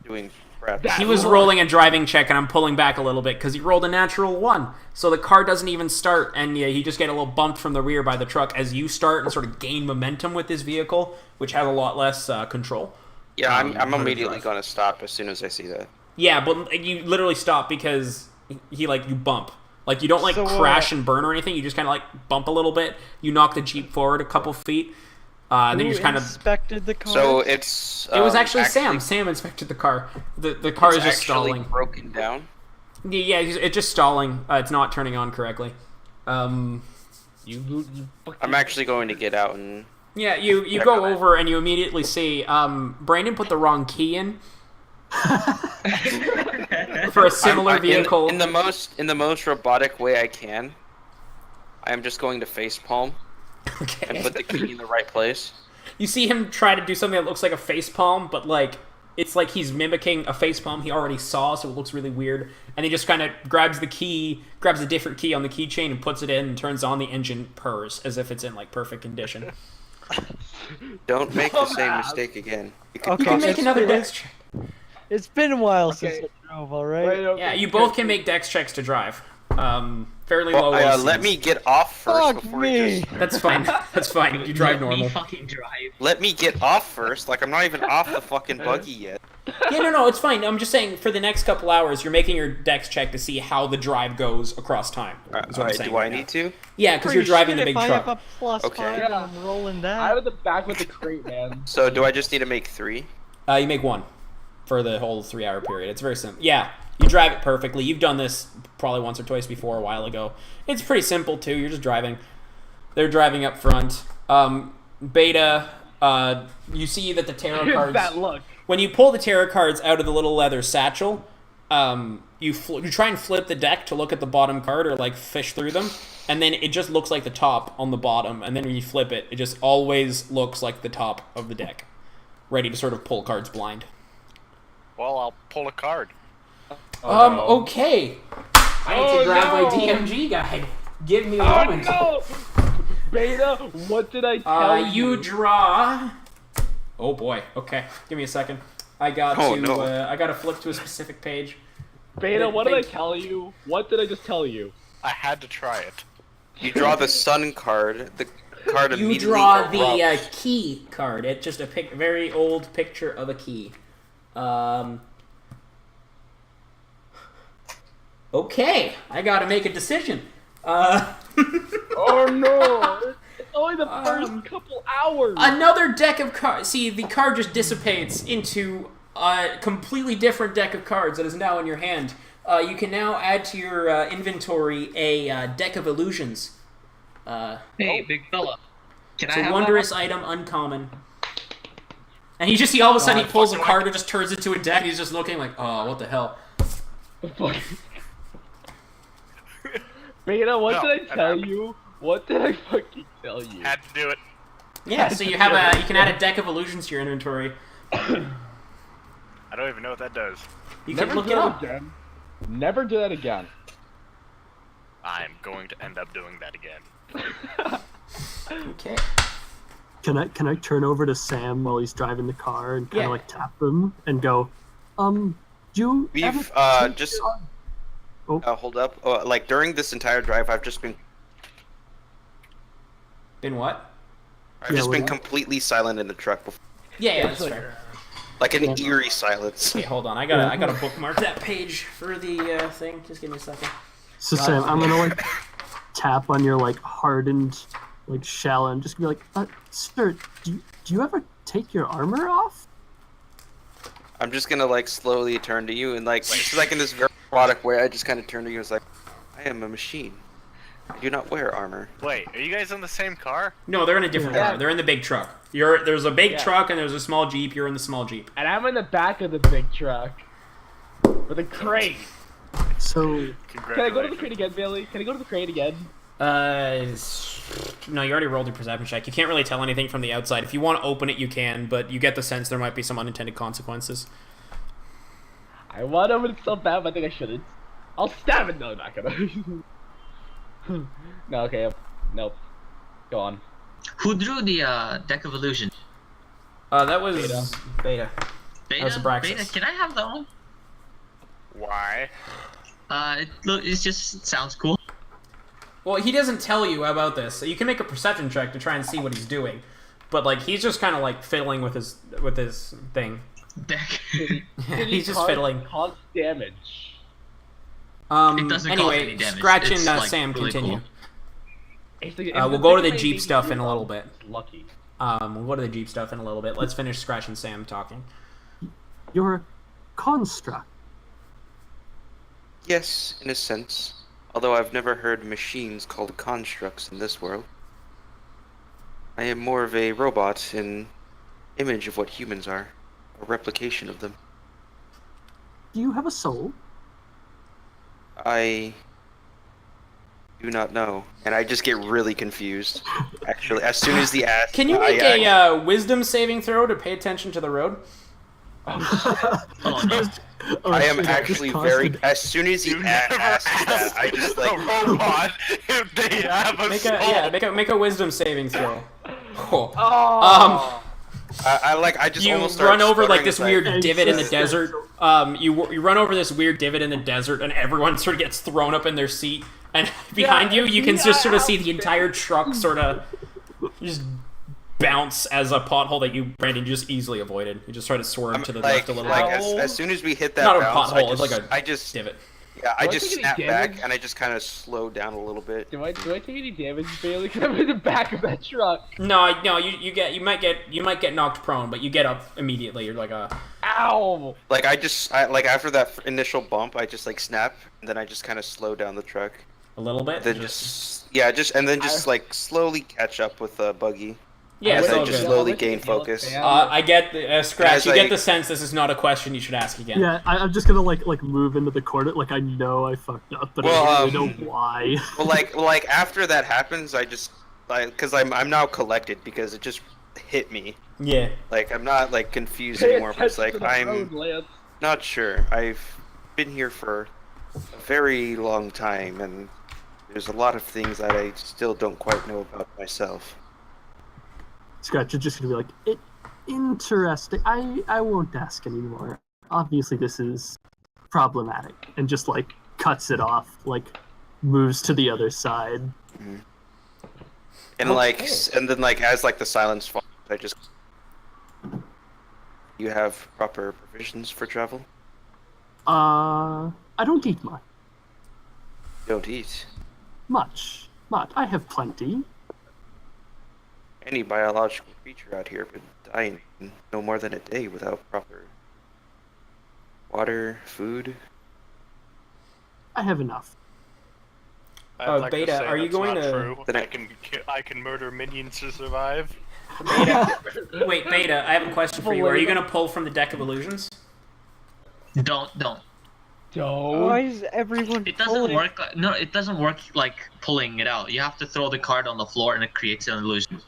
doing prep. He was rolling a driving check, and I'm pulling back a little bit because he rolled a natural 1. So the car doesn't even start, and you just get a little bumped from the rear by the truck as you start and sort of gain momentum with this vehicle, which has a lot less control. Yeah, I'm immediately going to stop as soon as I see that. Yeah, but you literally stop because you bump. Like, you don't crash and burn or anything. You just kind of bump a little bit. You knock the Jeep forward a couple feet. Then you just kind of inspected the car. So it's. It was actually Sam. Sam inspected the car. The car is just stalling. Broken down. Yeah, it's just stalling. It's not turning on correctly. I'm actually going to get out and. Yeah, you go over and you immediately see Brandon put the wrong key in. For a similar vehicle. In the most robotic way I can. I am just going to facepalm. Okay. And put the key in the right place. You see him try to do something that looks like a facepalm, but it's like he's mimicking a facepalm he already saw, so it looks really weird. And he just kind of grabs a different key on the keychain and puts it in and turns on the engine, purrs as if it's in perfect condition. Don't make the same mistake again. You can make another dex check. It's been a while since I drove, alright? Yeah, you both can make dex checks to drive. Fairly low. Let me get off first before you just... That's fine. That's fine. You drive normal. Fucking drive. Let me get off first. Like, I'm not even off the fucking buggy yet. Yeah, no, it's fine. I'm just saying, for the next couple hours, you're making your dex check to see how the drive goes across time. Alright, do I need to? Yeah, because you're driving the big if truck. I have a plus 5, I'm rolling that. Out of the back with the crate, man. So, do I just need to make 3? You make 1 for the whole 3-hour period. It's very simple. Yeah, you drive it perfectly. You've done this probably once or twice before a while ago. It's pretty simple, too. You're just driving. They're driving up front. Beta, you see that the tarot cards... that look. When you pull the tarot cards out of the little leather satchel, you try and flip the deck to look at the bottom card or fish through them, and then it just looks like the top on the bottom, and then when you flip it, it just always looks like the top of the deck, ready to sort of pull cards blind. Well, I'll pull a card. Okay. I need to grab my DMG guide. Give me a moment. No! Beta, what did I tell you? You draw... Oh boy. Okay. Give me a second. I got to flip to a specific page. Beta, what did I tell you? What did I just tell you? I had to try it. You draw the sun card. The card immediately You draw the erupts. key card. It's just a very old picture of a key. Okay, I gotta make a decision. Oh no! It's only the first couple hours! Another deck of cards. See, the card just dissipates into a completely different deck of cards that is now in your hand. You can now add to your inventory a deck of illusions. Hey, big fella. Can I It's a have wondrous item, uncommon. And you just see all of a sudden he pulls a card and just turns it to a deck. He's just looking like, oh, what the hell? Beta, what did I tell you? What did I fucking tell you? Had to do it. Yeah, so you can add a deck of illusions to your inventory. I don't even know what that does. You Never can look do it that up. again. Never do that again. I'm going to end up doing that again. Okay. Can I turn over to Sam while he's driving the car and kind of Yeah. tap him and go, do you We've ever just Oh. hold up. During this entire drive, I've just been What? completely silent in the truck before. Yeah, that's fair. Like an eerie silence. Okay, hold on. I gotta bookmark that page for the thing. Just give me a second. So Sam, I'm gonna tap on your hardened shell and just be like, sir, do you ever take your armor off? I'm just gonna slowly turn to you and just in this very robotic way, I just kind of turned to you and was like, I am a machine. I do not wear armor. Wait, are you guys in the same car? No, they're in a different car. They're in the big truck. There's a big truck and there's a small Jeep. You're in the small Jeep. And I'm in the back of the big truck. With a crate. So, Can I go to the crate again, Bailey? Can I go to the crate again? No, you already rolled your perception check. You can't really tell anything from the outside. If you want to open it, you can, but you get the sense there might be some unintended consequences. I want to open it so bad, but I think I shouldn't. I'll stab it. No, I'm not gonna. No, okay. Nope. Go on. Who drew the deck of illusion? That was Beta. That was Abraxas. Beta, can I have that one? Why? It just sounds cool. Well, he doesn't tell you about this, so you can make a perception check to try and see what he's doing. But like, he's just kind of like fiddling with his thing. Deck. He's just fiddling. Cause damage. It doesn't anyway, cause any damage. Scratch It's, and like, Sam really continue. Cool. We'll go to the Jeep stuff in a little bit. Lucky. We'll go to the Jeep stuff in a little bit. Let's finish Scratch and Sam talking. you're a construct. Yes, in a sense. Although I've never heard machines called constructs in this world. I am more of a robot, an image of what humans are. A replication of them. Do you have a soul? I do not know. And I just get really confused. Actually, as soon as the ass... Can you make a wisdom saving throw to pay attention to the road? I am actually very... As soon as he asks that, I just like... A robot, if they have a soul. Make a wisdom saving throw. Cool. I just you almost run started over like stuttering this as I- weird divot in the desert. You run over this weird divot in the desert, and everyone sort of gets thrown up in their seat. And behind you can just sort of see the entire truck sort of just bounce as a pothole that you, Brandon, just easily avoided. You just try to swerve to the left a little bit. As soon as we hit that Not a bounce, pothole, it's like a I just divot. Yeah, I Do I just take any snap damage? back and I just kind of slow down a little bit. Do I take any damage, Bailey? Because I'm in the back of that truck. No, you might get knocked prone, but you get up immediately. You're like Ow! Like like after that initial bump, I just like snap, and then I just kind of slow down the truck. a little bit. Then just like slowly catch up with the buggy. Yeah, as it's I all just good. slowly gain focus. I get the Scratch. As You I- get the sense this is not a question you should ask again. Yeah, I'm just gonna like move into the corner. Like I know I fucked up, but Well, I don't really know why. Well, like after that happens, I just because I'm now collected because it just hit me. Yeah. Like I'm not like confused Pay anymore. But it's attention like to the road, I'm Lance. not sure. I've been here for a very long time, and there's a lot of things that I still don't quite know about myself. Scratch is just gonna be like, interesting. I won't ask anymore. Obviously, this is problematic, and just like cuts it off, like moves to the other side. And and then as the silence falls, I just. You have proper provisions for travel? I don't eat much. Don't eat. Much. I have plenty. Any biological creature out here would die in no more than a day without proper water, food. I have enough. I'd like to Beta, say are you that's going not to- True. Then I can murder minions to survive. Wait, Beta, I have a question for you. Are you gonna pull from the deck of illusions? Don't. Why is everyone It doesn't pulling? work. No, it doesn't work like pulling it out. You have to throw the card on the floor and it creates an illusion.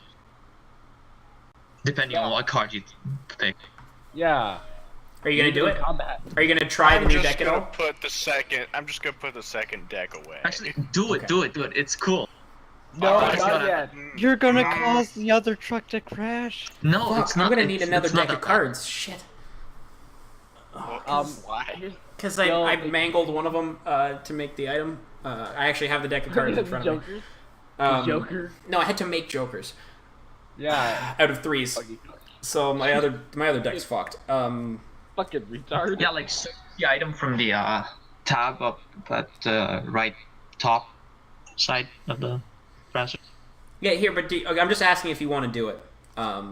Depending on what card you pick. Yeah. Are you gonna do it? Combat. Are you gonna try the I'm new just deck at gonna all? put the second. I'm just gonna put the second deck away. Actually, do it. It's cool. No, Oh, it's not gonna- yet. You're gonna cause the other truck to crash. No, Fuck, it's not. I'm gonna need another it's not deck of that cards. Shit. Why? Because I mangled one of them to make the item. I actually have the deck of cards in front of me. Jokers. Joker. No, I had to make jokers Yeah. out of threes. So my other deck's fucked. Fucking retard. Yeah, like search the item from the tab up at the right top side of the browser. Yeah, here, but I'm just asking if you want to do it. Or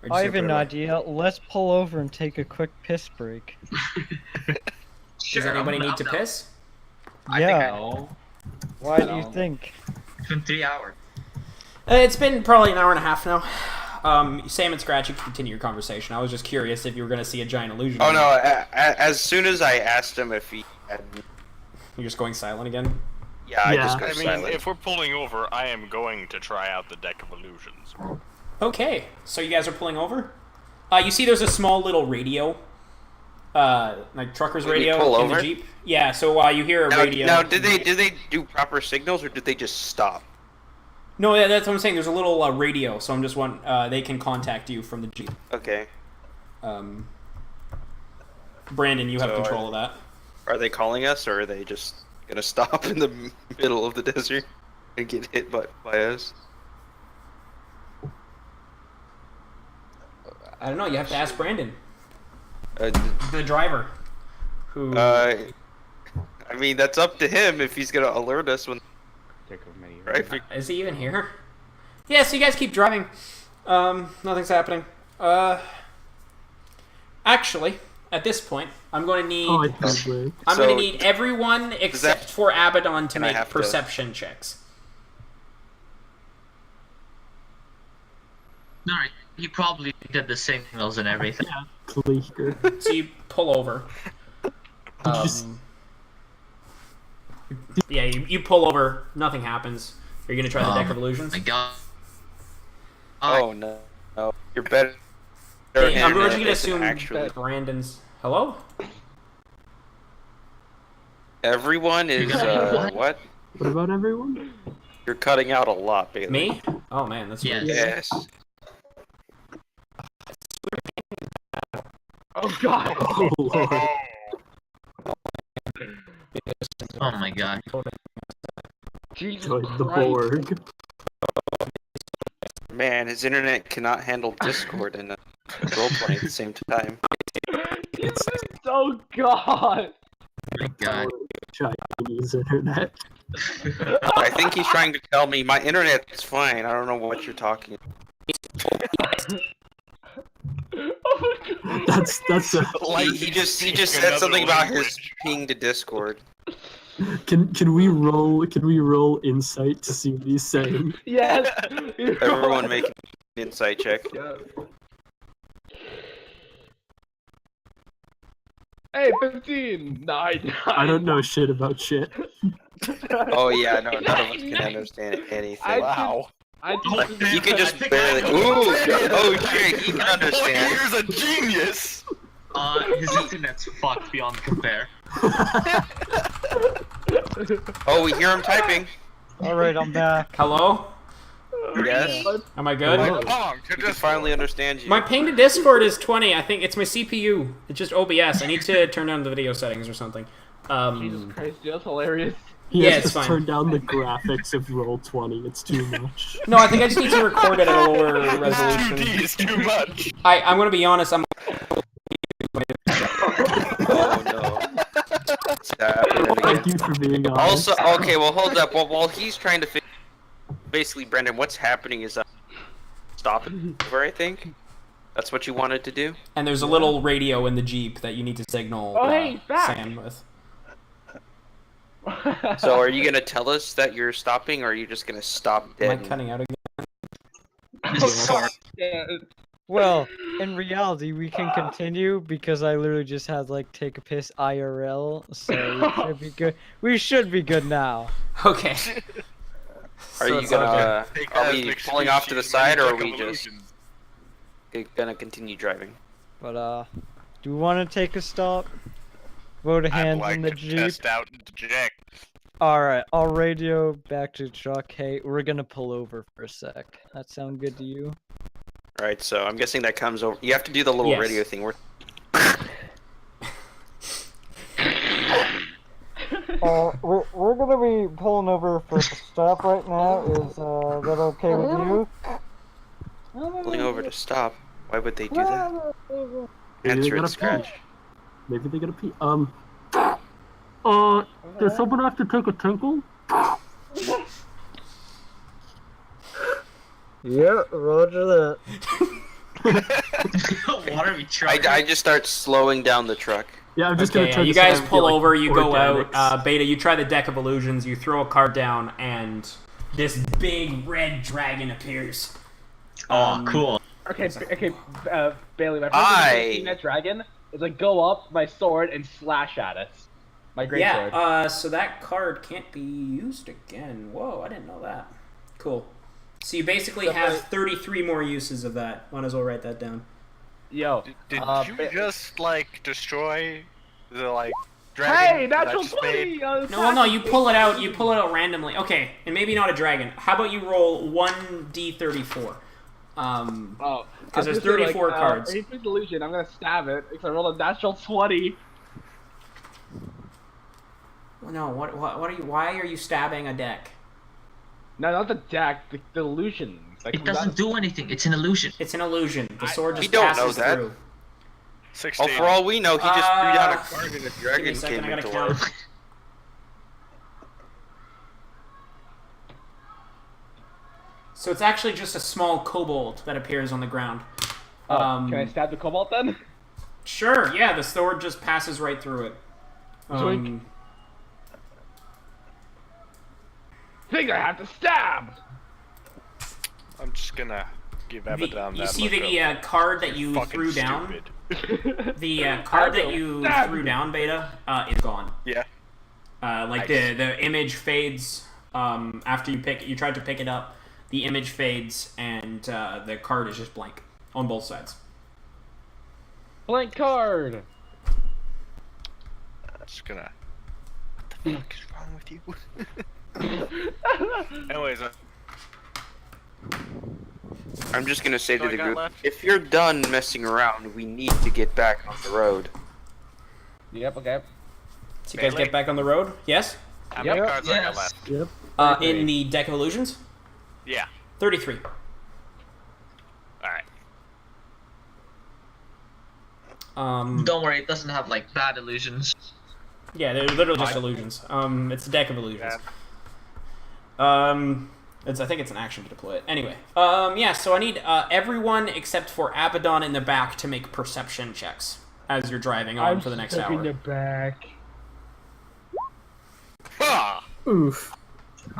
just I have put it an away. idea. Let's pull over and take a quick piss break. Sure, Does anybody I'm need to down. piss? I Yeah. think I No. Why do you think? It's been 3 hours. It's been probably an hour and a half now. Sam and Scratch, you can continue your conversation. I was just curious if you were going to see a giant illusion. Oh no! As soon as I asked him if he had, You're just going silent again? yeah, I just Yeah. go I mean, silent. if we're pulling over, I am going to try out the deck of illusions. Okay, so you guys are pulling over? You see there's a small little radio, like trucker's Did we radio pull in the over? Jeep. Yeah, so you hear a radio. Now, did they do proper signals or did they just stop? No, that's what I'm saying. There's a little radio, so I'm just they can contact you from the Jeep. Okay. Brandon, you have So, control of that. Are they calling us or are they just gonna stop in the middle of the desert and get hit by us? I don't know. You have to ask Brandon, Uh, the driver. Who? I mean, that's up to him if he's gonna alert us when. Right? Is he even here? Yeah, so you guys keep driving. Nothing's happening. Actually, at this point, I'm going to need. Oh, I think we're... I'm So, going to need everyone except for Abaddon to Can I make have to- perception checks. Alright, he probably did the signals and everything. Clear. So you pull over. Just- Yeah, you pull over. Nothing happens. Are you going to try the deck of illusions? My god. Oh no! No, you're better. Okay, I'm internet originally going to isn't assume actually. that Brandon's. Hello? Everyone is What? what? What about everyone? You're cutting out a lot, Bailey. Me? Oh man, that's Yes. weird. Yes. Oh god. Oh lord. Oh my god. Jesus Join the Christ. Borg. Man, his internet cannot handle Discord and roleplay at the same time. Oh god. Oh my god. Chinese internet. I think he's trying to tell me my internet's fine. I don't know what you're talking about. That's a. Like he just said something about his ping to Discord. Can we roll insight to see what he's saying? Yes. Everyone make an insight check. Hey, 15. 9. I don't know shit about shit. Oh yeah, no, none of us can understand anything. I You can just barely. Ooh! Oh shit, he can Boy, understand. here's a genius! His internet's fucked beyond compare. Oh, we hear him typing. Alright, I'm back. Hello? Yes. Am I good? Oh, Pong, to I just finally understand you. My ping to Discord is 20. I think it's my CPU. It's just OBS. I need to turn down the video settings or something. Jesus Christ, dude, that's hilarious. He Yeah, has it's to fine. turn down the graphics of Roll20. It's too much. No, I think I just need to record it at a lower resolution. 2D is too much. I'm gonna be honest. I'm. Oh no. It's happening Thank again. you for being honest. Also, okay, well, hold up. Well, while he's trying to fix, basically, Brendan, what's happening is stop it over. I think that's what you wanted to do. And there's a little radio in the Jeep that you need to signal Oh, hey, he's back. Sam with. So, are you gonna tell us that you're stopping, or are you just gonna stop Am dead? I cutting out again? Sorry. Yeah, Well, in reality, we can continue because I literally just had like take a piss IRL, so we should be good. We should be good now. Okay. Are So you it's all gonna? Take Are that we as an pulling off to the excuse side, or are deck we of just illusions. gonna continue driving? But do we want to take a stop? Vote a I'd hand like in the to Jeep. test out the jack. Alright, I'll radio back to the truck. Hey, we're gonna pull over for a sec. That sound good to you? All right, so I'm guessing that comes over. You have to do the little Yes. radio thing. Where We're gonna be pulling over for a stop right now. Is that okay with you? pulling over to stop. Why would they do that? Maybe they Answer gotta it, Scratch. Maybe they gotta pee. Does someone have to take a tinkle? Yeah, roger that. What are we trying? I just start slowing down the truck. Yeah, I'm just Okay, gonna turn you this guys around and pull be like, over, you go organics. out. Beta, you try the deck of illusions, you throw a card down, and this big red dragon appears. Oh, cool. Okay, Bailey, my I- first seeing that dragon is like go up my sword and slash at it. My great sword. Yeah, so that card can't be used again. Whoa, I didn't know that. Cool. So you basically have 33 more uses of that. Might as well write that down. Yo. Did you Ba- just like destroy the like dragon? Hey, that I natural just made? 20! No, well, no, you pull it out. You pull it out randomly. Okay, and maybe not a dragon. How about you roll 1d34? Oh, because there's 34 cards. Anything illusion, I'm gonna stab it because I rolled a natural 20. No, what are you? Why are you stabbing a deck? No, not the deck, the illusion. Like, It doesn't do anything. It's an illusion. It's an illusion. The sword We just don't know passes that. through. 16. Oh, for all we know, he just threw down a card and a Give me a dragon second, came I gotta into count. life. So it's actually just a small kobold that appears on the ground. Can I stab the cobalt then? Sure, yeah, the sword just passes right through it. Zoink. Think I have to stab! I'm just gonna give Abaddon you that see look the of, card that you fucking threw down? stupid. The card that you Stab threw you. down, Beta, is gone. Yeah. Like Nice. the image fades after you tried to pick it up. The image fades and the card is just blank on both sides. Blank card! I'm just gonna. What the fuck is wrong with you? Anyways, I'm just gonna say So to I the got group, left? if you're done messing around, we need to get back on the road. Yep, okay. So you guys Bailey? get back on the road? Yes? how many Yep. cards I got Yes. left? Yep. In the deck of illusions? Yeah. 33. Alright. Don't worry, it doesn't have like bad illusions. Yeah, they're literally just illusions. It's a deck of illusions. I think it's an action to deploy it. Anyway, yeah. So I need everyone except for Abaddon in the back to make perception checks as you're driving on for the next hour. the back. Ah! Oof.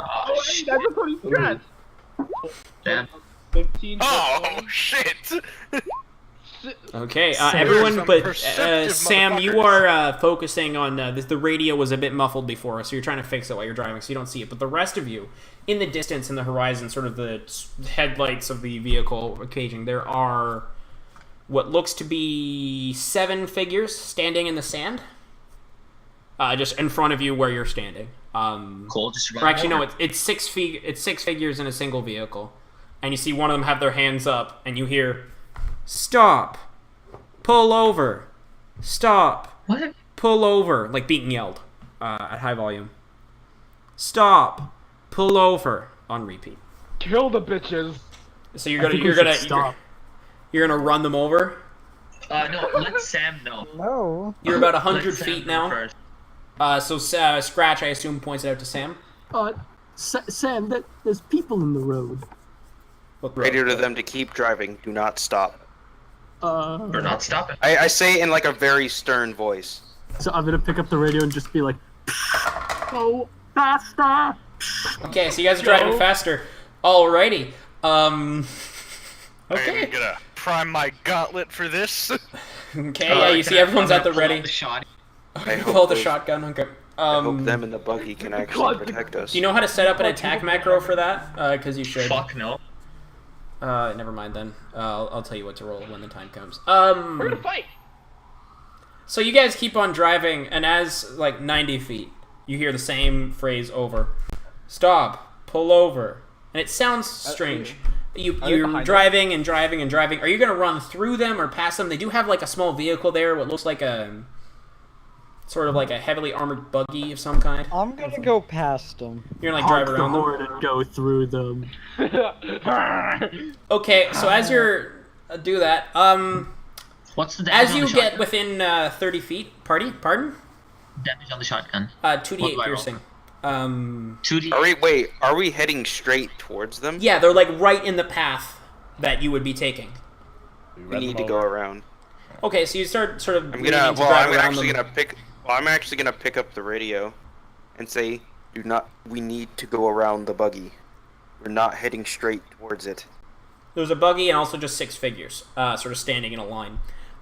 Oh, shit. That's a pretty stretch. Damn. 15. Oh shit! Okay, Sam. everyone, Some but perceptive Sam, you motherfuckers. are focusing on the radio was a bit muffled before, so you're trying to fix it while you're driving, so you don't see it. But the rest of you, in the distance, in the horizon, sort of the headlights of the vehicle occasion, there are what looks to be 7 figures standing in the sand, just in front of you where you're standing. Cool, just Or actually, no, it's 6 feet. It's 6 figures in a single vehicle, and you see one of them have their hands up, and you hear, "Stop! Pull over! Stop! What? Pull over!" Like being yelled at high volume. "Stop! Pull over!" on repeat. Kill the bitches. So you're I gonna think we you're should gonna stop. you're gonna run them over. No, let Sam know. No. You're about Let 100 Sam feet know now. first. So Scratch, I assume, points it out to Sam. Sam, there's people in the road. Radio to them to keep driving. Do not stop. We're not stopping. I say in like a very stern voice. So I'm gonna pick up the radio and just be like, "Go faster!" Okay, so you guys are driving faster. Alrighty. I'm Okay. gonna prime my gauntlet for this. Okay. Yeah, you see everyone's at the ready. The shot. I Pull hope the those- shotgun. Okay. I hope them in the buggy can actually protect us. Do you know how to set up an attack macro for that? Because you should. Fuck no. Never mind then. I'll tell you what to roll when the time comes. We're gonna fight. So you guys keep on driving, and as like 90 feet, you hear the same phrase over. "Stop! Pull over!" And it sounds strange. You're behind driving and driving and driving. Are you gonna run through them or past them? They do have like a small vehicle there, what looks like a sort of like a heavily armored buggy of some kind. I'm gonna go past them. You're gonna like drive Honk the around them. horn and go through them. Okay, so as you're do that, What's the damage as on you the get shotgun? within 30 feet, pardon? Damage on the shotgun. 2d8 What do I roll? piercing. 2D. Are we heading straight towards them? Yeah, they're like right in the path that you would be taking. We need to go around. Okay, so you start sort of. I'm beginning gonna. to Well, drive I'm around actually them. gonna pick. Well, I'm actually gonna pick up the radio, and say, "Do not. We need to go around the buggy. We're not heading straight towards it." There's a buggy and also just 6 figures, sort of standing in a line.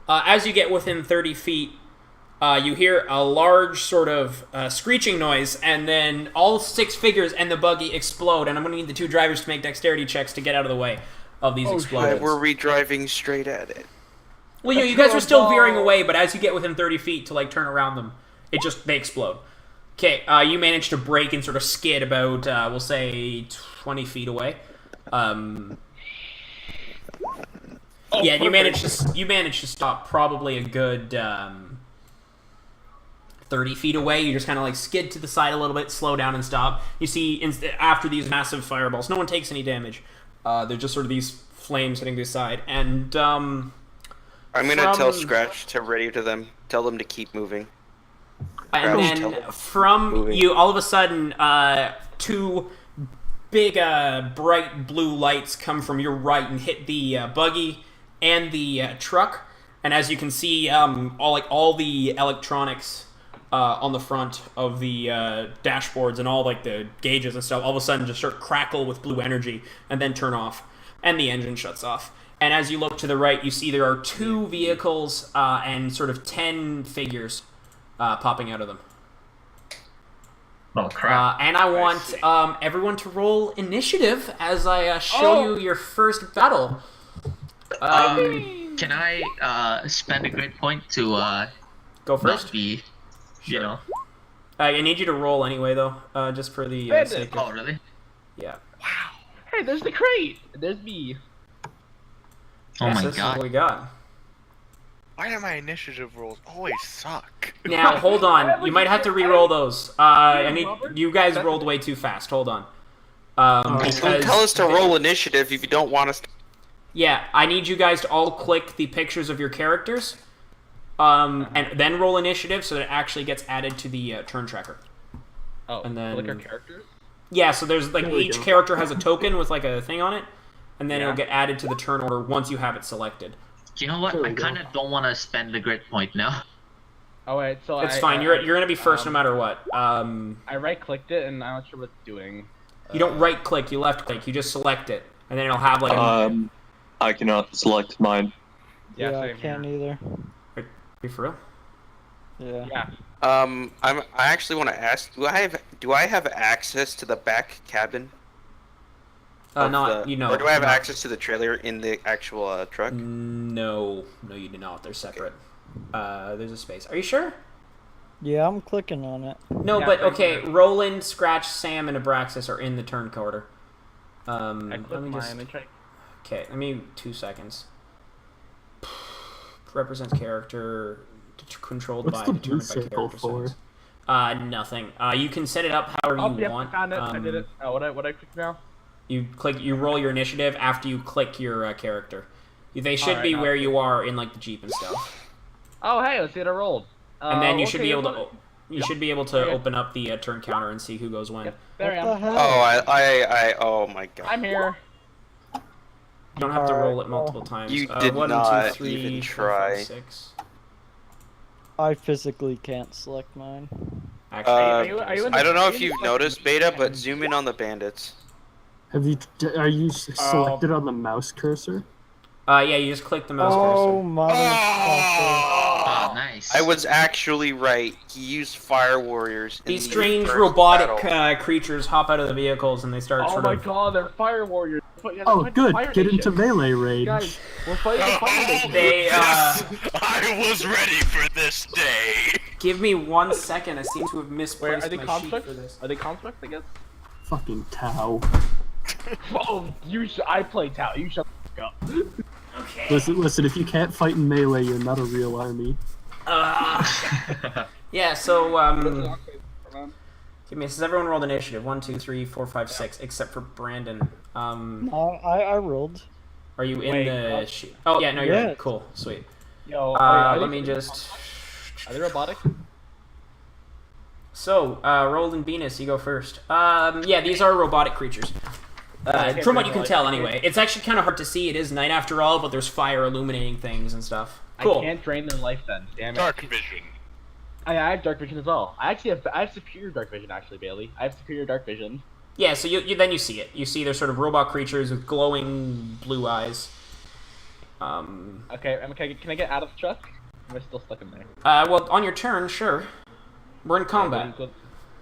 As you get within 30 feet, you hear a large sort of screeching noise, and then all 6 figures and the buggy explode. And I'm going to need the 2 drivers to make dexterity checks to get out of the way of these Why explosions. were we driving straight at it? Well, you guys are still veering away, but as you get within 30 feet to like turn around them, they explode. Okay, you manage to brake and sort of skid about, we'll say, 20 feet away. Yeah, you managed to stop probably a good 30 feet away. You just kind of like skid to the side a little bit, slow down and stop. You see, after these massive fireballs, no one takes any damage. They're just sort of these flames hitting the side, and I'm gonna tell Scratch to radio to them. Tell them to keep moving. And then from you, all of a sudden, 2 big bright blue lights come from your right and hit the buggy and the truck. And as you can see, all the electronics on the front of the dashboards and all like the gauges and stuff, all of a sudden just start crackle with blue energy and then turn off, and the engine shuts off. And as you look to the right, you see there are 2 vehicles and sort of 10 figures popping out of them. Oh crap! And I want everyone to roll initiative as I show you your first battle. Can I spend a great point to Go first? not be, you know? I need you to roll anyway, though, just for the sake of... Oh really? Yeah. Hey, there's the crate. There's me. Oh Yes, my this is what god! we got. Why do my initiative rolls always suck? Now, hold on. You might have to re-roll those. I need... You guys rolled way too fast. Hold on. Don't Because... tell us to roll initiative if you don't want us to. Yeah, I need you guys to all click the pictures of your characters, and then roll initiative so that it actually gets added to the turn tracker. Oh, And then- like our characters? Yeah, so there's like There we each go. character has a token with like a thing on it, and then Yeah. it'll get added to the turn order once you have it selected. You know what? There we I go. kind of don't want to spend the great point now. Oh wait, so It's fine. You're gonna be first no matter what. I right-clicked it, and I'm not sure what it's doing. You don't right click. You left click. You just select it, and then it'll have like a. I cannot select mine. Yeah, I same can't here. either. You for real? Yeah. Yeah. I actually want to ask. Do I have access to the back cabin? of Not the- you know. Or do I have not- access to the trailer in the actual truck? No, you do not. They're separate. There's a space. Are you sure? Yeah, I'm clicking on it. No, Yeah, but right okay. here. Roland, Scratch, Sam, and Abraxas are in the turn order. I Let clicked me mine just. and tried. Okay, let me 2 seconds. Represents character controlled What's by the blue determined by circle character for? size. Nothing. You can set it up however Oh, you yep, want. I found it. I did it. Oh, what I click now? You roll your initiative after you click your character. They should be Alright, where okay. you are in like the Jeep and stuff. Oh, hey, let's see what I rolled. And then you should okay, be able well, to you should be able to Okay. open up the turn counter and see who goes when. Yep, there I What the am. hell? Oh my god. I'm here. You don't have to roll it Alright, multiple well, times. You 1, did 2, not 3, even 4, 5, try. 6. I physically can't select mine. Actually, are you in the- I don't know are if you in you've the noticed, fucking- Beta, but zoom in on the bandits. Are you selected on the mouse cursor? yeah, you just click the mouse Oh, cursor. motherfucker. Oh, nice. I was actually right. He used fire warriors. in These the strange first robotic battle. creatures hop out of the vehicles and they start Oh sort my of. god, they're fire warriors. Oh, good. Get into melee rage. Guys, we're fighting the fire nation. They I was ready for this day. give me 1 second. I seem to have Wait, misplaced are they my sheet constructs? for this. Are they constructs, I guess? Fucking Tau. Oh, I play Tau. You shut the fuck up. Okay. Listen, if you can't fight in melee, you're not a real army. Yeah. So give me. Says everyone rolled initiative. 1, 2, 3, 4, 5, 6, except for Brandon. I rolled. Are you in Wait, the sheet? Oh yeah, no, you're in. Yes. Cool, sweet. Yo, are Let they- me just. Are they robotic? So, Roland Venus, you go first. Yeah, these are robotic creatures. From what you can tell, anyway. It's actually kind of hard to see. It is night after all, but there's fire illuminating things and stuff. Cool. I can't drain their life then. Damn it. Dark vision. I have dark vision as well. I have superior dark vision actually, Bailey. I have superior dark vision. Yeah, so you see it. You see they're sort of robot creatures with glowing blue eyes. Okay, can I get out of the truck? Am I still stuck in there? Well, on your turn, sure. We're in combat.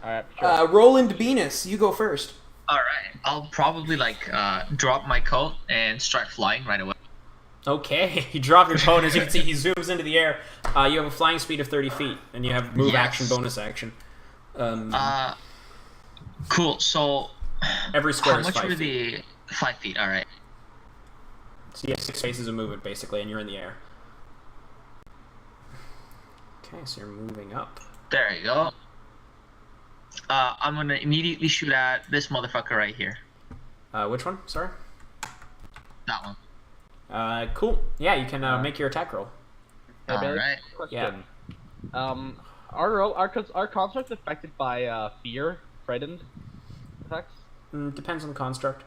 Alright, sure. Roland Venus, you go first. Alright, I'll probably drop my coat and start flying right away. Okay, you drop your coat, and as you can see, he zooms into the air. You have a flying speed of 30 feet, and you have move action, bonus action. Cool, so... Every square is 5 How much were feet. the 5 feet? Alright. So you have 6 spaces of movement, basically, and you're in the air. Okay, so you're moving up. There you go. I'm gonna immediately shoot at this motherfucker right here. Which one? Sorry? That one. Cool. Yeah, you can make your attack roll. Hey, Bailey, Alright. question. Are constructs affected by fear, frightened attacks? Depends on the construct.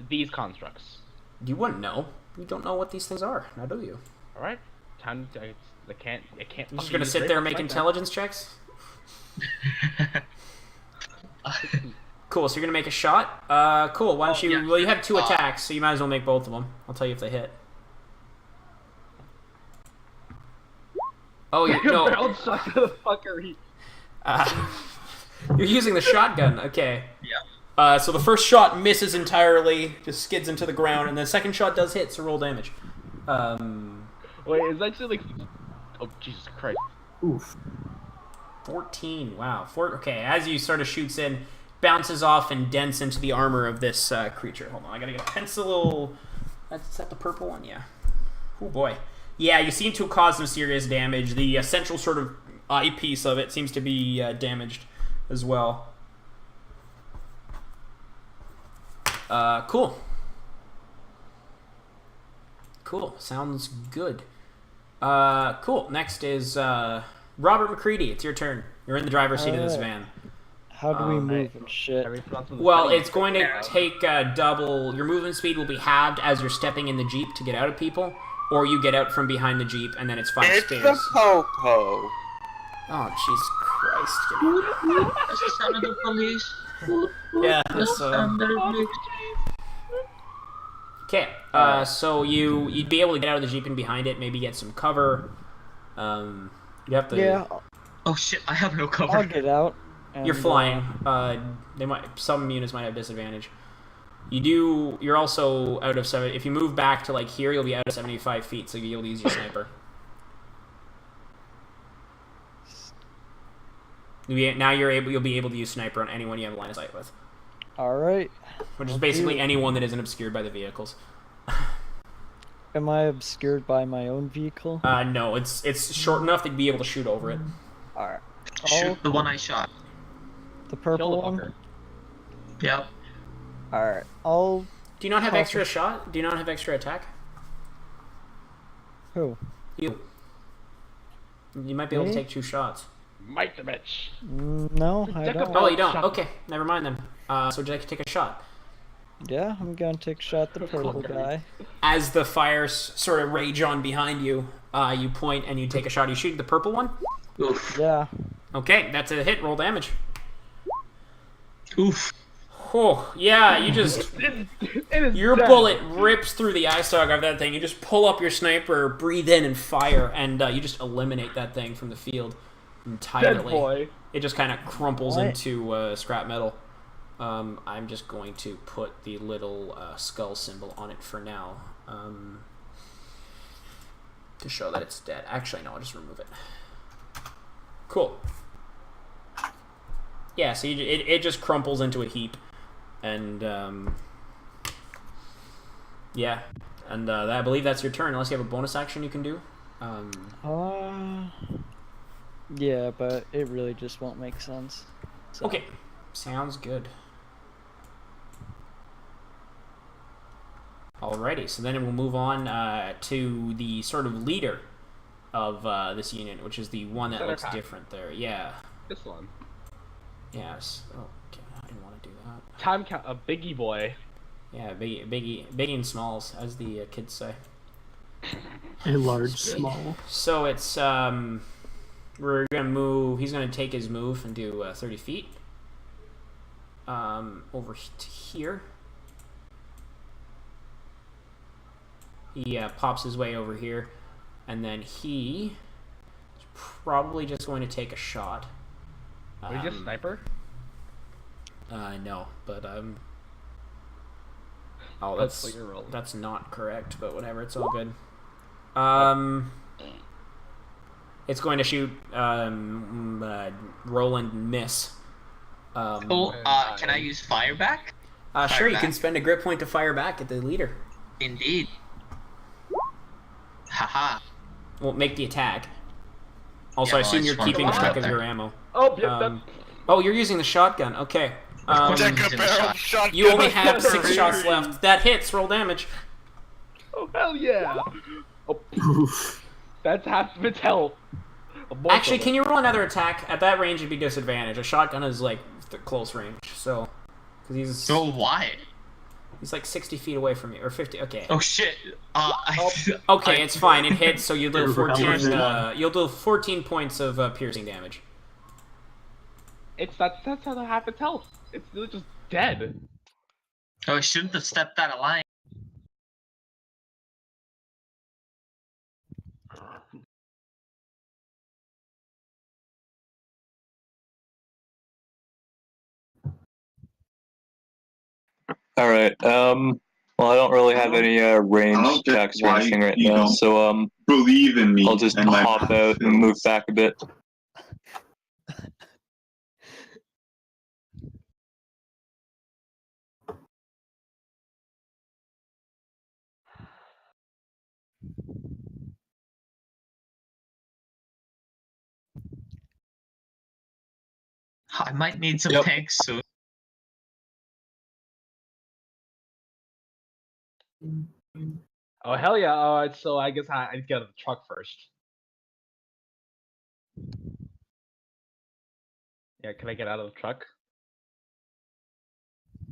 These constructs. You wouldn't know. You don't know what these things are, now do you? Alright. Time to, I can't. You're just gonna sit there and make intelligence checks? Cool, so you're gonna make a shot? Cool, why don't you... yeah. Well, you have 2 attacks, so you might as well make both of them. I'll tell you if they hit. Oh, you no. Barrel shot to the fucker. You're using the shotgun, okay. Yeah. So the first shot misses entirely, just skids into the ground, and the second shot does hit, so roll damage. Wait, it's actually like... Oh, Jesus Christ. Oof. 14, wow. Okay, as you sort of shoots in, bounces off and dents into the armor of this creature. Hold on, I gotta get a pencil. Is that the purple one? Yeah. Oh boy. Yeah, you seem to have caused some serious damage. The central sort of eyepiece of it seems to be damaged as well. Cool. Cool, sounds good. Cool, next is Robert McCready. It's your turn. You're in the driver's seat of this van. How do we move and shit? Well, it's going to take double. Your movement speed will be halved as you're stepping in the Jeep to get out of people, or you get out from behind the Jeep, and then it's 5 It's spaces. the po-po. Oh, Jesus Christ. That's the sound of the police. Yeah, okay, so you'd be able to get out of the Jeep and behind it, maybe get some cover. You have to... Yeah, Oh shit, I have no cover. I'll get out. And, You're flying. Some units might have disadvantage. You're also out of 7. If you move back to like here, you'll be out of 75 feet, so you'll use your sniper. You'll be able to use sniper on anyone you have a line of sight with. Alright. Which is basically anyone that isn't obscured by the vehicles. Am I obscured by my own vehicle? No, it's short enough that you'd be able to shoot over it. Alright. Shoot the one I shot. The purple one? Yep. Alright. Do you not have extra shot? Do you not have extra attack? Who? You. You might be able to Me? take 2 shots. Mike the bitch. No, I don't. Oh, you don't? Okay, never mind then. So would you like to take a shot? Yeah, I'm gonna take a shot at the purple guy. As the fires sort of rage on behind you, you point and you take a shot. You shoot the purple one? Oof. Yeah. Okay, that's a hit. Roll damage. Oof. Oh, yeah, you just... Your bullet rips through the eye socket of that thing. You just pull up your sniper, breathe in, and fire, and you just eliminate that thing from the field entirely. Dead boy. It just kind of crumples into scrap metal. I'm just going to put the little skull symbol on it for now. To show that it's dead. Actually, no, I'll just remove it. Cool. Yeah, so it just crumples into a heap. And, yeah. And I believe that's your turn, unless you have a bonus action you can do. Yeah, but it really just won't make sense. So. Okay. Sounds good. Alrighty, so then we'll move on to the sort of leader of this unit, which is the one that looks different there. Yeah. This one. Yes. Oh, okay. I didn't want to do that. Time count a biggie boy. Yeah, biggie and smalls, as the kids say. A large small. So it's we're gonna move. He's gonna take his move and do 30 feet. Over to here. He pops his way over here, and then he is probably just going to take a shot. Are you just sniper? No, but oh, That's what you're rolling. that's not correct, but whatever, it's all good. It's going to shoot Roland miss. Can I use fire back? Sure, you back? can spend a grit point to fire back at the leader. Indeed. Haha. Well, make the attack. Also, Yeah, I well, assume I you're just wanted keeping to track put of it your there. ammo. Oh, yep, Oh, you're using the shotgun. Okay. course I'm Take a using the barrel shot. shotgun. You only have 6 over shots here. left. That hits. Roll damage. Oh hell yeah! Oh, Oof. that's half of its health. Actually, can you roll another attack? At that range, it'd be disadvantage. A shotgun is like close range, so because he's So why? he's like 60 feet away from you, or 50. Okay. Oh shit. Okay, it's fine. It hits, so you'll do You're 14. right. You'll do 14 points of piercing damage. That's how the half its health. It's literally just dead. Oh, I shouldn't have stepped out of line. All right. Well, I don't really have any I range don't get attacks or why anything right you now, don't so believe in me. I'll just and my hop out and move back a bit. I might need some Yep. tanks soon. Oh hell yeah! Alright, so I guess I need to get out of the truck first. Yeah, can I get out of the truck?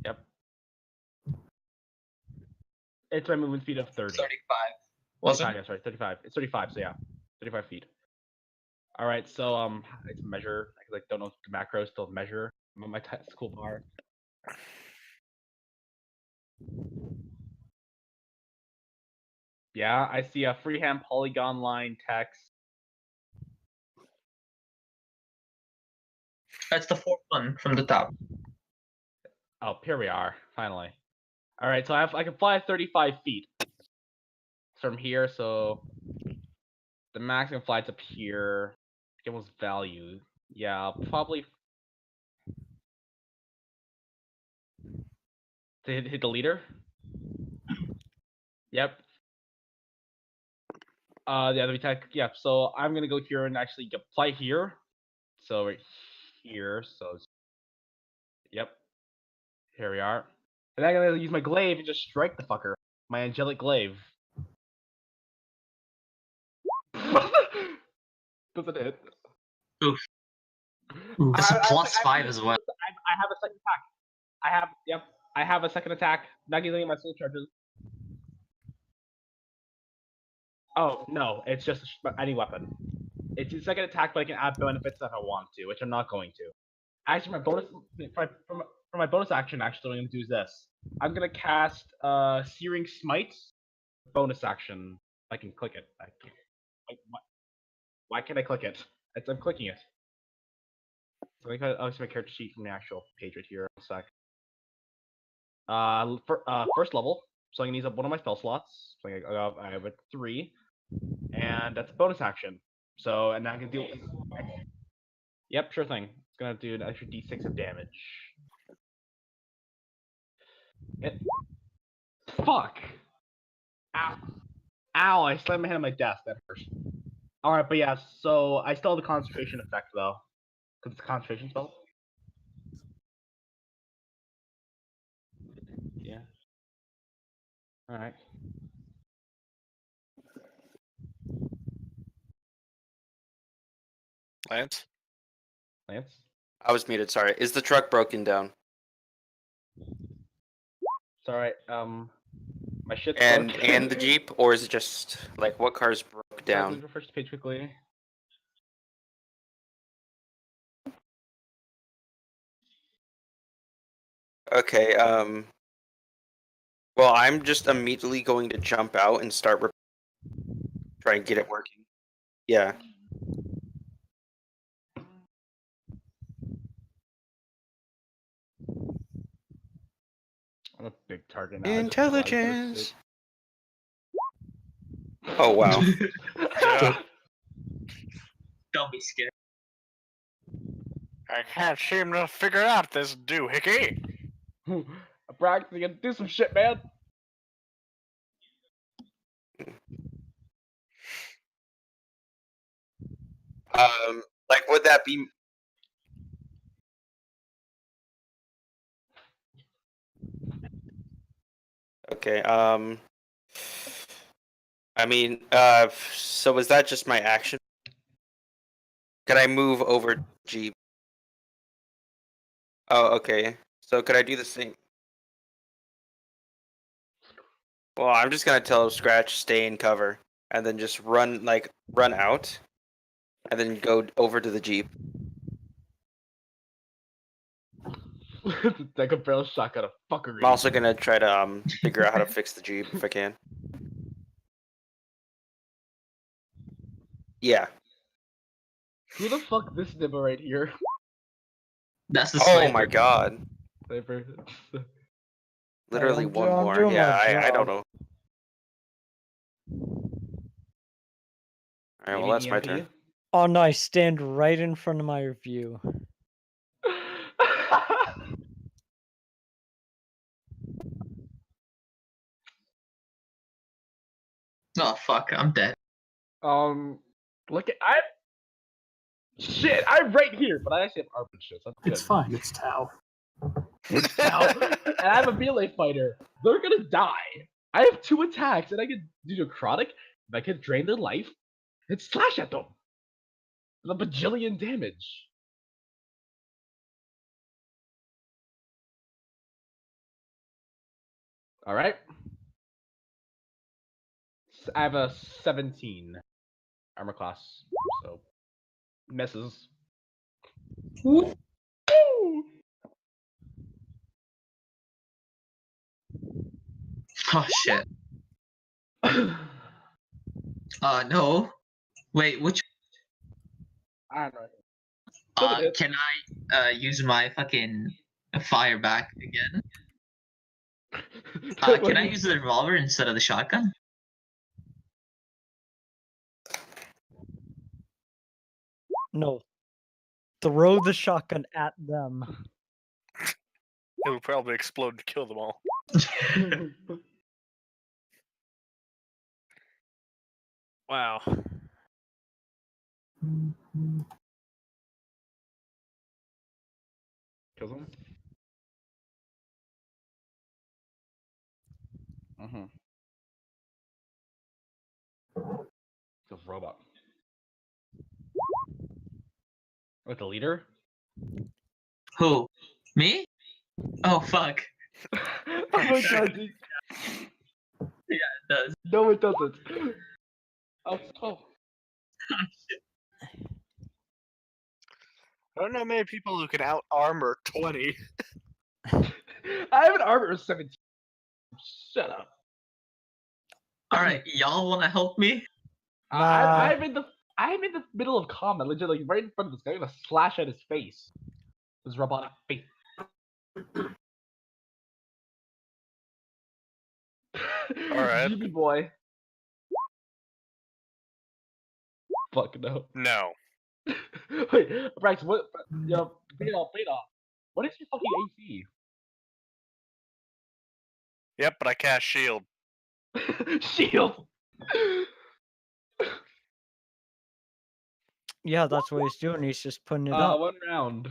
Yep. It's my movement speed of 30. 35. Was 35, it? yeah, sorry, 35. It's 35, so yeah, 35 feet. All right, so I can measure. I like don't know if the macros still measure. I'm on my school bar. Yeah, I see a freehand polygon line text. That's the fourth one from the top. Oh, here we are, finally. All right, so I can fly 35 feet from here. So the max I can fly is up here. It was value. Yeah, I'll probably to hit the leader. Yep. Yeah, let me check. Yep. So I'm gonna go here and actually fly here. So right here. So yep. Here we are. And I'm gonna use my glaive and just strike the fucker. My angelic glaive. Does it hit? Oof. Oof. That's a I- plus I- 5 as well. I have a second attack. I have a second attack. Not using my soul charges. Oh no, it's just any weapon. It's a second attack, but I can add benefits if I want to, which I'm not going to. Actually, my bonus for my bonus action, actually, what I'm gonna do is this. I'm gonna cast Searing Smite. Bonus action. I can click it. I can't. Why can't I click it? I'm clicking it. So I'll see my character sheet from the actual page right here. A sec. First level. So I'm gonna use up one of my spell slots. So I have a 3, and that's a bonus action. So and I can deal. Yep, sure thing. It's gonna do an extra d6 of damage. Fuck. Ow. Ow! I slammed my hand on my desk. That hurts. All right, but yeah. So I still have the concentration effect though, because it's a concentration spell. Yeah. All right. Lance? Lance. I was muted. Sorry. Is the truck broken down? It's alright. My shit's And broke. the Jeep, or is it just like what cars broke down? Refresh the page quickly. Okay. Well, I'm just immediately going to jump out and start try and get it working. Yeah. I'm a big target now. Intelligence. Oh wow. Don't be scared. I can't seem to figure out this doohickey. Brax, you gotta do some shit, man. Like would that be? Okay. I mean, so is that just my action? Can I move over Jeep? Oh, okay. So could I do the same? Well, I'm just gonna tell Scratch stay in cover, and then just run out, and then go over to the Jeep. Take a barrel shotgun of fuckery. I'm also gonna try to figure out how to fix the Jeep if I can. Yeah. Who the fuck this nibba right here? That's the Oh sniper. my god. Sniper. Literally I'm one more. doing Yeah, my I don't job. know. Alright, well Maybe that's my EMP? turn. Oh no, I stand right in front of my view. Oh fuck, I'm dead. Look at shit. I'm right here, but I actually have armor shit. So that's It's good. fine. It's Tau. Now, and I'm a melee fighter. They're gonna die. I have 2 attacks, and I can do necrotic. If I can drain their life, and slash at them. The bajillion damage. All right. I have a 17 armor class, so misses. Woo! Oh shit. No. Wait, which? I don't know. Can I use my fucking fire back again? Can I use the revolver instead of the shotgun? No. Throw the shotgun at them. It'll probably explode to kill them all. Wow. Kills him. Kills robot. With the leader? Who? Me? Oh fuck. Oh my god, dude. Yeah, it does. No, it doesn't. Oh. I don't know many people who can out armor 20. I have an armor of 17. Shut up. Alright, y'all wanna help me? I'm in the middle of combat, legit, like right in front of this guy. I'm gonna slash at his face. His robotic face. Alright. GB boy. Fuck no. No. Wait, Brax, what? Yo, beat off. What is your fucking AC? Yep, but I cast shield. Shield. Yeah, that's what he's doing. He's just putting it up. 1 round.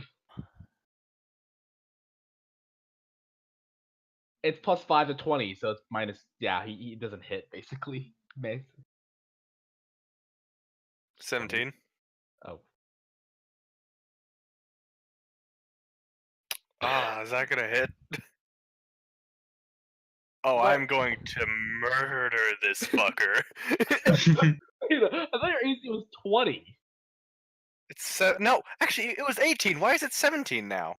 It's +5 to 20, so it's minus. Yeah, he doesn't hit basically. 17. Oh. Ah, is that gonna hit? Oh, I'm going to murder this fucker. Beta, I thought your AC was 20. It's no, actually, it was 18. Why is it 17 now?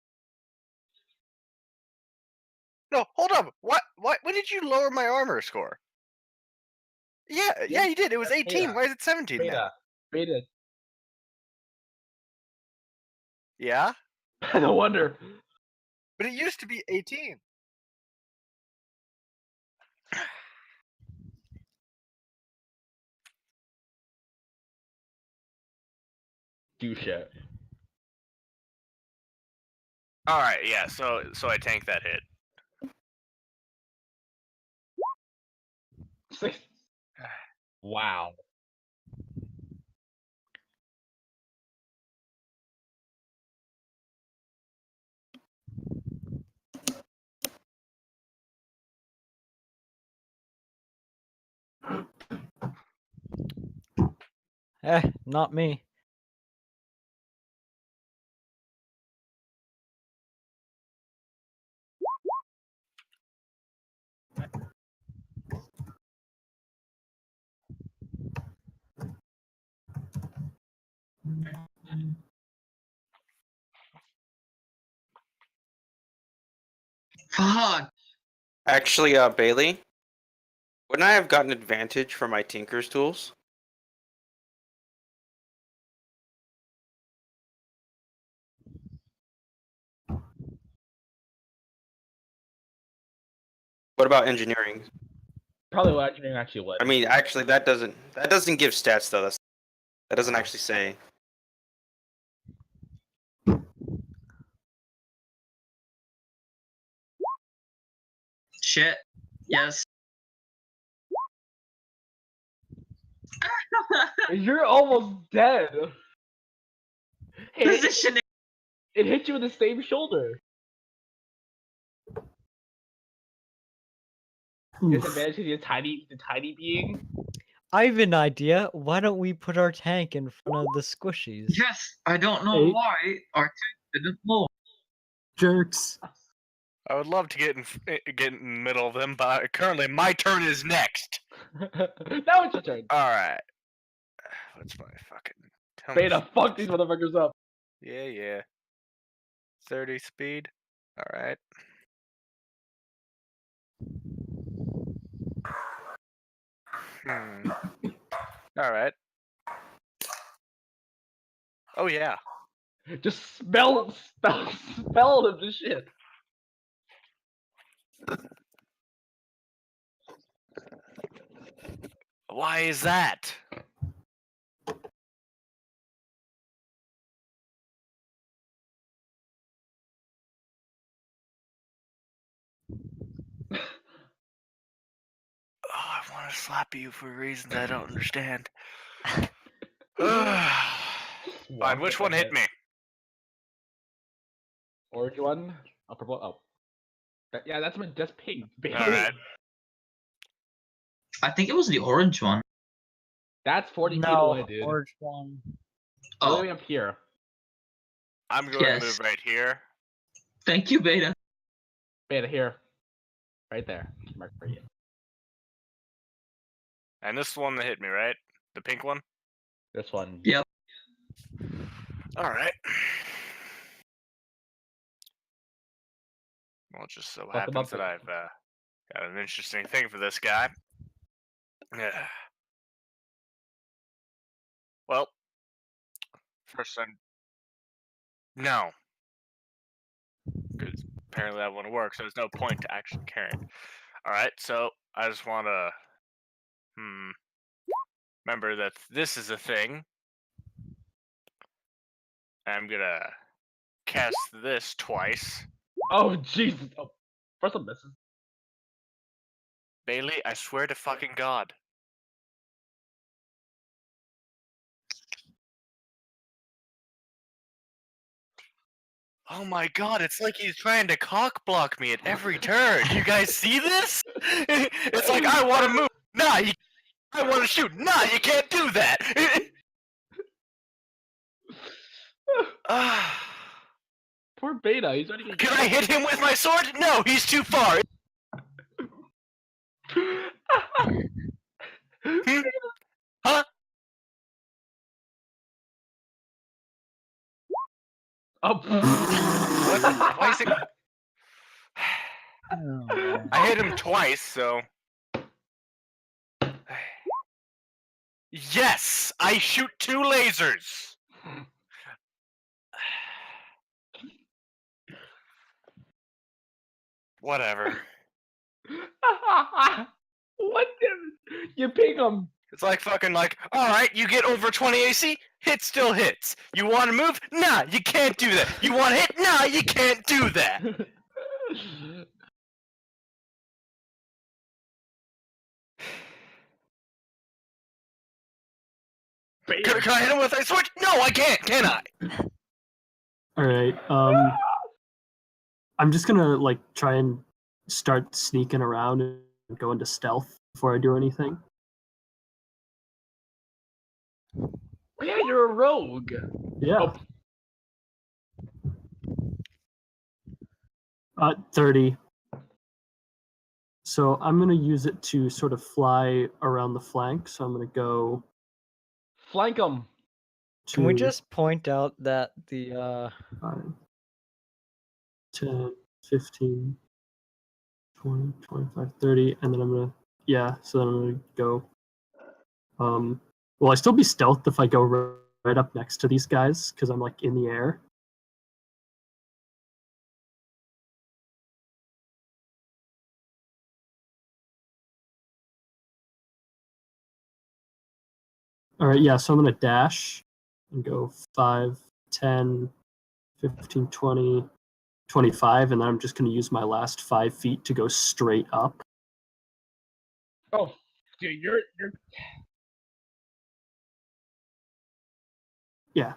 No, hold up. What? When did you lower my armor score? Yeah, you did. It was 18. Beta. Why is it 17 now? Beta. Yeah, No wonder. but it used to be 18. Do shit. All right, yeah. So I tanked that hit. 6. Wow. Not me. Fuck. Actually, Bailey, wouldn't I have gotten advantage for my Tinker's tools? What about engineering? Probably what engineering actually would. I mean, actually, that doesn't give stats though. That doesn't actually say. Shit. Yes. You're almost dead. Position. It hit you in the same shoulder. Disadvantage to the tiny being. I have an idea. Why don't we put our tank in front of the squishies? Yes, I don't know Hey. why our tank didn't move. Jerks. I would love to get in the middle of them, but currently my turn is next. Now it's your turn. All right. What's my fucking? Tell me Beta, fuck these motherfuckers up. Yeah. 30 speed. All right. All right. Oh yeah. Just spell them to shit. Why is that? Oh, I want to slap you for reasons I don't understand. Fine, which one hit me? Orange one? Oh, purple. Oh. Yeah, that's pink. Alright. I think it was the orange one. That's 40 feet No, away, dude. orange one. You're Oh, living up here. I'm going Yes. to move right here. thank you, Beta. Beta, here. Right there. Mark for you. And this one that hit me, right? The pink one? This one. Yep. Alright. Well, it just so Fuck 'em happens up. that I've got an interesting thing for this guy. Yeah. Well, first I'm... No. Because apparently that wouldn't work, so there's no point to actually carrying. Alright, so I just want to... Remember that this is a thing. I'm gonna cast this twice. Oh, Jesus. Oh, first one misses. Bailey, I swear to fucking God. Oh my God, it's like he's trying to cock block me at every turn. You guys see this? It's like I want to move. Nah, I want to shoot. Nah, you can't do that. Poor Beta, he's already Can I hit him with my sword? No, he's too far. Hmm? Huh? Oh. What the? Why is it? Oh, man. I hit him twice, so. Yes, I shoot 2 lasers. Whatever. What? You ping him. It's like fucking like, alright, you get over 20 AC, hit still hits. You wanna move? Nah, you can't do that. You wanna hit? Nah, you can't do that. Can I hit him with a switch? No, I can't, can I? Alright, I'm just gonna, like, try and start sneaking around and go into stealth before I do anything. Oh, yeah, you're a rogue. Yeah. Oh. 30. So I'm gonna use it to sort of fly around the flank, so I'm gonna go Flank him. Can we to just point out that the 5, 10, 15, 20, 25, 30, and then I'm gonna, yeah, so then I'm gonna go, will I still be stealthed if I go right up next to these guys, because I'm, like, in the air? Alright, yeah, so I'm gonna dash and go 5, 10, 15, 20, 25, and then I'm just gonna use my last 5 feet to go straight up. Oh, dude, you're. Yeah.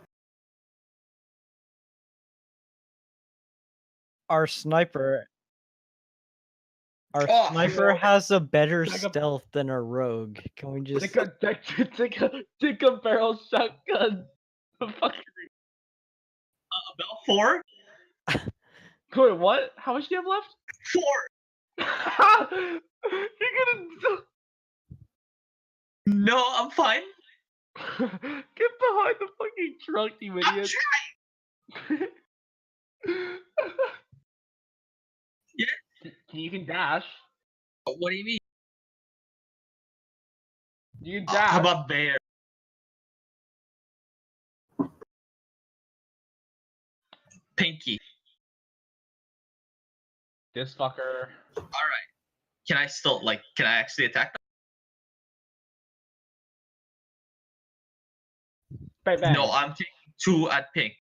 our sniper Oh, sniper has a better Take a- stealth than a rogue. Can we just Take a barrel shotgun. Fuck. about 4? Wait, what? How much do you have left? 4. You're gonna. No, I'm fine. Get behind the fucking truck, you I'm idiot. trying. Yeah. You can dash. What do you mean? You can dash. How about bear? Pinky. This fucker. Alright. Can I still, can I actually attack them? Bang, bang. No, I'm taking 2 at pink.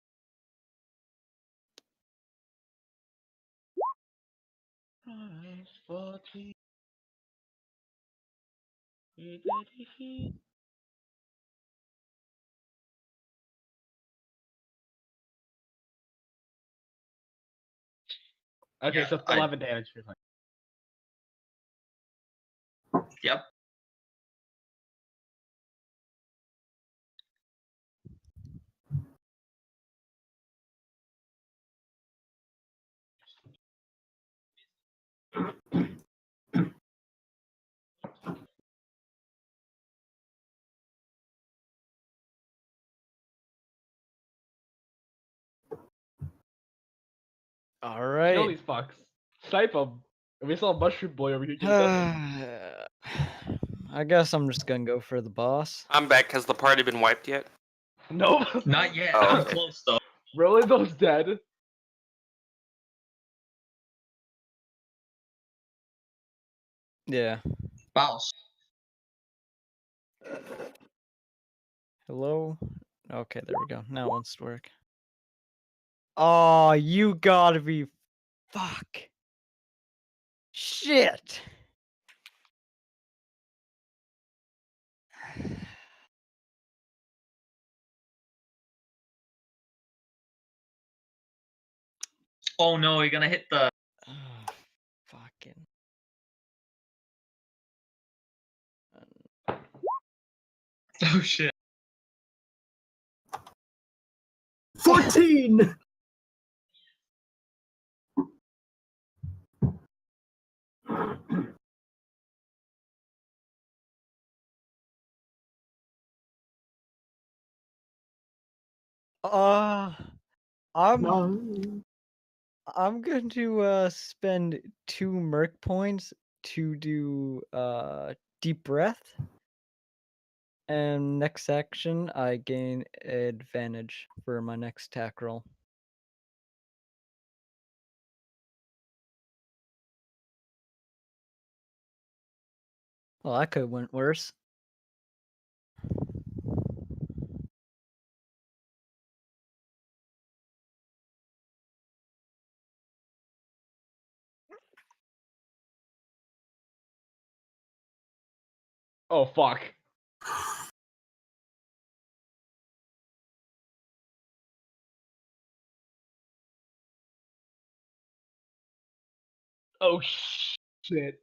Okay, Yeah, so 11 damage. Yep. all Kill right. these fucks. Snipe them. And we saw a mushroom boy over here. Get nothing. I guess I'm just gonna go for the boss. I'm back. Has the party been wiped yet? Nope. Not yet. Oh, I'm okay. close though. Roland's dead. Yeah. Bounce. Hello? Okay, there we go. Now it wants to work. Oh, you gotta be. Fuck. Shit. Oh no, you're gonna hit the. Oh, fucking. Oh shit. 14! I'm No. I'm going to spend 2 merc points to do deep breath. And next action, I gain advantage for my next attack roll. Well, that could have went worse. Oh fuck. Oh shit.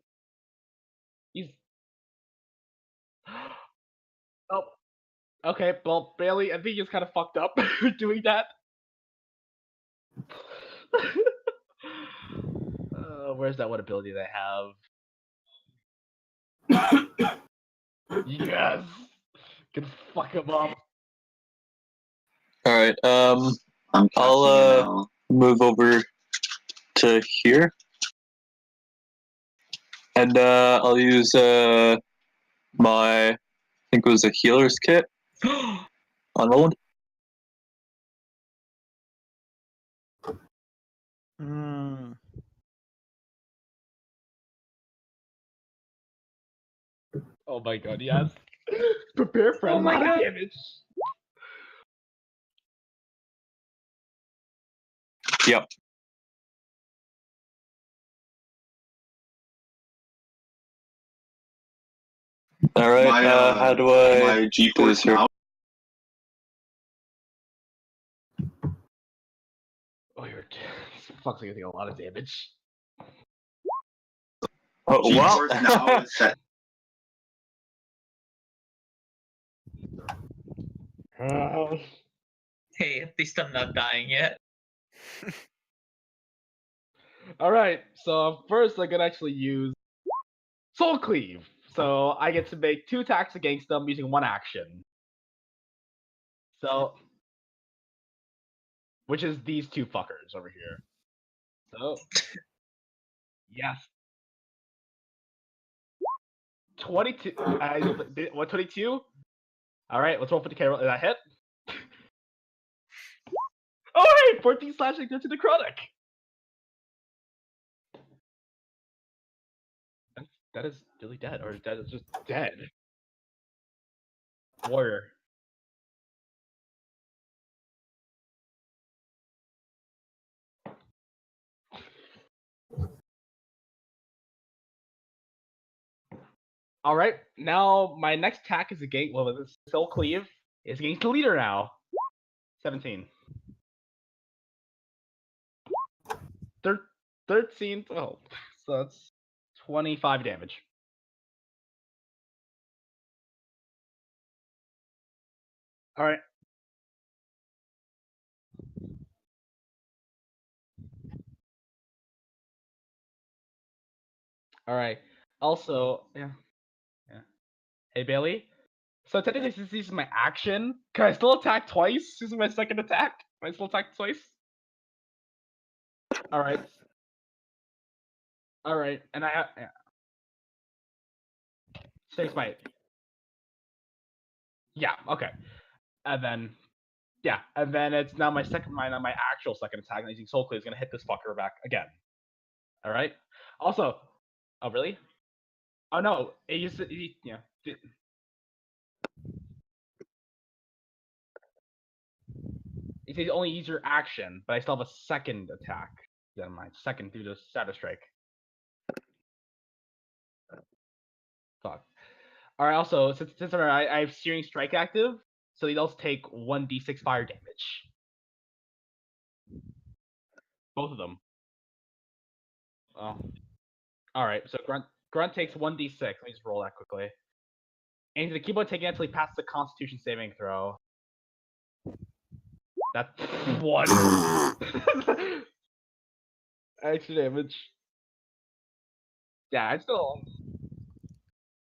He's. Oh. Okay, well, Bailey, I think he's kind of fucked up doing that. Where's that one ability they have? Yes! Can fuck him up. Alright, I'm I'll casting it now. move over to here. And I'll use my, I think it was a healer's kit on Roland. Hmm. Oh my god, yes. Prepare for a Oh my lot of God. damage. Yep. Alright, how do I my do G-force this here? now? Oh, you're. This fuck's gonna take a lot of damage. Oh, G-force now wow. is set. Hey, at least I'm not dying yet. Alright, so first I can actually use Soul Cleave. So I get to make 2 attacks against them using 1 action. So, which is these 2 fuckers over here. So, yes. 22. What, 22? Alright, let's roll for the K roll. Is that hit? Oh, hey! 14 slashing to necrotic! That is really dead, or that is just dead. Warrior. Alright, now my next attack is against, well, this Soul Cleave is against the leader now. 17. 13, oh, so that's 25 damage. Alright. Alright. Also, yeah. Hey, Bailey. So technically, since this is my action, can I still attack twice? This is my second attack. Can I still attack twice? Alright. Alright, and I have... Yeah. Six might. Yeah, okay. And then... Yeah, and then it's now my actual second attack, and using Soul Cleave is gonna hit this fucker back again. Alright? Also... Oh, really? Oh, no. It used to... Yeah. It says only use your action, but I still have a second attack. Then my second through the Shadow Strike. Fuck. Alright, also, since I have Searing Strike active, so they also take 1d6 fire damage. Both of them. Oh. Alright, so Grunt takes 1d6. Let me just roll that quickly. And the keyboard taking it until he passes the Constitution saving throw. That's 1. Extra damage. Yeah, I still.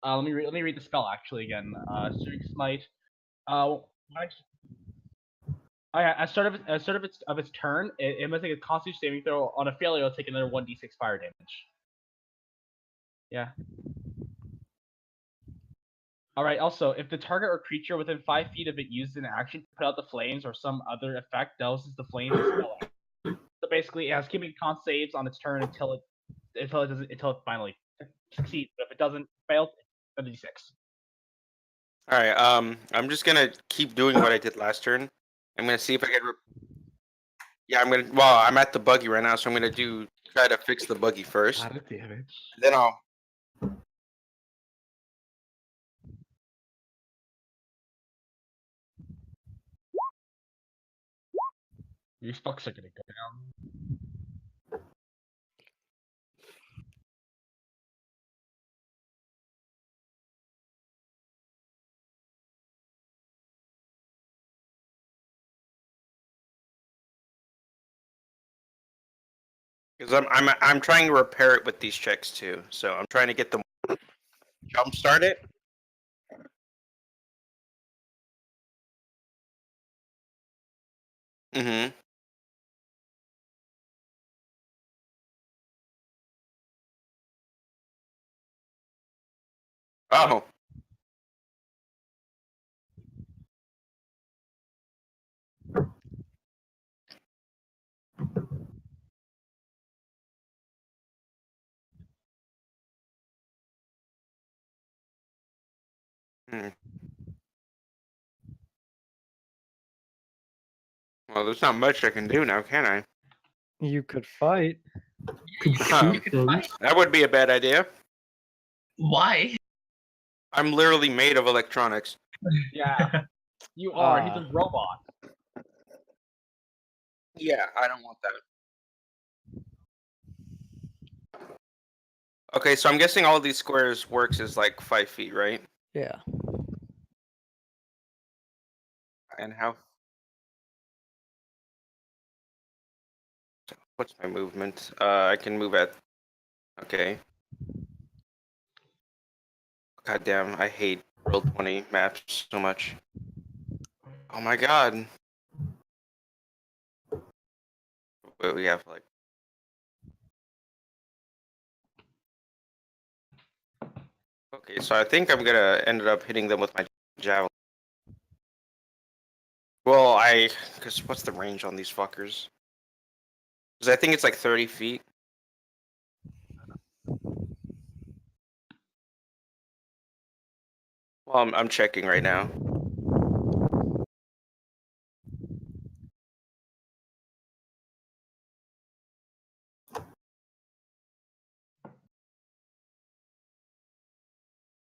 Let me read the spell actually again. Searing Smite. Oh yeah, at start of its turn, it must take a Constitution saving throw. On a failure, it'll take another 1d6 fire damage. Yeah. Alright, also, if the target or creature within 5 feet of it uses an action to put out the flames or some other effect douses the flames as spell action. So basically, it has keeping con saves on its turn until it finally succeeds. But if it doesn't fail, it's a d6. Alright, I'm just gonna keep doing what I did last turn. I'm gonna see if I can. Yeah, well, I'm at the buggy right now, so I'm gonna try to fix the buggy first. Lot of damage. Then I'll. Your spucks are gonna go down. Because I'm trying to repair it with these checks too, so I'm trying to get them jump start it. Mm-hmm. Oh. Hmm. Well, there's not much I can do now, can I? You could fight. Could shoot things. That would be a bad idea. Why? I'm literally made of electronics. Yeah. You are. He's a robot. Yeah, I don't want that. Okay, so I'm guessing all these squares works is like 5 feet, right? Yeah. And how? What's my movement? I can move at. Okay. God damn, I hate Roll20 maps so much. Oh my god. Wait, we have like. Okay, so I think I'm gonna end up hitting them with my javelin. Well, because what's the range on these fuckers? Because I think it's like 30 feet. Well, I'm checking right now.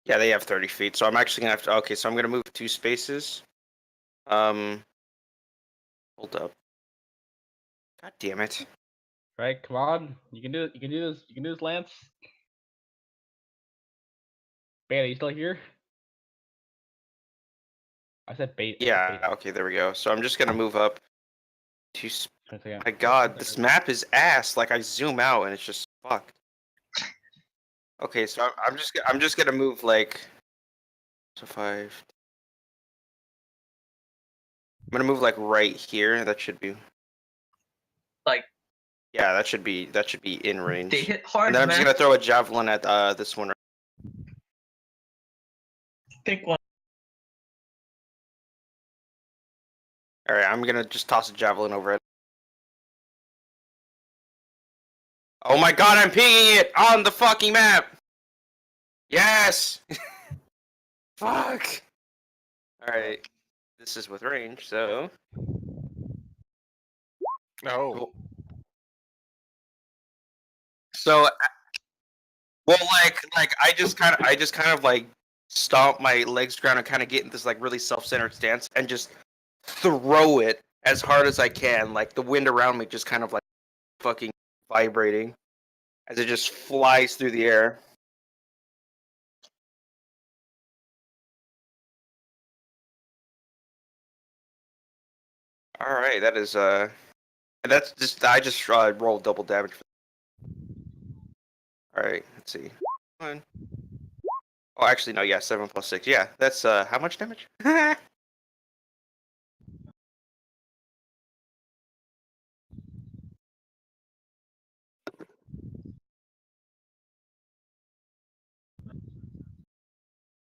Yeah, they have 30 feet, so I'm actually gonna have to. Okay, so I'm gonna move 2 spaces. Hold up. God damn it. Right, come on. You can do it. You can do this. You can do this, Lance. Beta, you still here? I said beta. Yeah, okay, there we go. So I'm just gonna move up. Once again. My god, this map is ass. Like I zoom out and it's just fucked. Okay, so I'm just gonna move like. So 5. I'm gonna move like right here. That should be. Like Yeah, that should be in range. they hit hard, And then I'm just man. gonna throw a javelin at this one. Pick one. All right, I'm gonna just toss a javelin over it. Oh my god, I'm pinging it on the fucking map. Yes. Fuck. All right, this is with range, so. No. So, well, like I just kind of like stomp my legs ground and kind of get in this like really self-centered stance and just throw it as hard as I can. Like the wind around me just kind of like fucking vibrating as it just flies through the air. All right, that's just I just rolled double damage. All right, let's see. One. Oh, actually, no. Yeah, 7 + 6. Yeah, that's how much damage?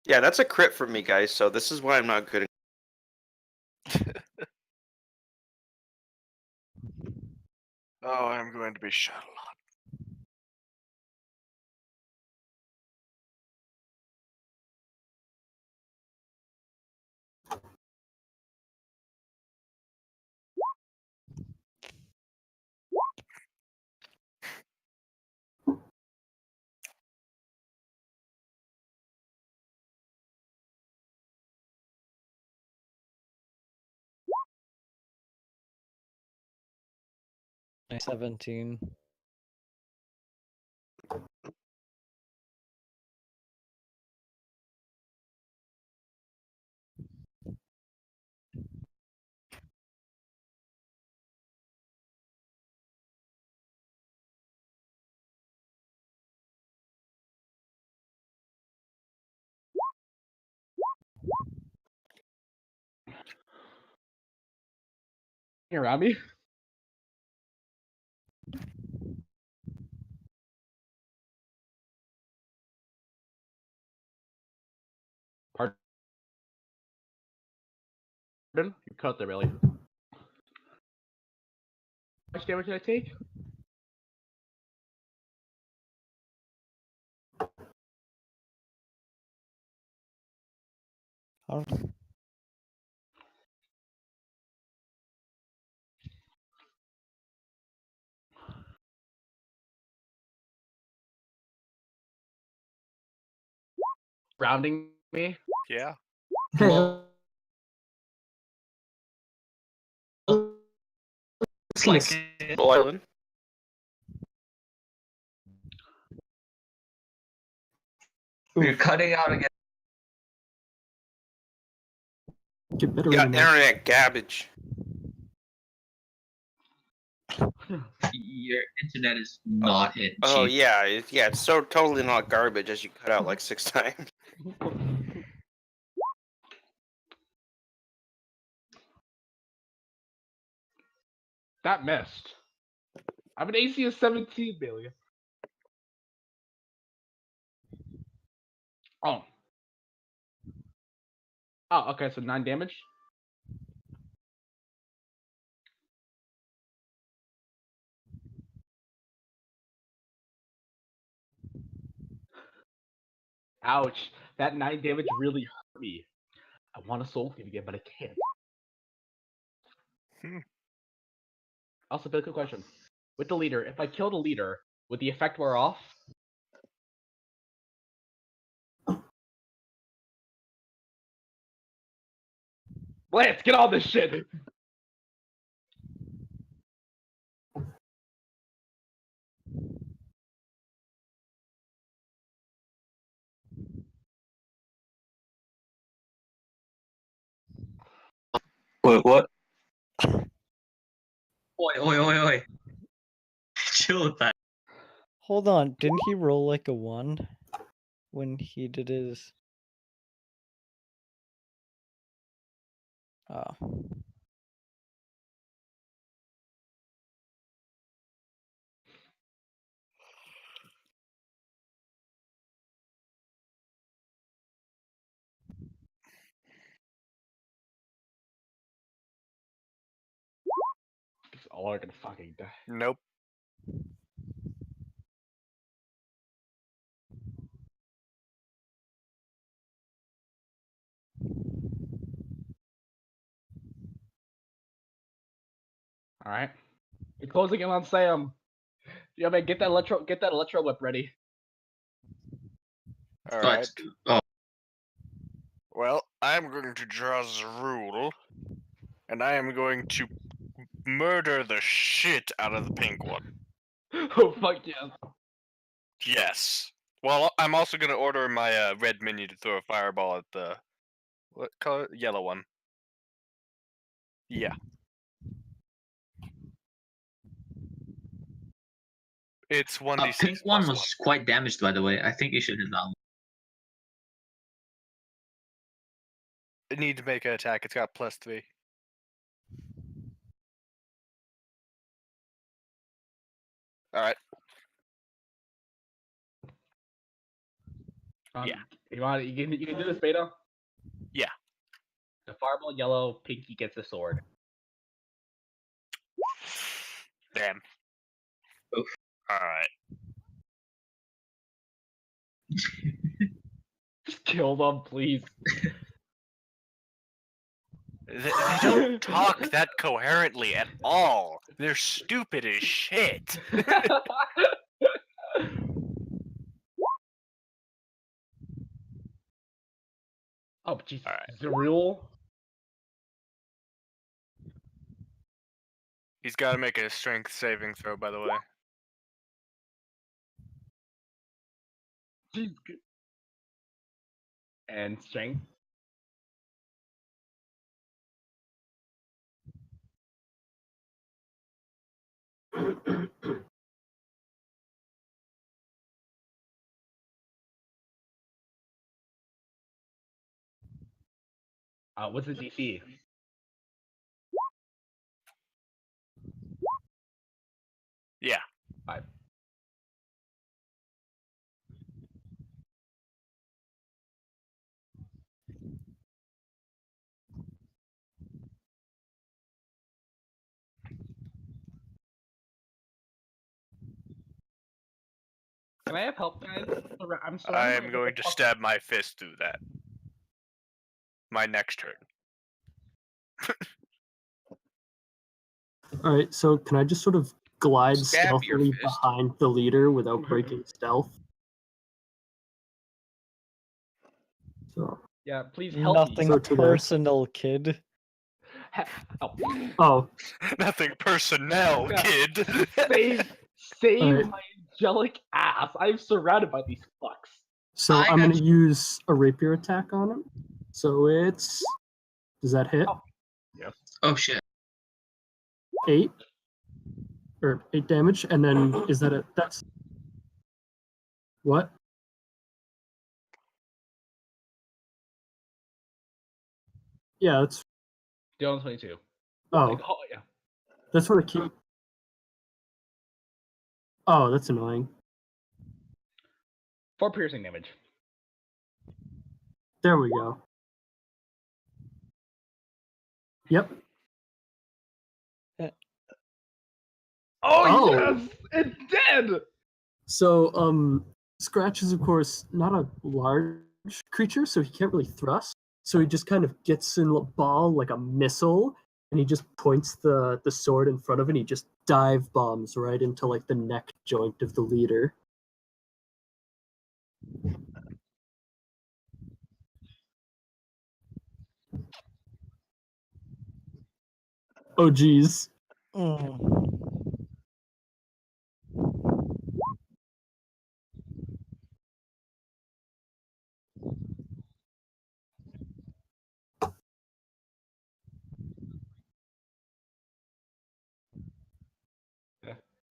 Yeah, that's a crit for me, guys. So this is why I'm not good. Oh, I'm going to be shot a lot. My 17. Around me. Pardon? You cut there, really. How much damage did I take? I don't Rounding me? Yeah. Hey, Well, it's like Wayland. you're cutting out again. get better Yeah, internet. internet garbage. Your internet is not it. Oh Chief. yeah, it's so totally not garbage as you cut out like 6 times. That missed. I have an AC of 17, Bailey. Oh. Oh, okay, so 9 damage. Ouch. That 9 damage really hurt me. I want to soul cleave again, but I can't. Also, Bill, quick question. With the leader, if I killed a leader, would the effect wear off? Lance, get on this shit! Wait, what? Oi, oi, oi, oi. Chill with that. Hold on, didn't he roll like a 1 when he did his? Oh. It's all are gonna fucking die. Nope. Alright. You're closing in on Sam. Yeah, man, get that electro whip ready. All But right. Well, I'm going to draw the rule, and I am going to murder the shit out of the pink one. Oh fuck yes. Yes. Well, I'm also going to order my red minion to throw a fireball at the what color? Yellow one. Yeah. It's 1d6 pink one plus was quite damaged, by the way. I think you should hit that one. I need to make an attack. It's got +3. All right. Yeah. You want you can do this, Beta? Yeah. The fireball yellow, Pinky gets a sword. Damn. Oof. Alright. Just kill them, please. They don't talk that coherently at all. They're stupid as shit. Oh, jeez. Alright. Zerul? He's got to make a strength saving throw, by the way. Jeez. And strength. What's the DC? Yeah. 5. Can I have help, guys? I'm surrounded by I'm going to stab my fist through that. My next turn. Alright, so can I just sort of glide Stab your stealthily fist. behind the leader without breaking stealth? So, Yeah, please help me. Nothing So to there. personal, kid. Oh, oh, Nothing personnel, Yeah. kid. save Alright. my angelic ass. I'm surrounded by these fucks. so I I'm got gonna use a rapier attack on him. So it's... Does that hit? Oh shit. 8? Or 8 damage, and then is that a... That's... What? Yeah, that's... Dylan 22. Oh, Oh, yeah. that's what I keep... Oh, that's annoying. 4 piercing damage. There we go. Yep. Oh, Oh. yes! It's dead! So, Scratch is, of course, not a large creature, so he can't really thrust. So he just kind of gets in a ball like a missile, and he just points the sword in front of it, and he just dive bombs right into, like, the neck joint of the leader. Oh, geez. Mm.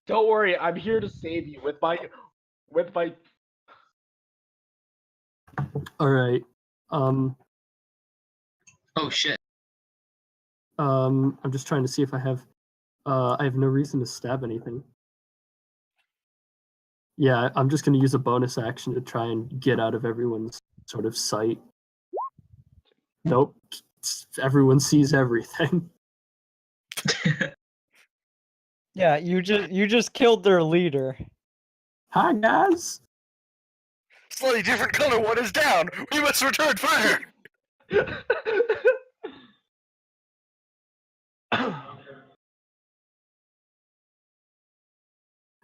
Don't worry, I'm here to save you with my... All right. Um, Oh shit. I'm just trying to see if I have no reason to stab anything. Yeah, I'm just going to use a bonus action to try and get out of everyone's sort of sight. Nope. Everyone sees everything. Yeah, you just killed their leader. Hi, guys. Slightly different color one is down. We must return fire.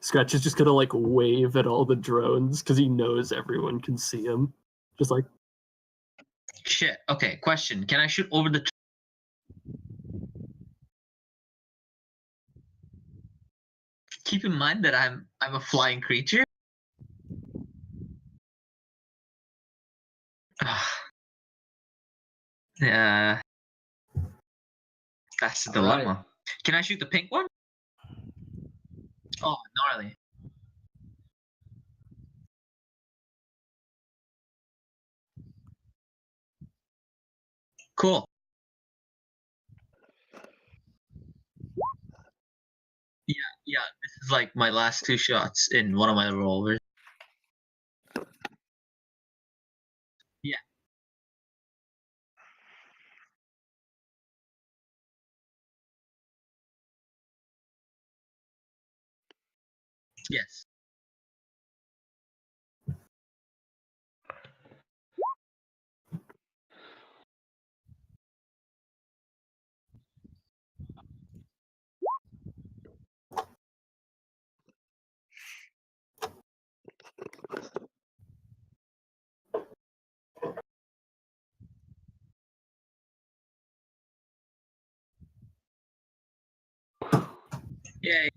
Scratch is just going to, like, wave at all the drones because he knows everyone can see him. Just like, Shit. Okay, question. Can I shoot over the keep in mind that I'm a flying creature? Yeah. That's the Alright. dilemma. Can I shoot the pink one? Oh, gnarly. Cool. Yeah, this is like my last 2 shots in one of my revolvers. Yeah. Yes. Yay.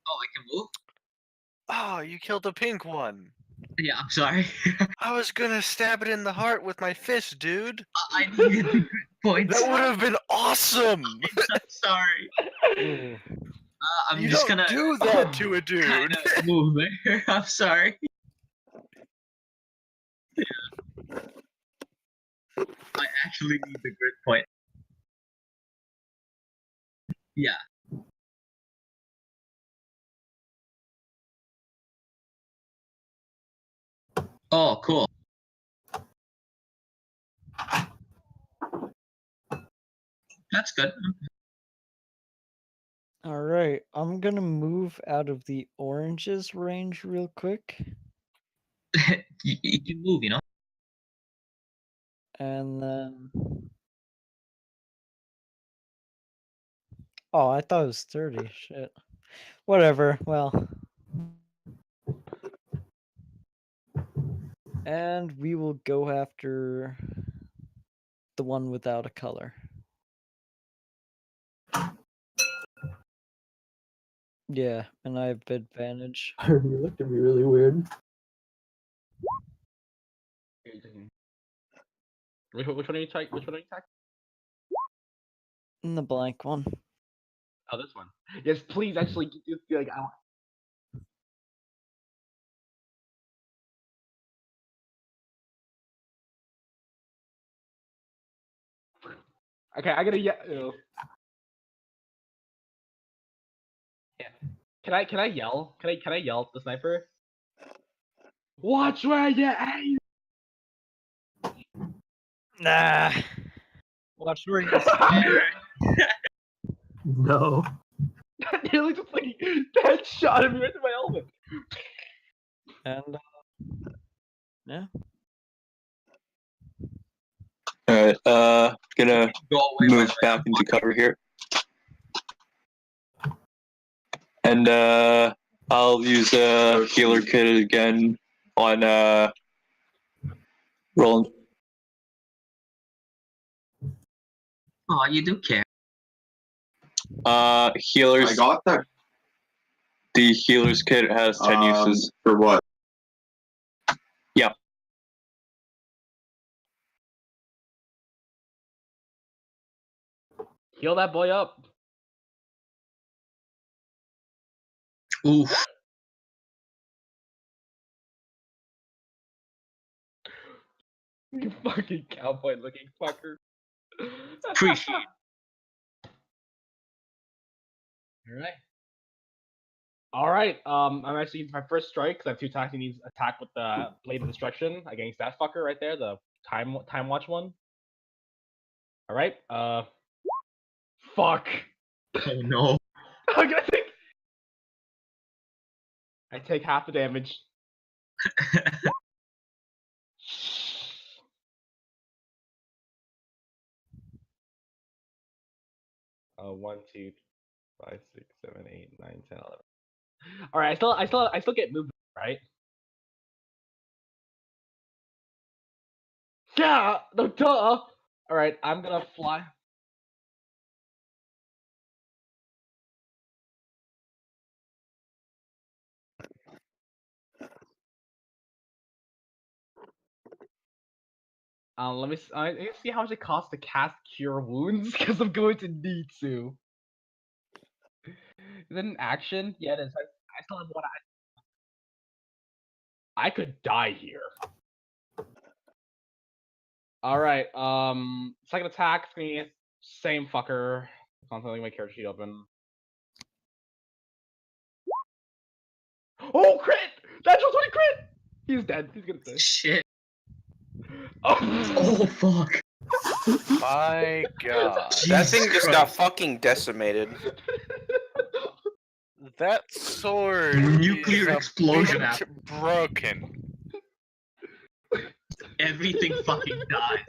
Oh, I can move? Oh, you killed the pink one. Yeah, I'm sorry. I was gonna stab it in the heart with my fist, dude. I needed the good points. That would have been awesome. I'm sorry. Ooh. I'm You just don't gonna do that to a dude. kind of move there. I'm sorry. I actually need the grid point. Yeah. Oh, cool. That's good. All right, I'm gonna move out of the oranges range real quick, You can move, you know? and then. Oh, I thought it was 30. Shit. Whatever. Well. And we will go after the one without a color. Yeah, and I have advantage. You looked at me really weird. Which one are you taking? Which one are you taking? In the blank one. Oh, this one. Yes, please. Actually, just like I want. Okay, I gotta yell. Yeah. Can I yell? Can I yell at the sniper? Watch where you aim. Nah. Watch where you stare. No. Nearly just like that shot him right in my helmet. And yeah. Alright, gonna Go away, by move the way. back into cover here. And I'll use a healer kit again on Roland. Oh, you do care. Healers. I got that. The healer's kit has 10 uses. For what? Yeah. Heal that boy up. Oof. You fucking cowboy looking fucker. Appreciate Alright, I'm actually using my first strike because I have two attacks. He needs attack with the Blade of Destruction against that fucker right there, the time watch one. Alright, fuck. Oh no. I'm gonna take. I take half the damage. 1, 2, 5, 6, 7, 8, 9, 10, 11. Alright, I still get movement, right? Yeah, no duh. Alright, I'm gonna fly. Let me see how much it costs to cast Cure Wounds because I'm going to need to. Is it an action? Yeah, it is. I still have one. I could die here. Alright, second attack, same fucker. Constantly my character sheet open. Oh, crit! Natural 20 crit! He's dead. He's gonna die. Shit. Oh, Oh fuck. My God. That Jesus thing just got Christ. fucking decimated. That sword Nuclear is a explosion bit happened. broken. Everything fucking died.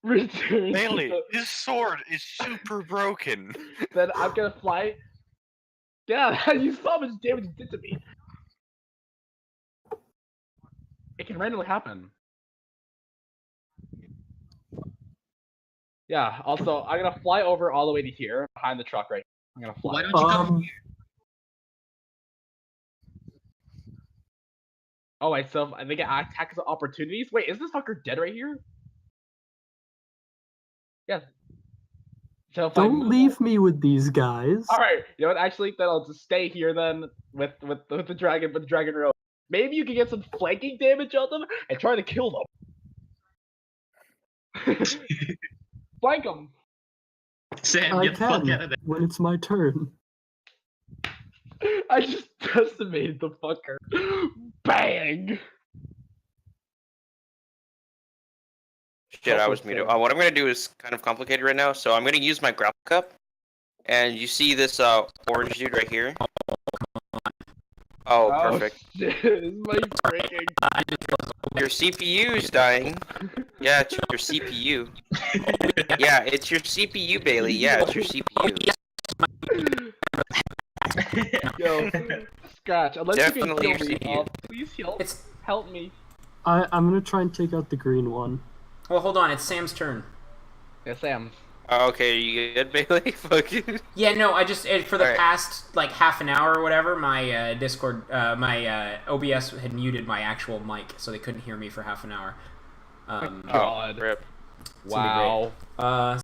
Return. Bailey, his sword is super broken. Then I'm gonna fly. Yeah, you saw how much damage it did to me. It can randomly happen. Yeah, also, I'm gonna fly over all the way to here, behind the truck right here. I'm gonna fly. Why don't you come here? Oh, wait, so I think attack as opportunities? Wait, is this fucker dead right here? Yeah. So if I Don't move leave me with these guys. Alright, you know what, actually, then I'll just stay here then with the dragon, road. Maybe you can get some flanking damage on them and try to kill them. Flank them! Sam, I get the fuck can out of there. when it's my turn. I just decimated the fucker. Bang! Shit, I was muted. What I'm gonna do is kind of complicated right now, so I'm gonna use my grapple cup. And you see this orange dude right here? Oh, perfect. Shit, this mic breaking. Your CPU is dying. Yeah, it's your CPU. Yeah, it's your CPU, Bailey. Yeah, it's your CPU. Yo, Scratch, unless Definitely you can your kill me, CPU. please help. It's Help me. I'm gonna try and take out the green one. well, hold on. It's Sam's turn. Yeah, Sam. Okay, you good, Bailey? Fuck you. Yeah, no, I just for the Alright. past like half an hour or whatever, my Discord, my OBS had muted my actual mic, so they couldn't hear me for half an hour. God. Rip. It's gonna be great. Wow.